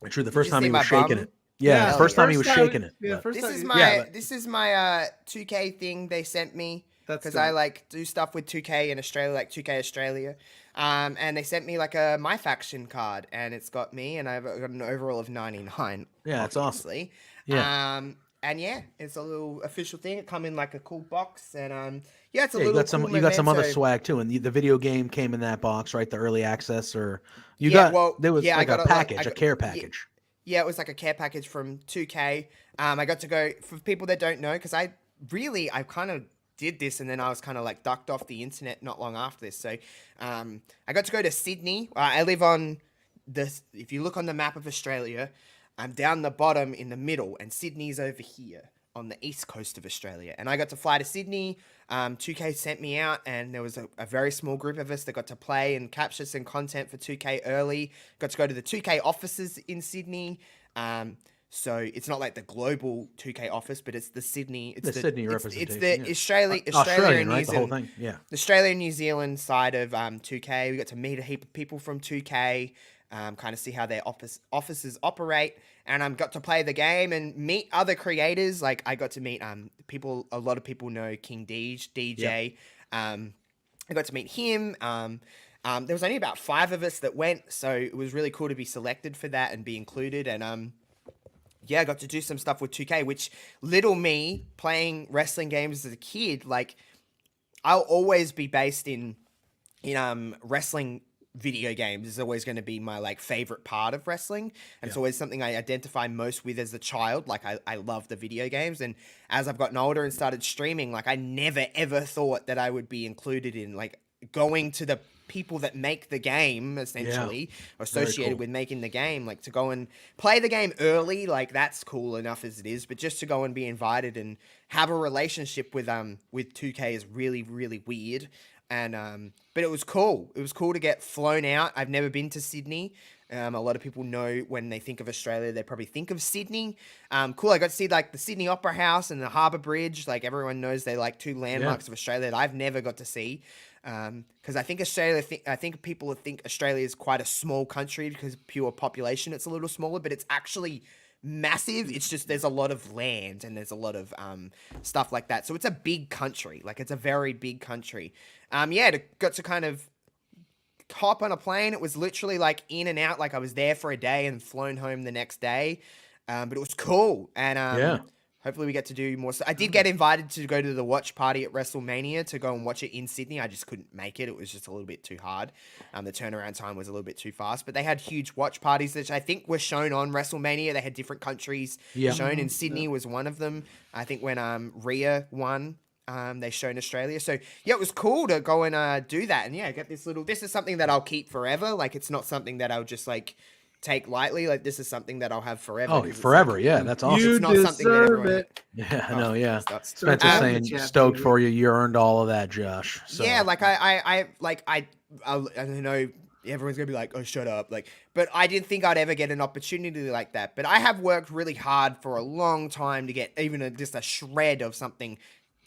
True. The first time he was shaking it. Yeah, the first time he was shaking it. Yeah, this is my 2K thing they sent me because I like do stuff with 2K in Australia, like 2K Australia. And they sent me like a My Faction card, and it's got me, and I've got an overall of 99. Yeah, that's awesome. Yeah. And yeah, it's a little official thing. It come in like a cool box, and it's a little. You got some other swag too, and the video game came in that box, right? The early access, or there was like a package, a care package. Yeah, it was like a care package from 2K. I got to go, for people that don't know, because I kind of did this and then I was kind of like ducked off the internet not long after this. So I got to go to Sydney. I live on if you look on the map of Australia, I'm down the bottom in the middle and Sydney's over here on the east coast of Australia. And I got to fly to Sydney. 2K sent me out and there was a very small group of us that got to play and capture some content for 2K early. Got to go to the 2K offices in Sydney. So it's not like the global 2K office, but it's the Sydney. It's the Sydney representation. It's the Australia and New Zealand. The whole thing. Yeah. The Australia and New Zealand side of 2K. We got to meet a heap of people from 2K, kind of see how their offices operate, and got to play the game and meet other creators. Like I got to meet people. A lot of people know King DJ. Yep. I got to meet him. There was only about 5 of us that went, so it was really cool to be selected for that and be included. And I got to do some stuff with 2K, which little me playing wrestling games as a kid, like I'll always be based in wrestling video games is always going to be my like favorite part of wrestling. And it's always something I identify most with as a child. Like I love the video games. And as I've gotten older and started streaming, like I never ever thought that I would be included in like going to the people that make the game essentially associated with making the game, like to go and play the game early, like that's cool enough as it is, but just to go and be invited and have a relationship with 2K is really, really weird. And but it was cool. It was cool to get flown out. I've never been to Sydney. A lot of people know when they think of Australia, they probably think of Sydney. Cool. I got to see like the Sydney Opera House and the Harbour Bridge. Like everyone knows they're like 2 landmarks of Australia that I've never got to see. Because I think people think Australia is quite a small country because pure population, it's a little smaller, but it's actually massive. It's just there's a lot of land and there's a lot of stuff like that. So it's a big country. Like it's a very big country. Got to kind of hop on a plane. It was literally like in and out. Like I was there for a day and flown home the next day. But it was cool. And hopefully we get to do more. I did get invited to go to the watch party at WrestleMania to go and watch it in Sydney. I just couldn't make it. It was just a little bit too hard. The turnaround time was a little bit too fast. But they had huge watch parties, which I think were shown on WrestleMania. They had different countries shown, and Sydney was one of them. I think when Rhea won, they showed Australia. So it was cool to go and do that. And get this is something that I'll keep forever. Like it's not something that I'll just like take lightly. Like this is something that I'll have forever. Oh, forever. Like, that's awesome. You deserve it. Yeah, I know. Spencer's saying stoked for you. You earned all of that, Josh. So. Yeah, like I know everyone's gonna be like, oh, shut up. Like, but I didn't think I'd ever get an opportunity like that. But I have worked really hard for a long time to get even just a shred of something.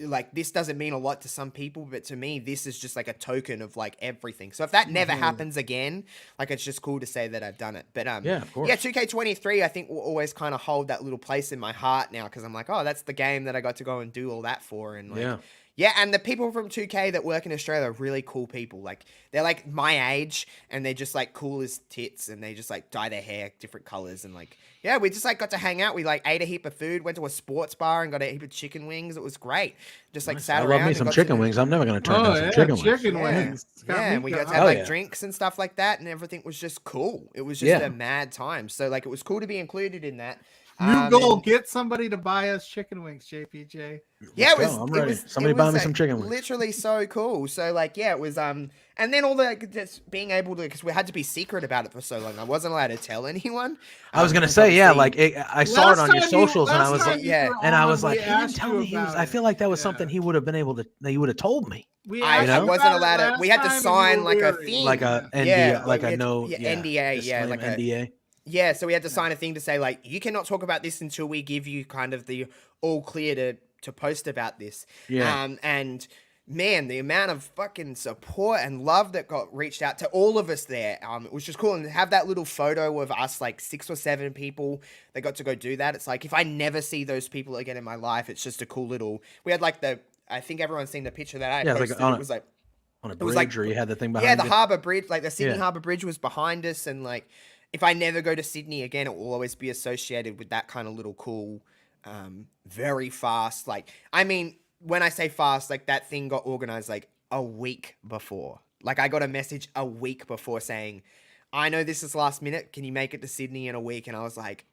Like this doesn't mean a lot to some people, but to me, this is just like a token of like everything. So if that never happens again, like it's just cool to say that I've done it. But of course. 2K23, I think will always kind of hold that little place in my heart now because I'm like, oh, that's the game that I got to go and do all that for, and like, and the people from 2K that work in Australia are really cool people. Like they're like my age, and they're just like cool as tits, and they just like dye their hair different colors, and like we just like got to hang out. We like ate a heap of food, went to a sports bar, and got a heap of chicken wings. It was great. Just like sat around. I love me some chicken wings. I'm never gonna turn down some chicken wings. And we got to have like drinks and stuff like that, and everything was just cool. It was just a mad time. So like it was cool to be included in that. New goal: get somebody to buy us chicken wings, JPJ. Yeah, I'm ready. Somebody buy me some chicken wings. Literally so cool. So like, yeah, it was and then all the just being able to, because we had to be secret about it for so long. I wasn't allowed to tell anyone. I was gonna say, yeah, like I saw it on your socials, and I was like, yeah, and I was like, he didn't tell me he was. I feel like that was something he would have been able to. That you would have told me. I wasn't allowed to. We had to sign like a thing, like a NDA, like a no NDA, yeah, like a NDA. Yeah, so we had to sign a thing to say, like, you cannot talk about this until we give you kind of the all clear to post about this. Yeah. And man, the amount of fucking support and love that got reached out to all of us there, it was just cool. And to have that little photo of us, like 6 or 7 people that got to go do that, it's like, if I never see those people again in my life, it's just a cool little, we had like I think everyone's seen the picture that I posted. Like it was like, on a bridge, or you had the thing behind you. Yeah, the Harbour Bridge, like the Sydney Harbour Bridge was behind us, and like, if I never go to Sydney again, it will always be associated with that kind of little cool, very fast. Like, I mean, when I say fast, like that thing got organized like a week before. Like I got a message a week before saying, I know this is last minute. Can you make it to Sydney in a week? And I was like,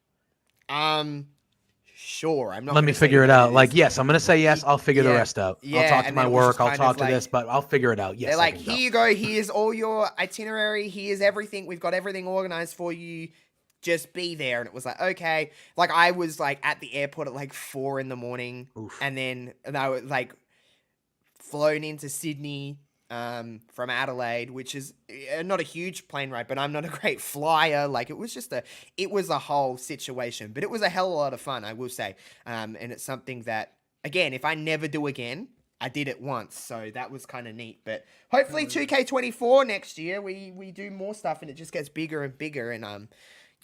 sure. I'm not. Let me figure it out. Like, yes, I'm going to say yes. I'll figure the rest out. Yeah, I'll talk to my work. I'll talk to like, this, but I'll figure it out. Yes. They're like, here you go. Here's all your itinerary. Here's everything. We've got everything organized for you. Just be there. And it was like, okay. Like I was like at the airport at like 4 a.m. And then I was like flown into Sydney from Adelaide, which is not a huge plane ride, but I'm not a great flyer. Like it was a whole situation, but it was a hell of a lot of fun, I will say. And it's something that, again, if I never do again, I did it once. So that was kind of neat, but hopefully 2K24 next year, we do more stuff and it just gets bigger and bigger. And,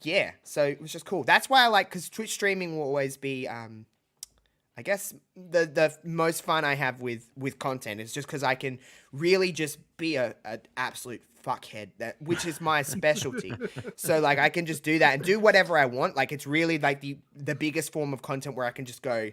yeah, so it was just cool. That's why I like, because Twitch streaming will always be, I guess the most fun I have with content is just because I can really just be an absolute fuckhead, which is my specialty. So like I can just do that and do whatever I want. Like it's really like the biggest form of content where I can just go,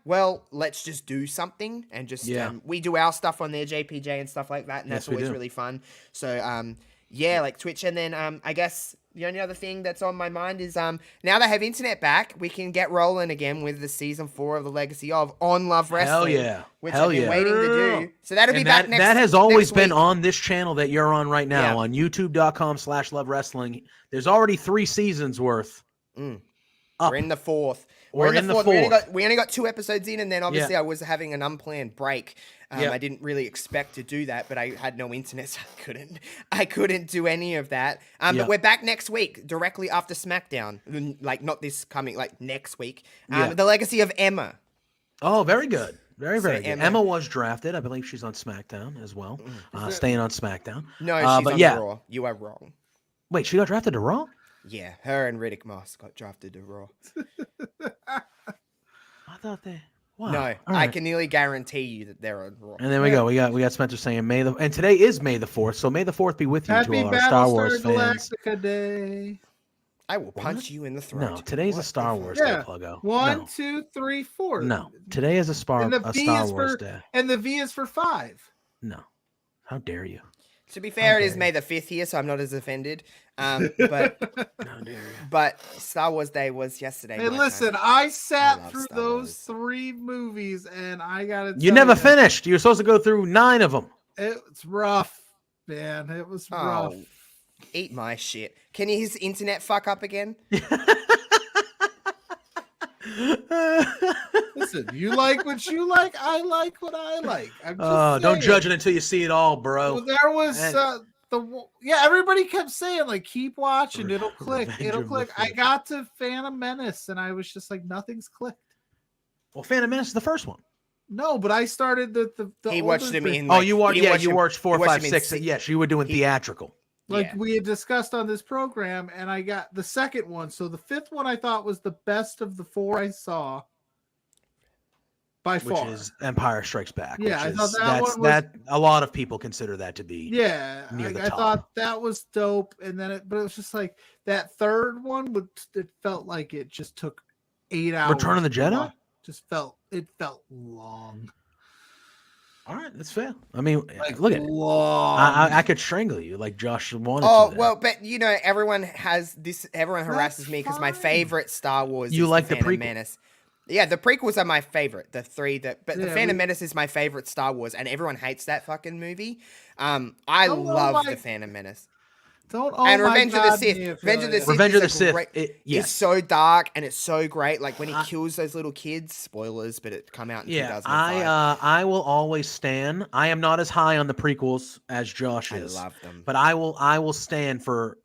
well, let's just do something and just we do our stuff on there, JPJ and stuff like that, and that's always really fun. So yeah, like Twitch, and then I guess the only other thing that's on my mind is now they have internet back, we can get rolling again with the season 4 of the Legacy of On Love Wrestling. Hell yeah. Which I've been waiting to do. So that'll be back next week. That has always been on this channel that you're on right now, on youtube.com/Love Wrestling. There's already 3 seasons worth. We're in the 4th. We're in the 4th. We only got 2 episodes in, and then obviously I was having an unplanned break. I didn't really expect to do that, but I had no internet, so I couldn't do any of that. But we're back next week, directly after SmackDown. Like not this coming, like next week. The Legacy of Emma. Oh, very good. Very good. Emma was drafted. I believe she's on SmackDown as well. Staying on SmackDown. No, she's on Raw. You are wrong. Wait, she got drafted to Raw? Yeah, her and Riddick Moss got drafted to Raw. I thought they... Wow. No, I can nearly guarantee you that they're on Raw. And then we go. We got Spencer saying and today is May the 4th, so May the 4th be with you to all our Star Wars fans. Day. I will punch you in the throat. No, today's a Star Wars day, Pluggo. 1, 2, 3, 4. No, today is a Star Wars day. And the V is for 5. No, how dare you? To be fair, it is May the 5th here, so I'm not as offended. But Star Wars Day was yesterday. Hey, listen, I sat through those 3 movies, and I gotta. You never finished. You're supposed to go through 9 of them. It's rough, man. It was rough. Eat my shit. Can his internet fuck up again? Listen, you like what you like. I like what I like. Don't judge it until you see it all, bro. Well, there was everybody kept saying like, keep watching, it'll click, it'll click. I got to Phantom Menace, and I was just like, nothing's clicked. Well, Phantom Menace is the first one. No, but I started the he watched them in. You watched 4, 5, 6. Yes, you were doing theatrical. Like we had discussed on this program, and I got the second one. So the 5th one I thought was the best of the 4 I saw by far. Which is Empire Strikes Back. Yeah, I thought that a lot of people consider that to be near the top. I thought that was dope, and then but it was just like that third one it felt like it just took 8 hours. Return of the Jedi? It felt long. All right, that's fair. I mean, Like, look at it. long. I could strangle you like Josh wanted to. Oh there. well, but you know, everyone has this. Everyone harasses me because my fine. favorite Star Wars You is like the the Phantom prequel? Menace. Yeah, the prequels are my favorite. The three that, but the Yeah, Phantom we- Menace is my favorite Star Wars, and everyone hates that fucking movie. I Don't know love why- the Phantom Menace. Don't And my Revenge of the God, Sith. me, Revenge of the Ophelia. Sith. Revenge of the is a Sith. great- Yes. It's so dark and it's so great. Like when he kills those little kids. Spoilers, but it come out in Yeah, 2005. I will always stand. I am not as high on the prequels as Josh I is. love them. But I will stand for.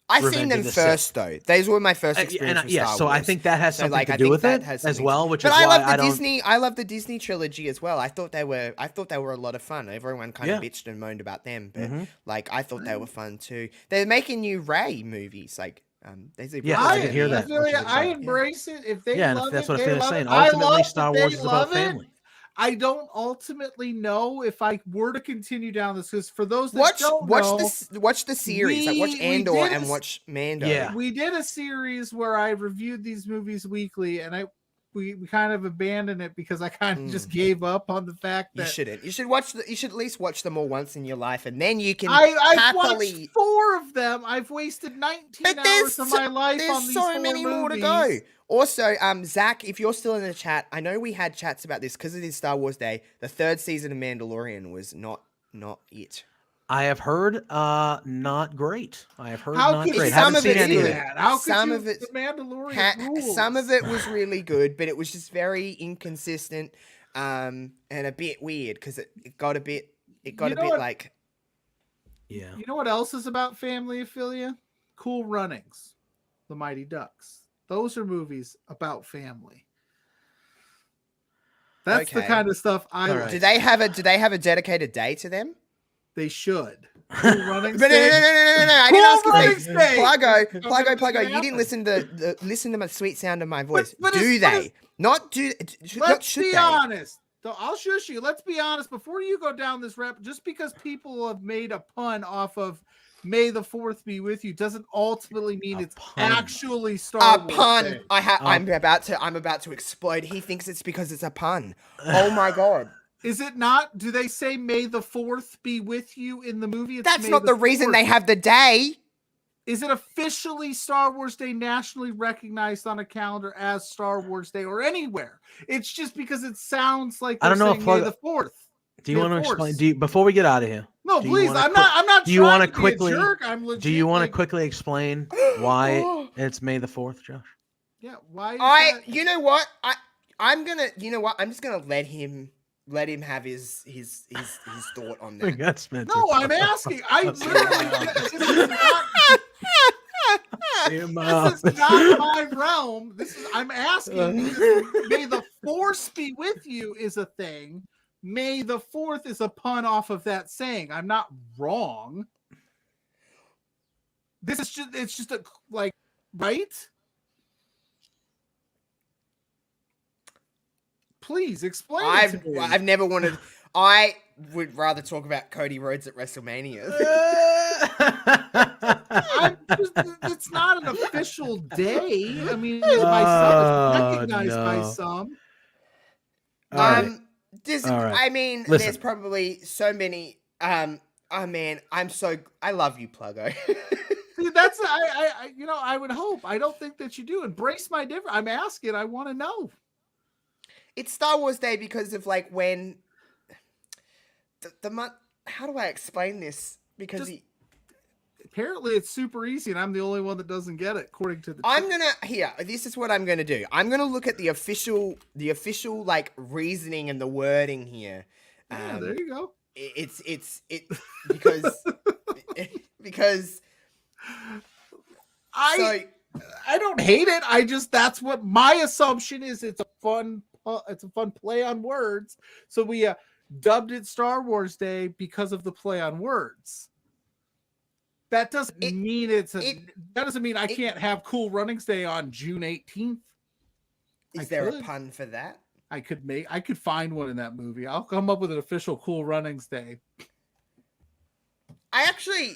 I seen Revenge them of the first though. Those were my first And experience with yes, Star so Wars. I think that has So, something like, to I do think with that it has as something well, to- which but is I why love I the don't. Disney. I love the Disney trilogy as well. I thought they were a lot of fun. Everyone kind of Yeah. bitched and moaned about them, but Mhm. like I thought they were fun too. They're making new Ray movies. Like there's a Yes, Ray I did hear that, Ophelia, which is I exciting. embrace it. If they Yeah, and love that's it, what they Phil is love saying. it. I Ultimately, love Star that Wars they is about love it. family. I don't ultimately know if I were to continue down this because for those that don't know, watch the series. Like watch we Andor did and a- watch Mando. Yeah. we did a series where I reviewed these movies weekly, and we kind of abandoned it because I kind of just gave up on the fact You that shouldn't. You should watch. You should at least watch them all once in your life, and then you can I've happily. watched 4 of them. I've wasted 19 hours of my life there's on these so 4 many movies. more to go. Also, Zach, if you're still in the chat, I know we had chats about this because it is Star Wars Day. The 3rd season of Mandalorian was not it. I have heard not great. I have heard How not could great. some Haven't of seen it's any of good. it. that? How Some could of you? it's- The Mandalorian rules. Some of it was really good, but it was just very inconsistent and a bit weird because it got a bit what? like. Yeah. You know what else is about family, Ophelia? Cool Runnings, The Mighty Ducks. Those are movies about family. That's the Okay. kind of stuff I All like. right. Do they have a dedicated day to them? They should. Cool Runnings But no. Day. I Cool didn't ask Runnings you. Day. Pluggo. You Happen. didn't listen to the sweet sound of my voice. but do it's- they? Not do. Not Let's should be they? honest. Though I'll shush you. Let's be honest. Before you go down this rep, just because people have made a pun off of May the 4th be with you doesn't ultimately mean it's pun. actually Star A Wars pun. Day. I'm about to explode. He thinks it's because it's a pun. Oh my god. Is it not? Do they say May the 4th be with you in the movie? It's That's May not the reason 4th. they have the day. Is it officially Star Wars Day nationally recognized on a calendar as Star Wars Day or anywhere? It's just because it sounds like I don't know saying if May the 4th. Do you May want to the explain? Force. Before we get out of here? No, do you please. wanna I'm not do you trying wanna to quickly? be a jerk. I'm legit. Do you want to like, quickly explain why it's May the 4th, Josh? Yeah. Why? Is that? You know what? I'm just gonna let him have his thought on that. That's meant No, I'm asking. I literally. This is not my realm. I'm asking because May the Force be with you is a thing. May the 4th is a pun off of that saying. I'm not wrong. It's just a like, right? Please explain it to me. I've never wanted. I would rather talk about Cody Rhodes at WrestleMania. It's not an official day. I mean, it's recognized by some. I mean, Listen. there's probably so many. Oh man, I love you, Pluggo. See, that's I would hope. I don't think that you do. Embrace my difference. I'm asking. I want to know. It's Star Wars Day because of like when the month. How do I explain this? Because apparently it's super easy, and I'm the only one that doesn't get it. According to the this is what I'm gonna do. I'm gonna look at the official like reasoning and the wording here. Yeah, there you go. It's because because I don't hate it. I just that's what my assumption is. It's a fun play on words. So we dubbed it Star Wars Day because of the play on words. That doesn't mean that doesn't mean I can't have Cool Runnings Day on June 18th. Is there a pun for that? I could find one in that movie. I'll come up with an official Cool Runnings Day. I actually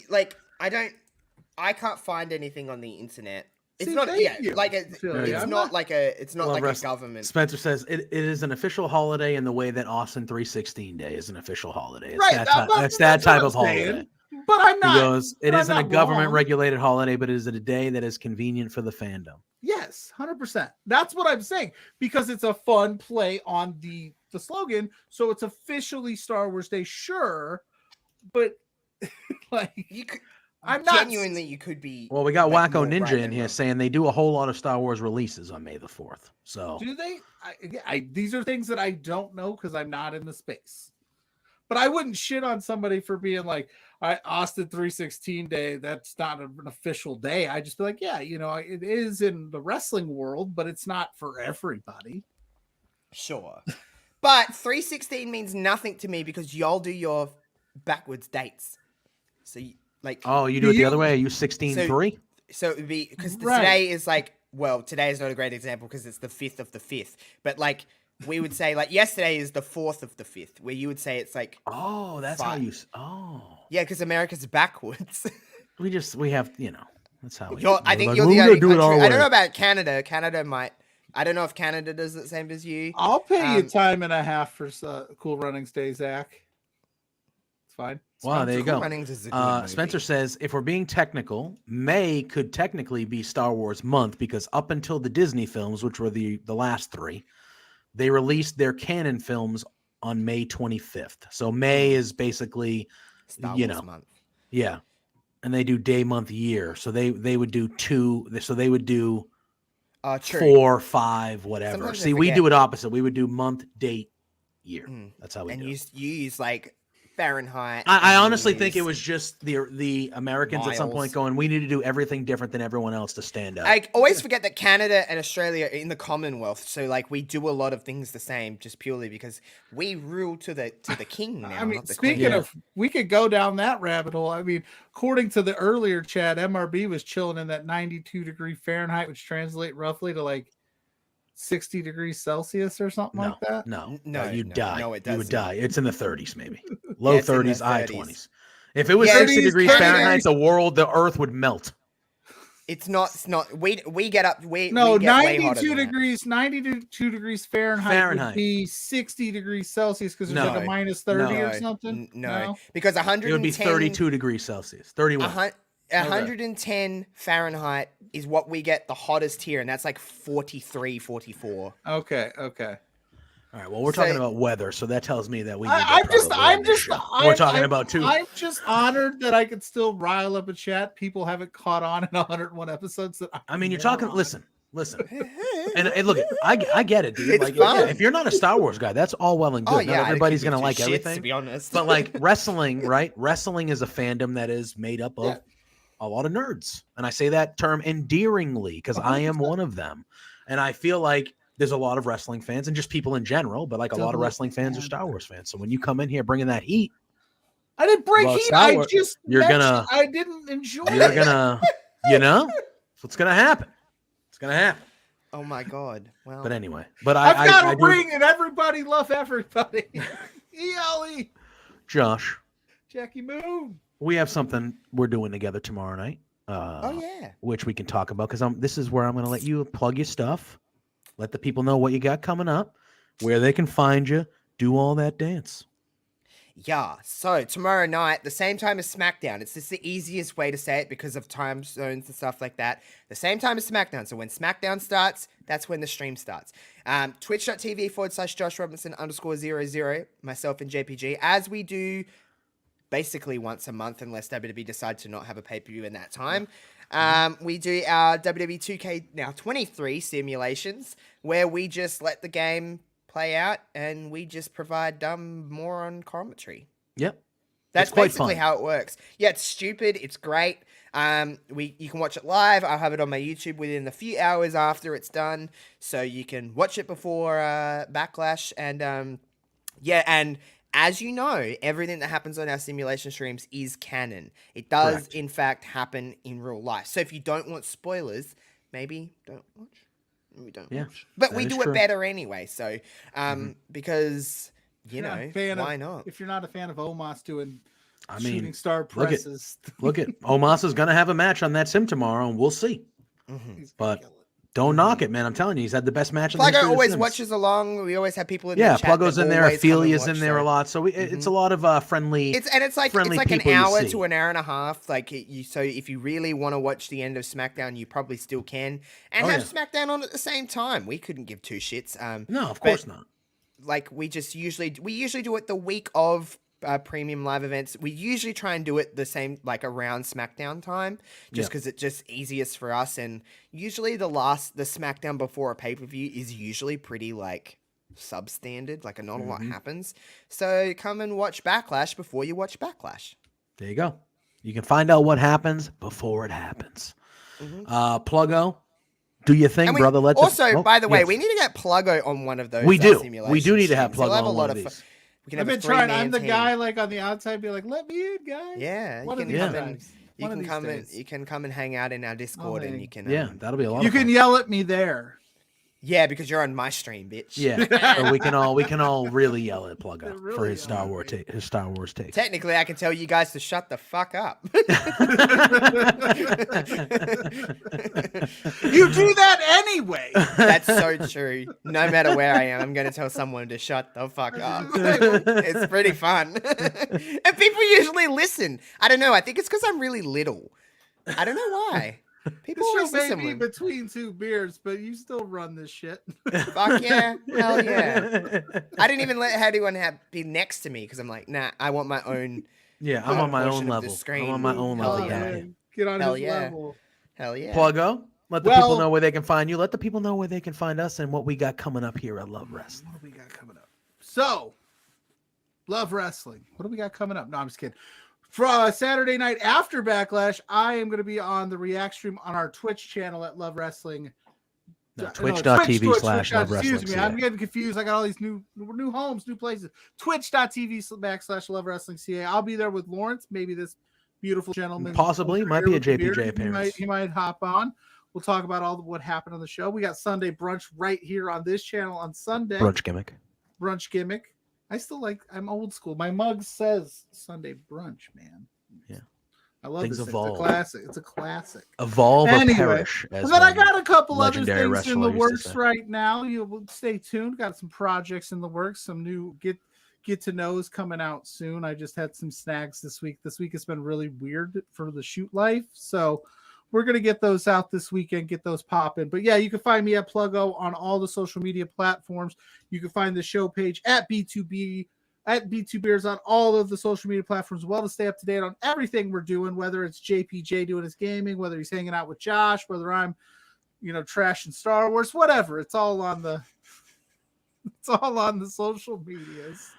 I can't find anything on the internet It's See, not, thank yeah, you. like a, Philly, it's I'm not like a, it's not Love like a wrestling. government. Spencer says it is an official holiday in the way that Austin 316 Day is an official holiday. It's Right, that that's it's that what type I'm of holiday. saying. But I'm not. He goes, it but I'm isn't a not government wrong. regulated holiday, but it is a day that is convenient for the fandom. Yes, 100%. That's what I'm saying, because it's a fun play on the slogan. So it's officially Star Wars Day, sure, but like You could, I'm not genuinely, you could be. Well, we got like, Wacko more Ninja right in than here wrong. saying they do a whole lot of Star Wars releases on May the 4th. So Do they? These are things that I don't know because I'm not in the space. But I wouldn't shit on somebody for being like, Austin 316 Day, that's not an official day. I just be like, yeah, it is in the wrestling world, but it's not for everybody. Sure. But 316 means nothing to me because y'all do your backwards dates. So, like. oh, you do it the other way? Are you 16-3? So it would be, because Right. today is like, well, today is not a great example because it's the 5th of the 5th. But like, we would say, like, yesterday is the 4th of the 5th, where you would say it's like. Oh, that's how five. you. Oh. Yeah, because America's backwards. We have, that's how we. I think like, you're well, the we only gotta do it our country. I don't way. know about Canada. Canada might. I don't know if Canada does the same as you. I'll pay you time and a half for Cool Runnings Day, Zach. It's fine. Wow, there you Cool go. Runnings is a good movie. Spencer says, if we're being technical, May could technically be Star Wars month because up until the Disney films, which were the last 3, they released their canon films on May 25th. So May is basically, Star Wars month. Yeah. And they do day, month, year. So they would do 2. So they would do True. 4, 5, whatever. Sometimes I See, we forget. do it opposite. We would do month, date, year. That's how we And do it. you use like Fahrenheit. I and honestly you think it use- was just the Americans at some point Miles. going, we need to do everything different than everyone else to stand out. I always forget that Canada and Australia are in the Commonwealth, so like we do a lot of things the same, just purely because we rule to the king now. I mean, not the speaking queen. of, we could go down that rabbit hole. I mean, according to the earlier chat, MRB was chilling in that 92-degree Fahrenheit, which translate roughly to like 60 degrees Celsius or something like that. No, No, you'd no, die. no, it You would doesn't. die. It's in the 30s, maybe. Low it's in the 30s, high 30s. 20s. If it was Yeah, 60 30s, degrees Canada. Fahrenheit, the earth would melt. It's not. We get up. We No, get way hotter 92 than that. degrees, 92 degrees Fahrenheit would be 60 degrees Celsius because there's No. like a minus 30 or No, something. No, because It 110. would be 32 degrees Celsius. 31. 110 Fahrenheit is what we get the hottest here, and that's like 43, 44. Okay. All right. Well, we're talking about weather, so that tells me that we. I'm just We're talking about two. I'm just honored that I could still rile up a chat. People haven't caught on in 101 episodes. I mean, you're talking. Listen. And look, I get it, dude. It's like, fun. yeah, if you're not a Star Wars guy, that's all well and good. Oh, yeah, Not everybody's I could gonna give like two shits, everything, to be honest. But like wrestling, right? Wrestling is a fandom that is made up of a lot of nerds, and I say that term endearingly because I am one of them, and I feel like there's a lot of wrestling fans and just people in general, but like a lot of wrestling fans are Star Wars fans. So when you come in here bringing that heat, I didn't bring Well, heat. Star I Wars- just you're gonna- I didn't enjoy you're it. gonna, that's what's gonna happen. It's gonna happen. Oh my god! Well, But anyway, but I've got I a do- ring and everybody love everybody. ELE. Josh, Jackie Moon. we have something we're doing together tomorrow night. oh yeah. Which we can talk about because this is where I'm going to let you plug your stuff, let the people know what you got coming up, where they can find you, do all that dance. Yeah, so tomorrow night, the same time as SmackDown. It's just the easiest way to say it because of time zones and stuff like that. The same time as SmackDown. So when SmackDown starts, that's when the stream starts. Twitch.tv/Josh Robinson_00, myself and JPG, as we do basically once a month, unless WWE decide to not have a pay-per-view in that time. We do our WWE 2K now 23 simulations, where we just let the game play out and we just provide dumb moron commentary. Yep. That's It's quite basically fun. how it works. Yeah, it's stupid. It's great. You can watch it live. I'll have it on my YouTube within a few hours after it's done, so you can watch it before Backlash. And and as you know, everything that happens on our simulation streams is canon. It does, Correct. in fact, happen in real life. So if you don't want spoilers, maybe don't watch. Maybe don't Yeah, watch. But that we is do true. it better anyway. So because you If you're not know a fan why of- not? If you're not a fan of Omos doing I mean, shooting star look at- presses, Look at Omos is going to have a match on that sim tomorrow, and we'll see. But don't knock it, man. I'm telling you, he's had the best match in the Pluggo history of The always Sims. watches along. We always have people in Yeah, the chat. Pluggo's in there. Ophelia's in there a lot. So it's a lot of friendly. It's like an hour to an hour and a half. Like so if you really want to watch the end of SmackDown, you probably still can, and have SmackDown on at the same time. We couldn't give two shits. No, of course not. Like we usually do it the week of premium live events. We usually try and do it the same, like around SmackDown time, just because it's just easiest for us. And usually the SmackDown before a pay-per-view is usually pretty like substandard, like not a lot happens. So come and watch Backlash before you watch Backlash. There you go. You can find out what happens before it happens. Pluggo, do you think, brother? By the way, we need to get Pluggo on one of those. We do. Simulations. We do need to have We'll Pluggo have on one of these. I've been trying. I'm the guy like on the outside, be like, "Let me in, guys." Yeah, you can come and hang out in our Discord, and you can. That'll be a lot. You can yell at me there. Yeah, because you're on my stream, bitch. Yeah, so we can all really yell at Pluggo for his Star Wars take. Technically, I can tell you guys to shut the fuck up. You do that anyway. That's so true. No matter where I am, I'm going to tell someone to shut the fuck up. It's pretty fun. And people usually listen. I don't know. I think it's because I'm really little. I don't know why. People always listen. Maybe between two beers, but you still run this shit. Fuck yeah. Hell yeah. I didn't even let anyone be next to me because I'm like, nah, I want my own. Yeah, I'm on my own level. I'm on my own level. Get on his level. Hell yeah. Pluggo, let the people know where they can find you. Let the people know where they can find us and what we got coming up here at Love Wrestling. What do we got coming up? So, Love Wrestling. What do we got coming up? No, I'm just kidding. For Saturday night after Backlash, I am going to be on the React stream on our Twitch channel at Love Wrestling. Twitch.tv/Love Wrestling. Excuse me, I'm getting confused. I got all these new homes, new places. Twitch.tv/Love Wrestling CA. I'll be there with Lawrence, maybe this beautiful gentleman. Possibly, might be a JPJ appearance. He might hop on. We'll talk about what happened on the show. We got Sunday brunch right here on this channel on Sunday. Brunch gimmick. I'm old school. My mug says Sunday brunch, man. Yeah. I love this. Evolve. It's a classic. Evolve or perish. And then I got a couple other things in the works right now. You will stay tuned. Got some projects in the works. Some new get to knows coming out soon. I just had some snags this week. This week has been really weird for the shoot life. So we're going to get those out this weekend, get those popping. But yeah, you can find me at Pluggo on all the social media platforms. You can find the show page at B2B, at B2Beers on all of the social media platforms, well, to stay up to date on everything we're doing, whether it's JPJ doing his gaming, whether he's hanging out with Josh, whether I'm, trashing Star Wars, whatever. It's all on the social medias.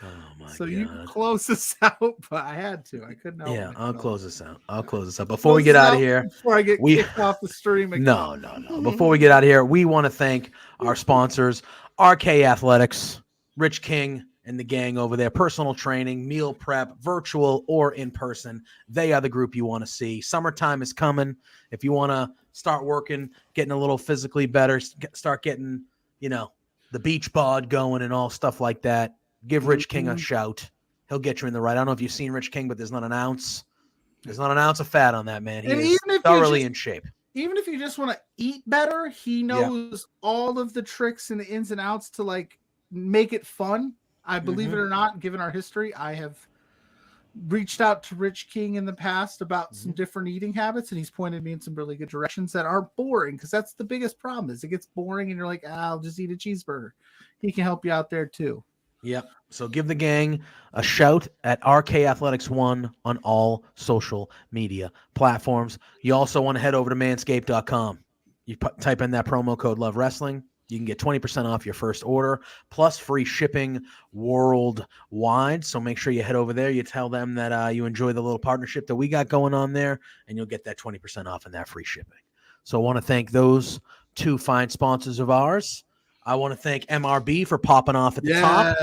Oh my God. So you can close this out, but I had to. I couldn't help it. I'll close this out. Before we get out of here. Before I get kicked off the stream again. No. Before we get out of here, we want to thank our sponsors, RK Athletics, Rich King and the gang over there, personal training, meal prep, virtual or in person. They are the group you want to see. Summertime is coming. If you want to start working, getting a little physically better, start getting, the beach bod going and all stuff like that, give Rich King a shout. He'll get you in the right. I don't know if you've seen Rich King, but there's not an ounce of fat on that man. He is thoroughly in shape. Even if you just want to eat better, he knows all of the tricks and the ins and outs to make it fun. I believe it or not, given our history, I have reached out to Rich King in the past about some different eating habits, and he's pointed me in some really good directions that aren't boring, because that's the biggest problem is it gets boring and you're like, I'll just eat a cheeseburger. He can help you out there too. Yep. So give the gang a shout at RK Athletics 1 on all social media platforms. You also want to head over to manscaped.com. You type in that promo code Love Wrestling. You can get 20% off your first order plus free shipping worldwide. So make sure you head over there. You tell them that you enjoy the little partnership that we got going on there, and you'll get that 20% off and that free shipping. So I want to thank those two fine sponsors of ours. I want to thank MRB for popping off at the top.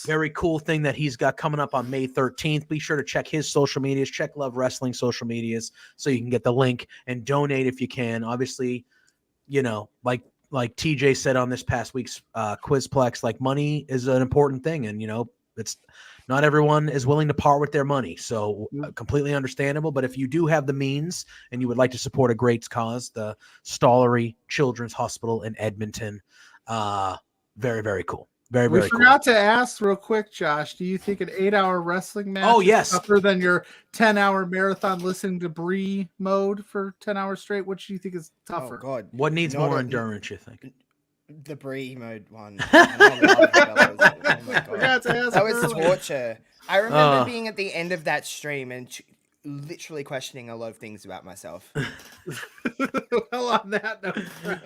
Very cool thing that he's got coming up on May 13th. Be sure to check his social medias, check Love Wrestling social medias so you can get the link and donate if you can. Obviously, like TJ said on this past week's Quizplex, money is an important thing. And, it's Not everyone is willing to part with their money, so completely understandable. But if you do have the means and you would like to support a great cause, the Stollery Children's Hospital in Edmonton, very, very cool. Very, very cool. We forgot to ask real quick, Josh, do you think an 8-hour wrestling match yes. is tougher than your 10-hour marathon listening to Brie mode for 10 hours straight? Which do you think is tougher? Oh, God. What needs more endurance, you think? The Brie mode one. Oh my God. That was torture. I remember being at the end of that stream and literally questioning a lot of things about myself. Well, on that note, friends.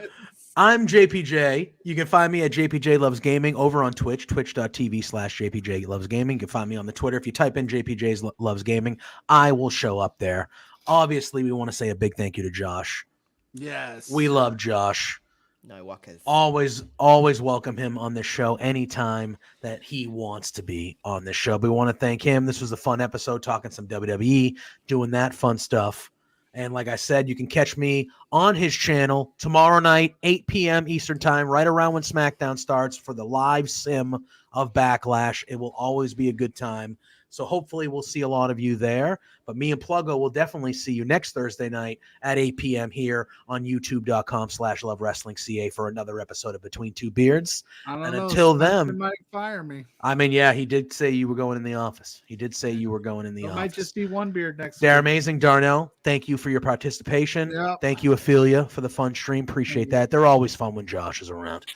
I'm JPJ. You can find me at JPJ Loves Gaming over on Twitch, twitch.tv/JPJ Loves Gaming. You can find me on the Twitter. If you type in JPJ Loves Gaming, I will show up there. Obviously, we want to say a big thank you to Josh. Yes. We love Josh. No wuckers. Always welcome him on this show anytime that he wants to be on this show. But we want to thank him. This was a fun episode, talking some WWE, doing that fun stuff. And like I said, you can catch me on his channel tomorrow night, 8 p.m. Eastern time, right around when SmackDown starts for the live sim of Backlash. It will always be a good time. So hopefully we'll see a lot of you there. But me and Pluggo will definitely see you next Thursday night at 8 p.m. here on youtube.com/LoveWrestlingCA for another episode of Between Two Beards. And until then, they might fire me. I mean, yeah, he did say you were going in the office. He did say you were going in the office. It might just be one beard next They're week. amazing. Darnell, thank you for your participation. Yep. Thank you, Ophelia, for the fun stream. Appreciate that. They're always fun when Josh is around.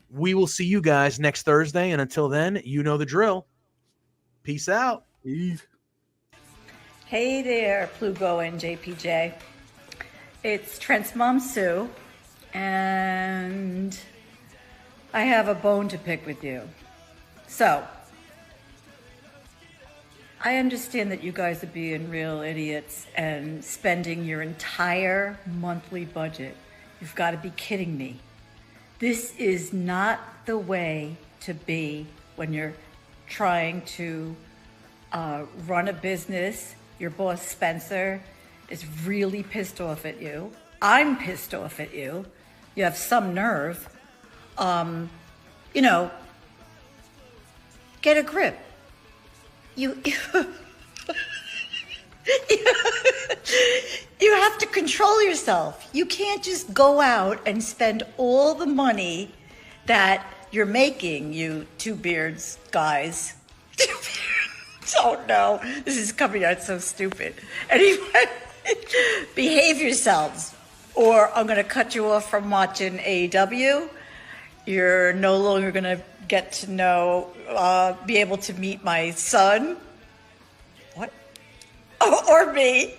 We will see you guys next Thursday. And until then, you know the drill. Peace out. Hey there, Pluggo and JPJ. It's Trent's mom, Sue, and I have a bone to pick with you. So, I understand that you guys are being real idiots and spending your entire monthly budget. You've got to be kidding me. This is not the way to be when you're trying to run a business. Your boss, Spencer, is really pissed off at you. I'm pissed off at you. You have some nerve. Get a grip. You have to control yourself. You can't just go out and spend all the money that you're making, you two beards guys. Oh no, this is coming out so stupid. Anyway, behave yourselves, or I'm going to cut you off from watching AEW. You're no longer going to get to know, be able to meet my son. What? Or me.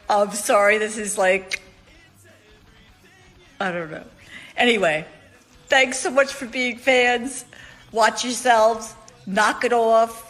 I'm sorry, this is like, I don't know. Anyway, thanks so much for being fans. Watch yourselves. Knock it off.